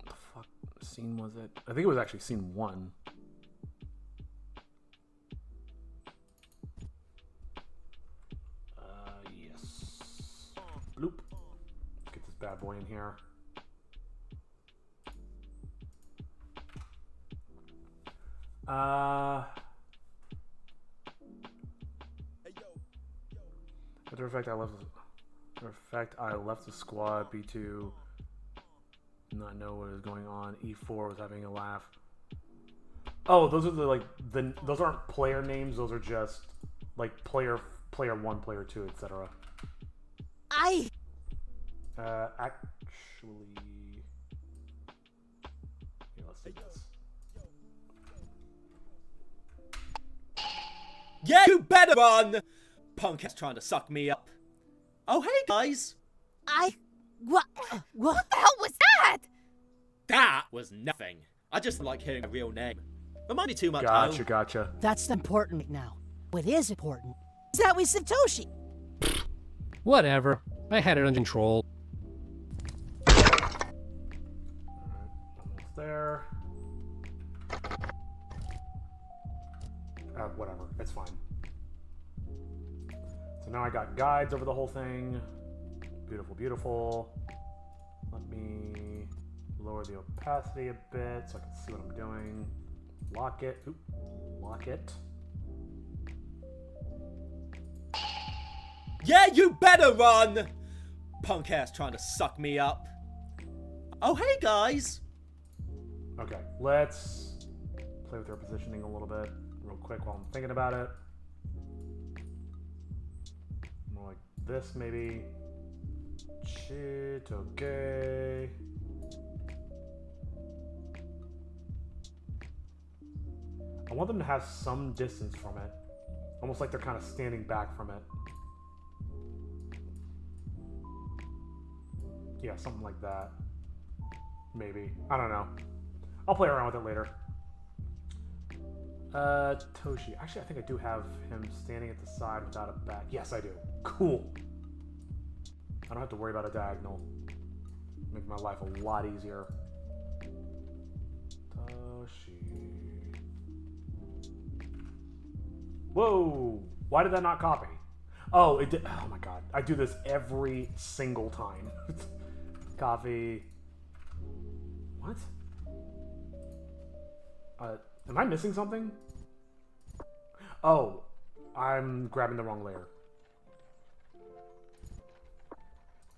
[SPEAKER 1] the fuck scene was it? I think it was actually scene 1. Bloop. Get this bad boy in here. Matter of fact, I left the squad. B2 not know what is going on. E4 was having a laugh. Oh, those are those aren't player names. Those are just like player 1, player 2, etc. Actually, yeah, let's take this.
[SPEAKER 11] Yeah, you better run! Punk ass trying to suck me up. Oh, hey, guys!
[SPEAKER 12] What
[SPEAKER 4] the hell was that?
[SPEAKER 11] That was nothing. I just like hearing my real name. Remind me too much.
[SPEAKER 1] Gotcha.
[SPEAKER 12] That's important right now. What is important is that we Satoshi.
[SPEAKER 3] Whatever. I had it under control.
[SPEAKER 1] Almost there. Whatever. It's fine. So now I got guides over the whole thing. Beautiful, beautiful. Let me lower the opacity a bit so I can see what I'm doing. Lock it. Oop. Lock it.
[SPEAKER 11] Yeah, you better run! Punk ass trying to suck me up. Oh, hey, guys!
[SPEAKER 1] Okay, let's play with our positioning a little bit real quick while I'm thinking about it. More like this, maybe. Shit, okay. I want them to have some distance from it. Almost like they're kind of standing back from it. Yeah, something like that. Maybe. I don't know. I'll play around with it later. Toshi. Actually, I think I do have him standing at the side without a back. Yes, I do. Cool. I don't have to worry about a diagonal. Make my life a lot easier. Toshi. Whoa! Why did that not copy? Oh, it did. Oh my god. I do this every single time. Copy. What? Am I missing something? Oh, I'm grabbing the wrong layer.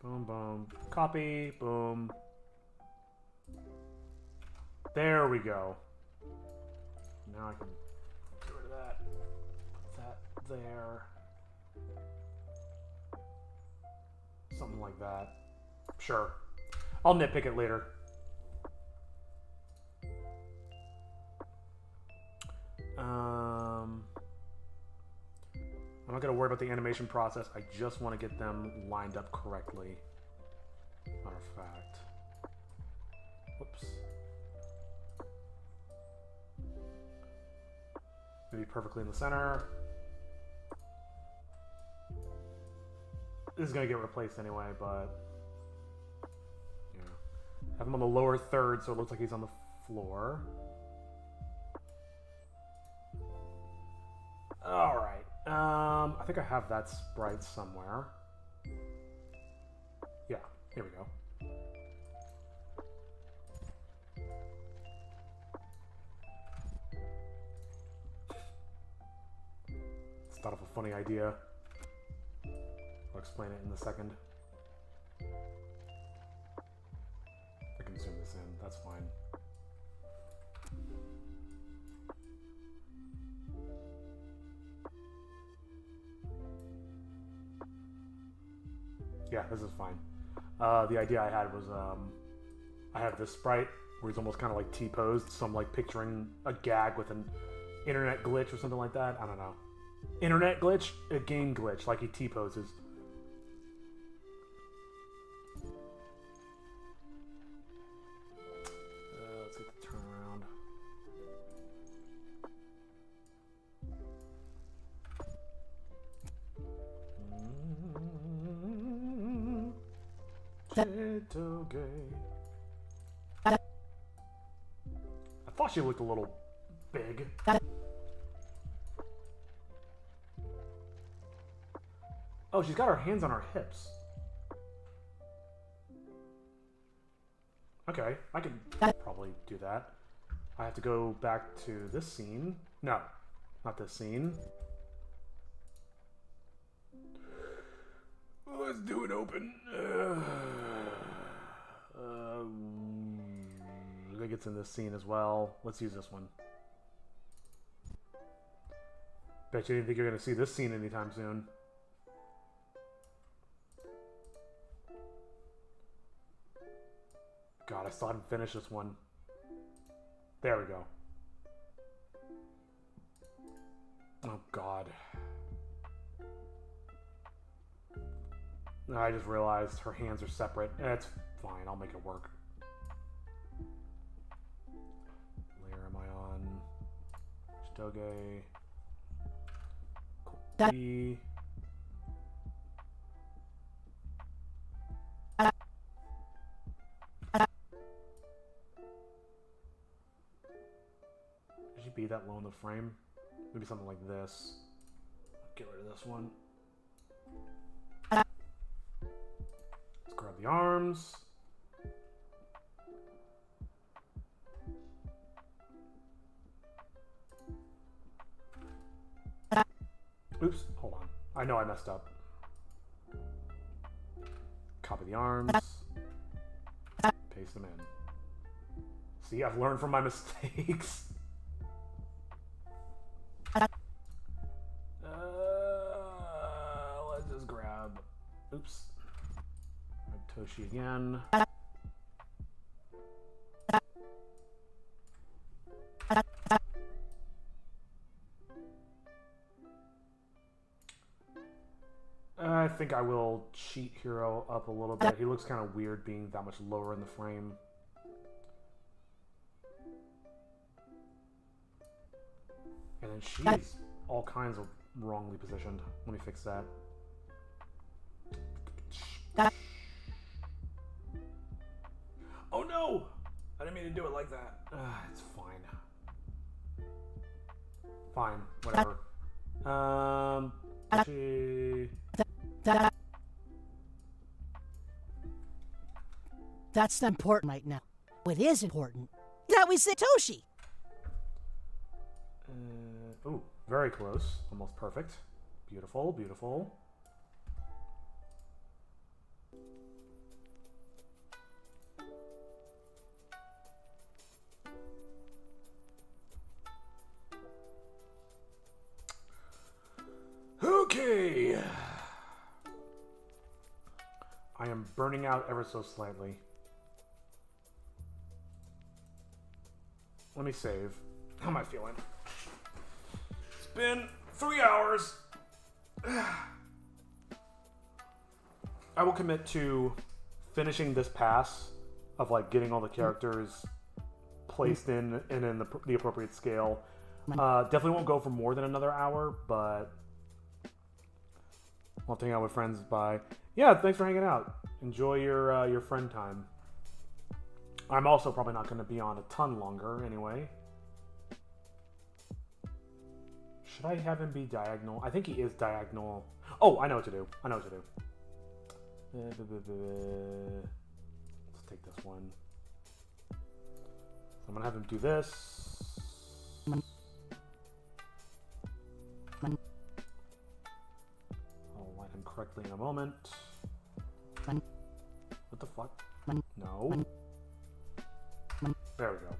[SPEAKER 1] Boom, boom. Copy, boom. There we go. Now I can get rid of that. Put that there. Something like that. Sure. I'll nitpick it later. I'm not going to worry about the animation process. I just want to get them lined up correctly. Matter of fact. Whoops. Maybe perfectly in the center. This is going to get replaced anyway, but... yeah. Have him on the lower third so it looks like he's on the floor. Alright. I think I have that sprite somewhere. Yeah, here we go. Just thought of a funny idea. I'll explain it in a second. I can zoom this in, that's fine. Yeah, this is fine. The idea I had was I have this sprite where he's almost kind of like T-posed, so I'm like picturing a gag with an internet glitch or something like that. I don't know. Internet glitch? A game glitch, like he T-poses. Let's get the turnaround. I thought she looked a little big. Oh, she's got her hands on her hips. Okay, I can probably do that. I have to go back to this scene. No, not this scene. Let's do it open. Luca gets in this scene as well. Let's use this one. Bet you didn't think you're going to see this scene anytime soon. God, I still haven't finished this one. There we go. Oh, God. I just realized her hands are separate. It's fine. I'll make it work. Layer am I on? Shitoge. Kobe. Should she be that low in the frame? Maybe something like this. Get rid of this one. Let's grab the arms. Oops, hold on. I know I messed up. Copy the arms. Paste them in. See, I've learned from my mistakes. Let's just grab. Oops. Grab Toshi again. I think I will cheat Hero up a little bit. He looks kind of weird being that much lower in the frame. And then she's all kinds of wrongly positioned. Let me fix that. Oh no! I didn't mean to do it like that. It's fine. Fine, whatever.
[SPEAKER 12] That's not important right now. What is important is that we say Toshi.
[SPEAKER 1] Ooh, very close. Almost perfect. Beautiful, beautiful. Okay. I am burning out ever so slightly. Let me save. How am I feeling? It's been 3 hours. I will commit to finishing this pass of like getting all the characters placed in and in the appropriate scale. Definitely won't go for more than another hour, but I'll have to hang out with friends by. Yeah, thanks for hanging out. Enjoy your friend time. I'm also probably not going to be on a ton longer anyway. Should I have him be diagonal? I think he is diagonal. Oh, I know what to do. I know what to do. Let's take this one. I'm going to have him do this. I'll line him correctly in a moment. What the fuck? No. There we go.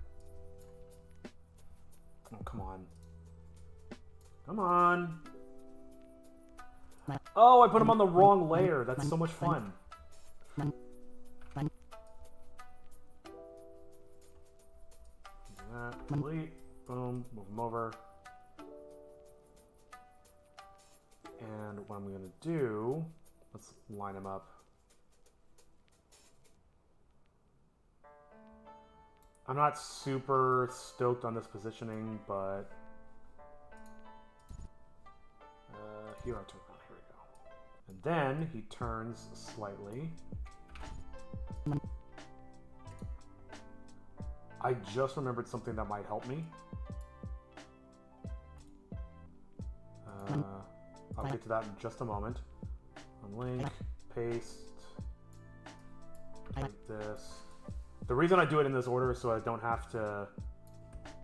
[SPEAKER 1] Oh, come on. Come on. Oh, I put him on the wrong layer. That's so much fun. That, delete, boom, move him over. And what I'm going to do, let's line him up. I'm not super stoked on this positioning, but Hero took on. Here we go. And then he turns slightly. I just remembered something that might help me. I'll get to that in just a moment. Unlink, paste, like this. The reason I do it in this order is so I don't have to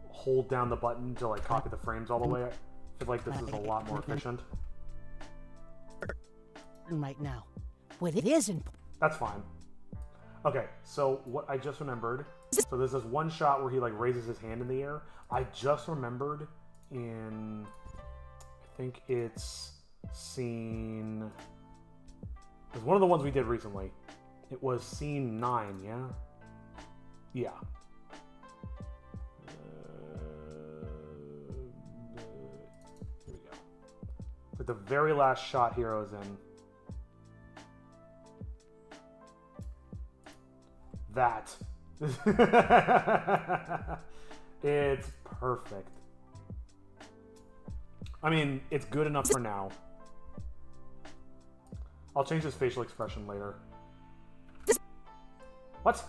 [SPEAKER 1] hold down the button to like copy the frames all the way. I feel like this is a lot more efficient.
[SPEAKER 12] Right now, what it isn't.
[SPEAKER 1] That's fine. Okay, so what I just remembered So there's this one shot where he like raises his hand in the air. I just remembered in, I think it's scene. It was one of the ones we did recently. It was scene 9, yeah? Yeah. Here we go. Like the very last shot Hero's in. That. It's perfect. I mean, it's good enough for now. I'll change his facial expression later. What?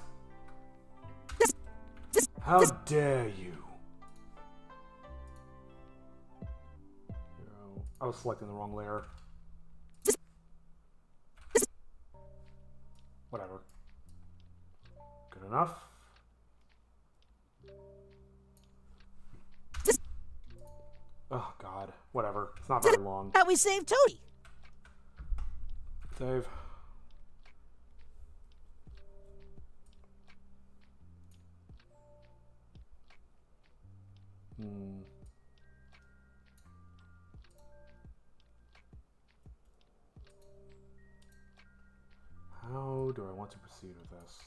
[SPEAKER 1] How dare you? I was selecting the wrong layer. Whatever. Good enough. Oh god, whatever. It's not very long.
[SPEAKER 12] That we saved Toadie.
[SPEAKER 1] Save. How do I want to proceed with this?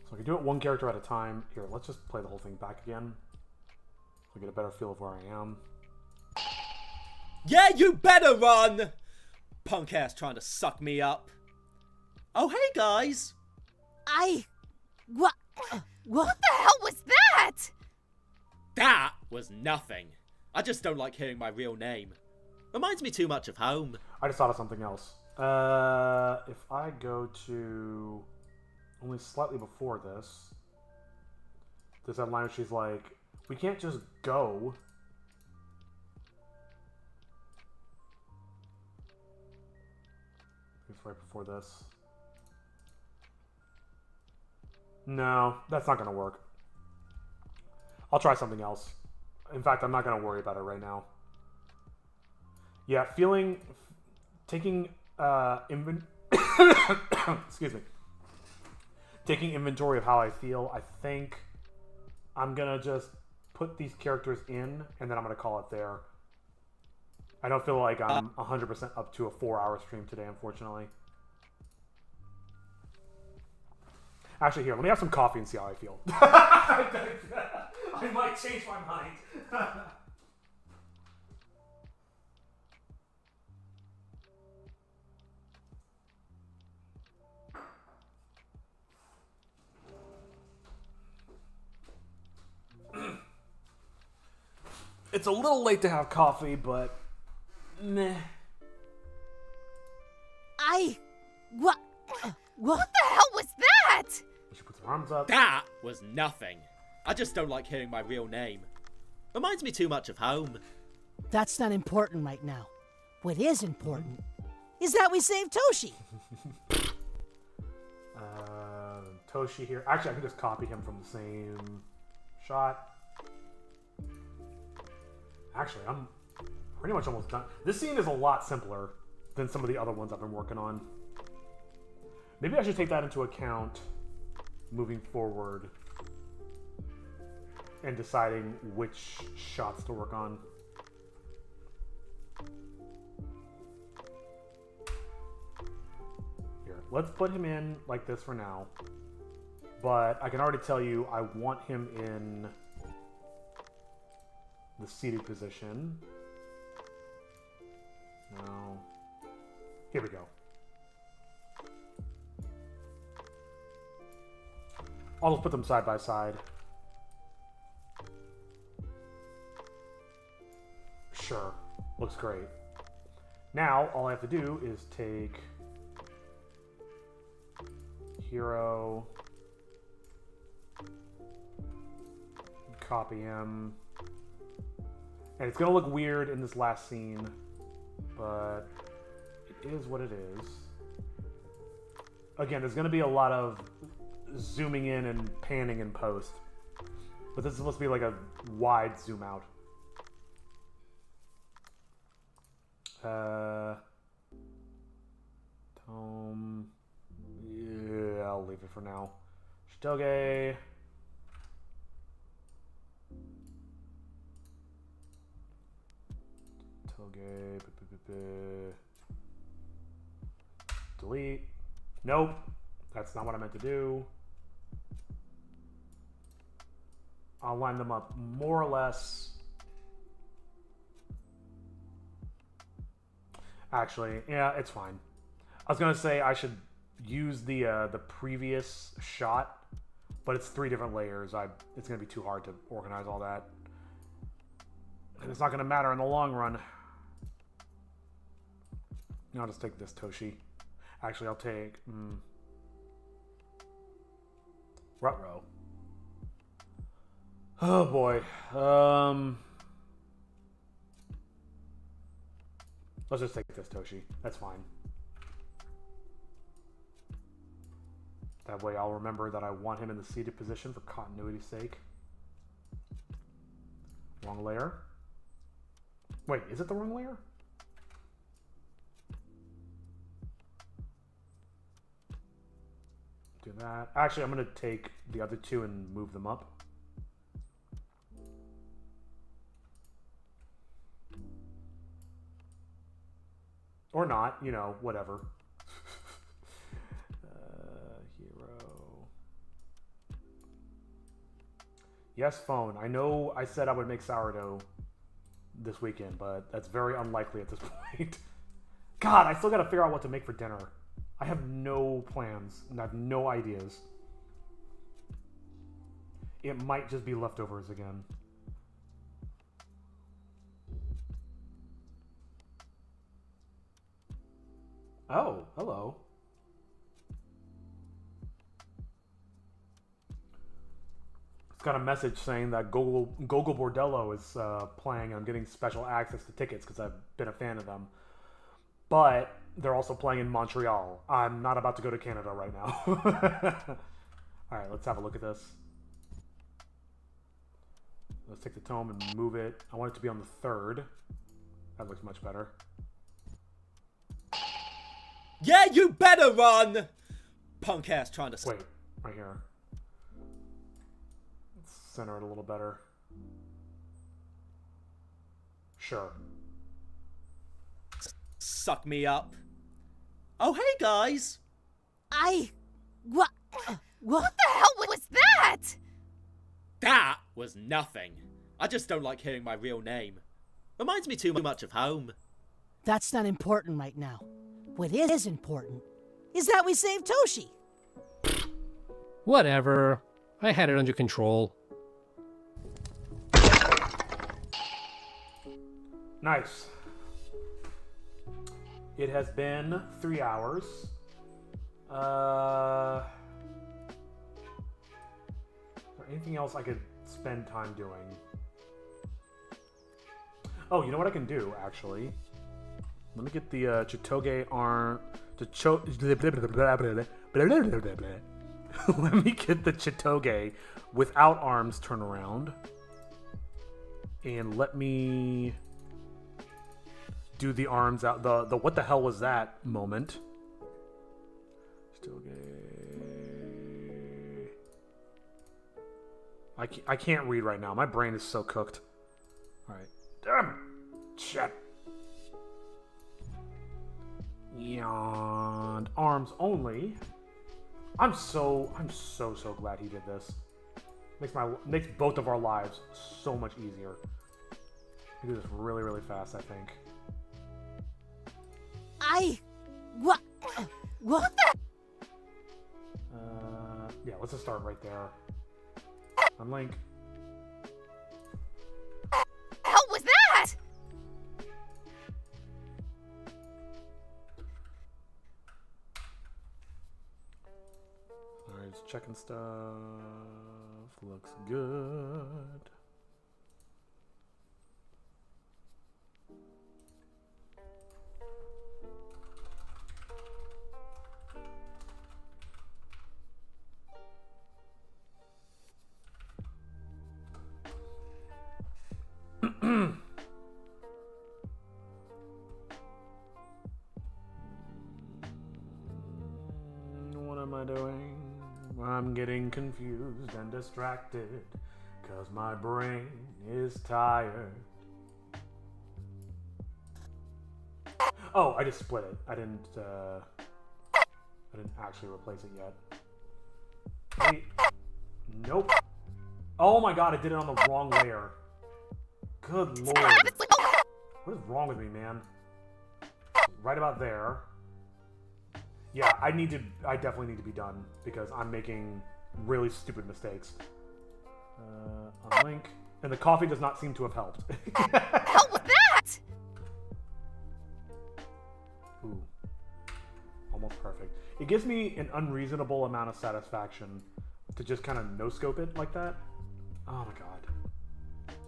[SPEAKER 1] So I can do it one character at a time. Here, let's just play the whole thing back again. So I get a better feel of where I am.
[SPEAKER 11] Yeah, you better run! Punk ass trying to suck me up. Oh, hey guys!
[SPEAKER 12] What?
[SPEAKER 4] What the hell was that?
[SPEAKER 11] That was nothing. I just don't like hearing my real name. Reminds me too much of home.
[SPEAKER 1] I just thought of something else. If I go to only slightly before this, there's that line where she's like, we can't just go. It's right before this. No, that's not going to work. I'll try something else. In fact, I'm not going to worry about it right now. Yeah, taking excuse me. Taking inventory of how I feel, I think I'm going to just put these characters in, and then I'm going to call it there. I don't feel like I'm 100% up to a 4-hour stream today, unfortunately. Actually, here, let me have some coffee and see how I feel. I might change my mind. It's a little late to have coffee, but meh.
[SPEAKER 12] What?
[SPEAKER 4] What the hell was that?
[SPEAKER 1] She puts her arms up.
[SPEAKER 11] That was nothing. I just don't like hearing my real name. Reminds me too much of home.
[SPEAKER 12] That's not important right now. What is important is that we saved Toshi.
[SPEAKER 1] Toshi here. Actually, I can just copy him from the same shot. Actually, I'm pretty much almost done. This scene is a lot simpler than some of the other ones I've been working on. Maybe I should take that into account moving forward and deciding which shots to work on. Here, let's put him in like this for now. But I can already tell you I want him in the seated position. No. Here we go. I'll just put them side by side. Sure. Looks great. Now, all I have to do is take Hero, copy him, and it's gonna look weird in this last scene, but it is what it is. Again, there's gonna be a lot of zooming in and panning in post, but this is supposed to be like a wide zoom out. Yeah, I'll leave it for now. Chitoge. Delete. Nope. That's not what I meant to do. I'll line them up more or less. Actually, yeah, it's fine. I was gonna say I should use the previous shot, but it's 3 different layers. It's gonna be too hard to organize all that, and it's not gonna matter in the long run. I'll just take this Toshi. Actually, I'll take Ruh-roh. Oh boy. Let's just take this Toshi. That's fine. That way I'll remember that I want him in the seated position for continuity's sake. Wrong layer. Wait, is it the wrong layer? Do that. Actually, I'm going to take the other 2 and move them up. Or not, you know, whatever. Hero. Yes, phone. I know I said I would make sourdough this weekend, but that's very unlikely at this point. God, I still got to figure out what to make for dinner. I have no plans and I have no ideas. It might just be leftovers again. Oh, hello. It's got a message saying that Gogol Bordello is playing and I'm getting special access to tickets because I've been a fan of them. But they're also playing in Montreal. I'm not about to go to Canada right now. Alright, let's have a look at this. Let's take the tome and move it. I want it to be on the 3rd. That looks much better.
[SPEAKER 11] Yeah, you better run! Punk ass trying to...
[SPEAKER 1] Wait, right here. Let's center it a little better. Sure.
[SPEAKER 11] Suck me up. Oh, hey, guys!
[SPEAKER 12] What?
[SPEAKER 4] What the hell was that?
[SPEAKER 11] That was nothing. I just don't like hearing my real name. Reminds me too much of home.
[SPEAKER 12] That's not important right now. What is important is that we saved Toshi.
[SPEAKER 3] Whatever. I had it under control.
[SPEAKER 1] Nice. It has been 3 hours. Is there anything else I could spend time doing? Oh, you know what I can do, actually? Let me get the Chitoge arm... Let me get the Chitoge without arms turn around. And let me do the arms out... The what the hell was that moment. Chitoge... I can't read right now. My brain is so cooked. Alright. Damn! Shit. And arms only. I'm so glad he did this. Makes both of our lives so much easier. We do this really fast, I think.
[SPEAKER 12] What the?
[SPEAKER 1] Yeah, let's just start right there. Unlink.
[SPEAKER 4] Hell was that?
[SPEAKER 1] Alright, just checking stuff. Looks good. I doing? I'm getting confused and distracted, 'cause my brain is tired. Oh, I just split it. I didn't actually replace it yet. Wait. Nope. Oh my god, I did it on the wrong layer. Good lord. What is wrong with me, man? Right about there. Yeah, I definitely need to be done because I'm making really stupid mistakes. Unlink. And the coffee does not seem to have helped.
[SPEAKER 4] Hell with that!
[SPEAKER 1] Ooh. Almost perfect. It gives me an unreasonable amount of satisfaction to just kind of no-scope it like that. Oh my god.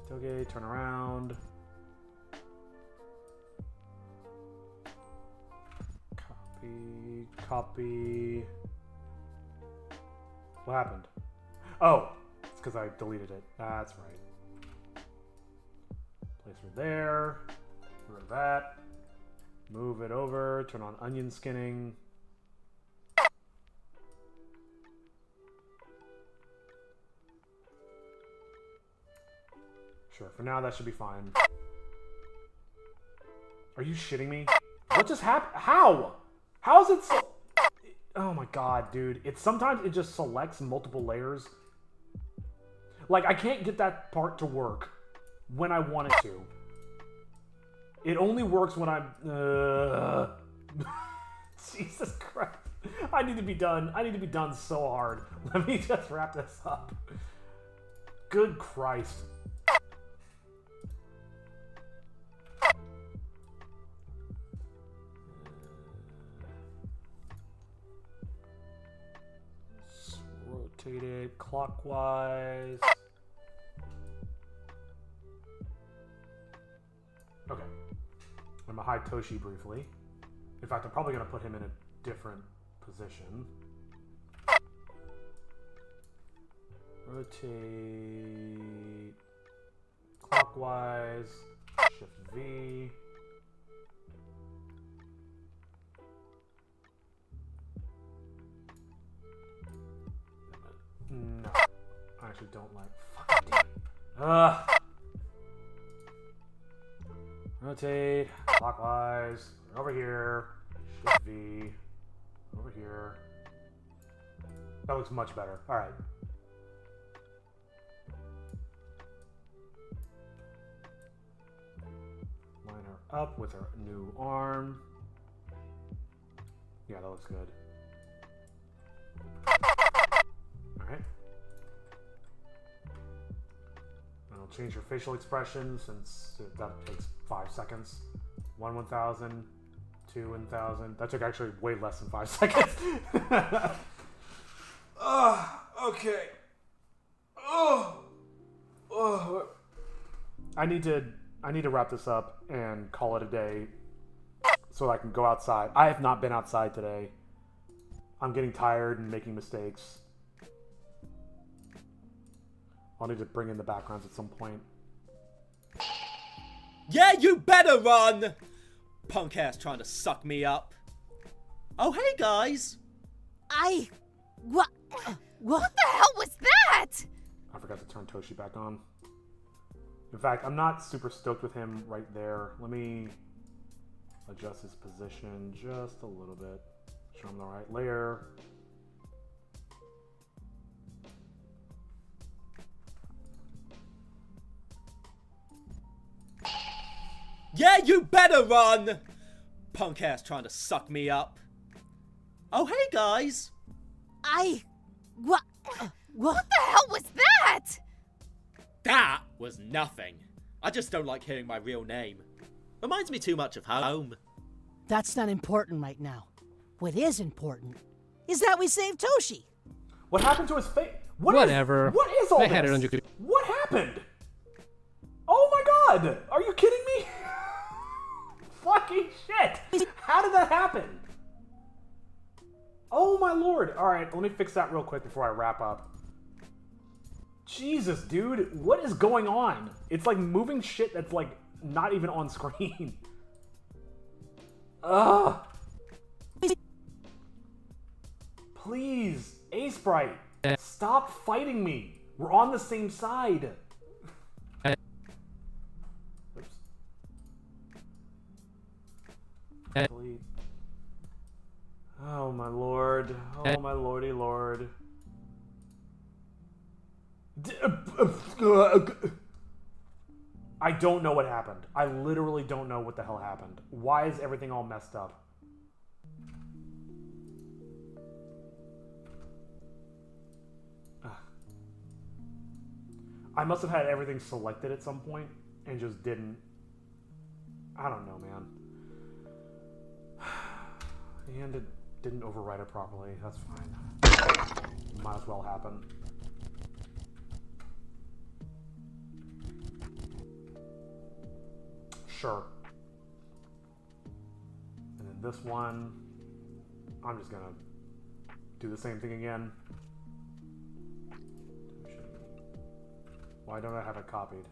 [SPEAKER 1] Tailgate, turn around. Copy. What happened? Oh, it's because I deleted it. That's right. Place her there. Get rid of that. Move it over. Turn on onion skinning. Sure, for now that should be fine. Are you shitting me? What just happened? How? How is it so... Oh my god, dude. Sometimes it just selects multiple layers. Like, I can't get that part to work when I want it to. It only works when I'm... Jesus Christ. I need to be done. I need to be done so hard. Let me just wrap this up. Good Christ. Rotate it clockwise. Okay. I'm gonna hide Toshi briefly. In fact, I'm probably gonna put him in a different position. Rotate clockwise. Shift V. No, I actually don't like. Fucking damn. Rotate clockwise. Over here. Shift V. Over here. That looks much better. All right. Line her up with her new arm. Yeah, that looks good. Alright. And I'll change your facial expression since that takes 5 seconds. 1 1000, 2 1000. That took actually way less than 5 seconds. Okay. I need to wrap this up and call it a day so I can go outside. I have not been outside today. I'm getting tired and making mistakes. I'll need to bring in the backgrounds at some point.
[SPEAKER 11] Yeah, you better run! Punk ass trying to suck me up. Oh, hey, guys.
[SPEAKER 12] What
[SPEAKER 4] the hell was that?
[SPEAKER 1] I forgot to turn Toshi back on. In fact, I'm not super stoked with him right there. Let me adjust his position just a little bit. Show him the right layer.
[SPEAKER 11] Yeah, you better run! Punk ass trying to suck me up. Oh, hey, guys.
[SPEAKER 4] What the hell was that?
[SPEAKER 11] That was nothing. I just don't like hearing my real name. Reminds me too much of home.
[SPEAKER 12] That's not important right now. What is important is that we saved Toshi.
[SPEAKER 1] What happened to his face?
[SPEAKER 3] Whatever.
[SPEAKER 1] What is all
[SPEAKER 3] I
[SPEAKER 1] this?
[SPEAKER 3] had it under good.
[SPEAKER 1] What happened? Oh my god! Are you kidding me? Fucking shit! How did that happen? Oh my lord. Alright, let me fix that real quick before I wrap up. Jesus, dude. What is going on? It's like moving shit that's like not even on screen. Ugh. Please. Sprite. Stop fighting me. We're on the same side. Oops. Delete. Oh my lord. Oh my lordy lord. I don't know what happened. I literally don't know what the hell happened. Why is everything all messed up? I must have had everything selected at some point and just didn't. I don't know, man. And it didn't overwrite it properly. That's fine. Might as well happen. Sure. And then this one, I'm just gonna do the same thing again. Why don't I have it copied?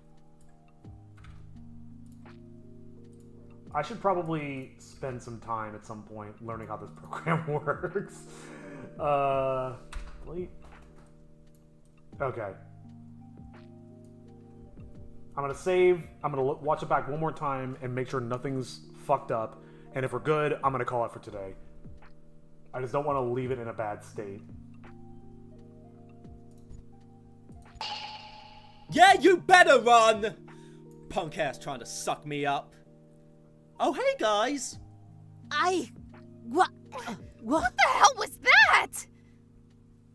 [SPEAKER 1] I should probably spend some time at some point learning how this program works. Delete. Okay. I'm gonna save. I'm gonna watch it back one more time and make sure nothing's fucked up. And if we're good, I'm gonna call it for today. I just don't want to leave it in a bad state.
[SPEAKER 11] Yeah, you better run! Punk ass trying to suck me up. Oh, hey, guys!
[SPEAKER 12] What?
[SPEAKER 4] What the hell was that?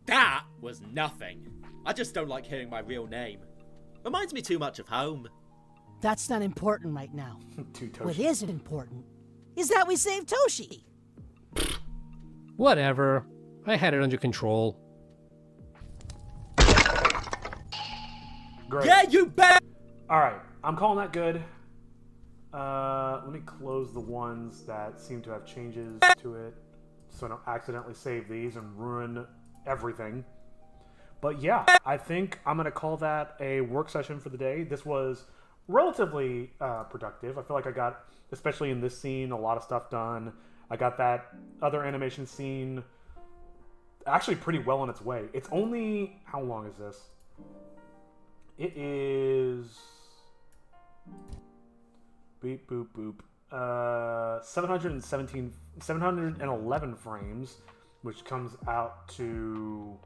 [SPEAKER 11] That was nothing. I just don't like hearing my real name. Reminds me too much of home.
[SPEAKER 12] That's not important right now.
[SPEAKER 1] Toshi.
[SPEAKER 12] What is important is that we saved Toshi.
[SPEAKER 3] Whatever. I had it under control.
[SPEAKER 1] Great.
[SPEAKER 11] Yeah, you bet!
[SPEAKER 1] Alright, I'm calling that good. Let me close the ones that seem to have changes to it so I don't accidentally save these and ruin everything. But yeah, I think I'm going to call that a work session for the day. This was relatively productive. I feel like I got, especially in this scene, a lot of stuff done. I got that other animation scene actually pretty well on its way. It's only, how long is this? It is... Beep, boop, boop. 711 frames, which comes out to...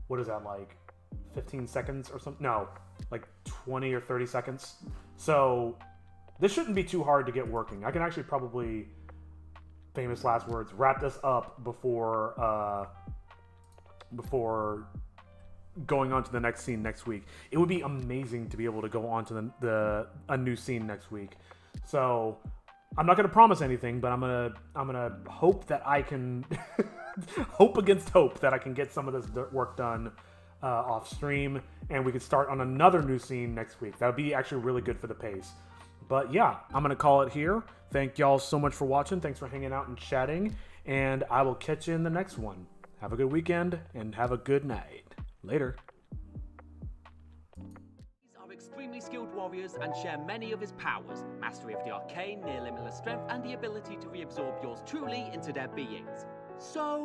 [SPEAKER 1] What is that, like 15 seconds or something? No, like 20 or 30 seconds. So this shouldn't be too hard to get working. I can actually probably, famous last words, wrap this up before going on to the next scene next week. It would be amazing to be able to go on to a new scene next week. So I'm not going to promise anything, but I'm gonna hope that I can hope against hope that I can get some of this work done off stream, and we could start on another new scene next week. That would be actually really good for the pace. But yeah, I'm gonna call it here. Thank y'all so much for watching. Thanks for hanging out and chatting, and I will catch you in the next one. Have a good weekend and have a good night. Later.
[SPEAKER 2] Are extremely skilled warriors and share many of his powers: mastery of the arcane, near limitless strength, and the ability to reabsorb yours truly into their beings. So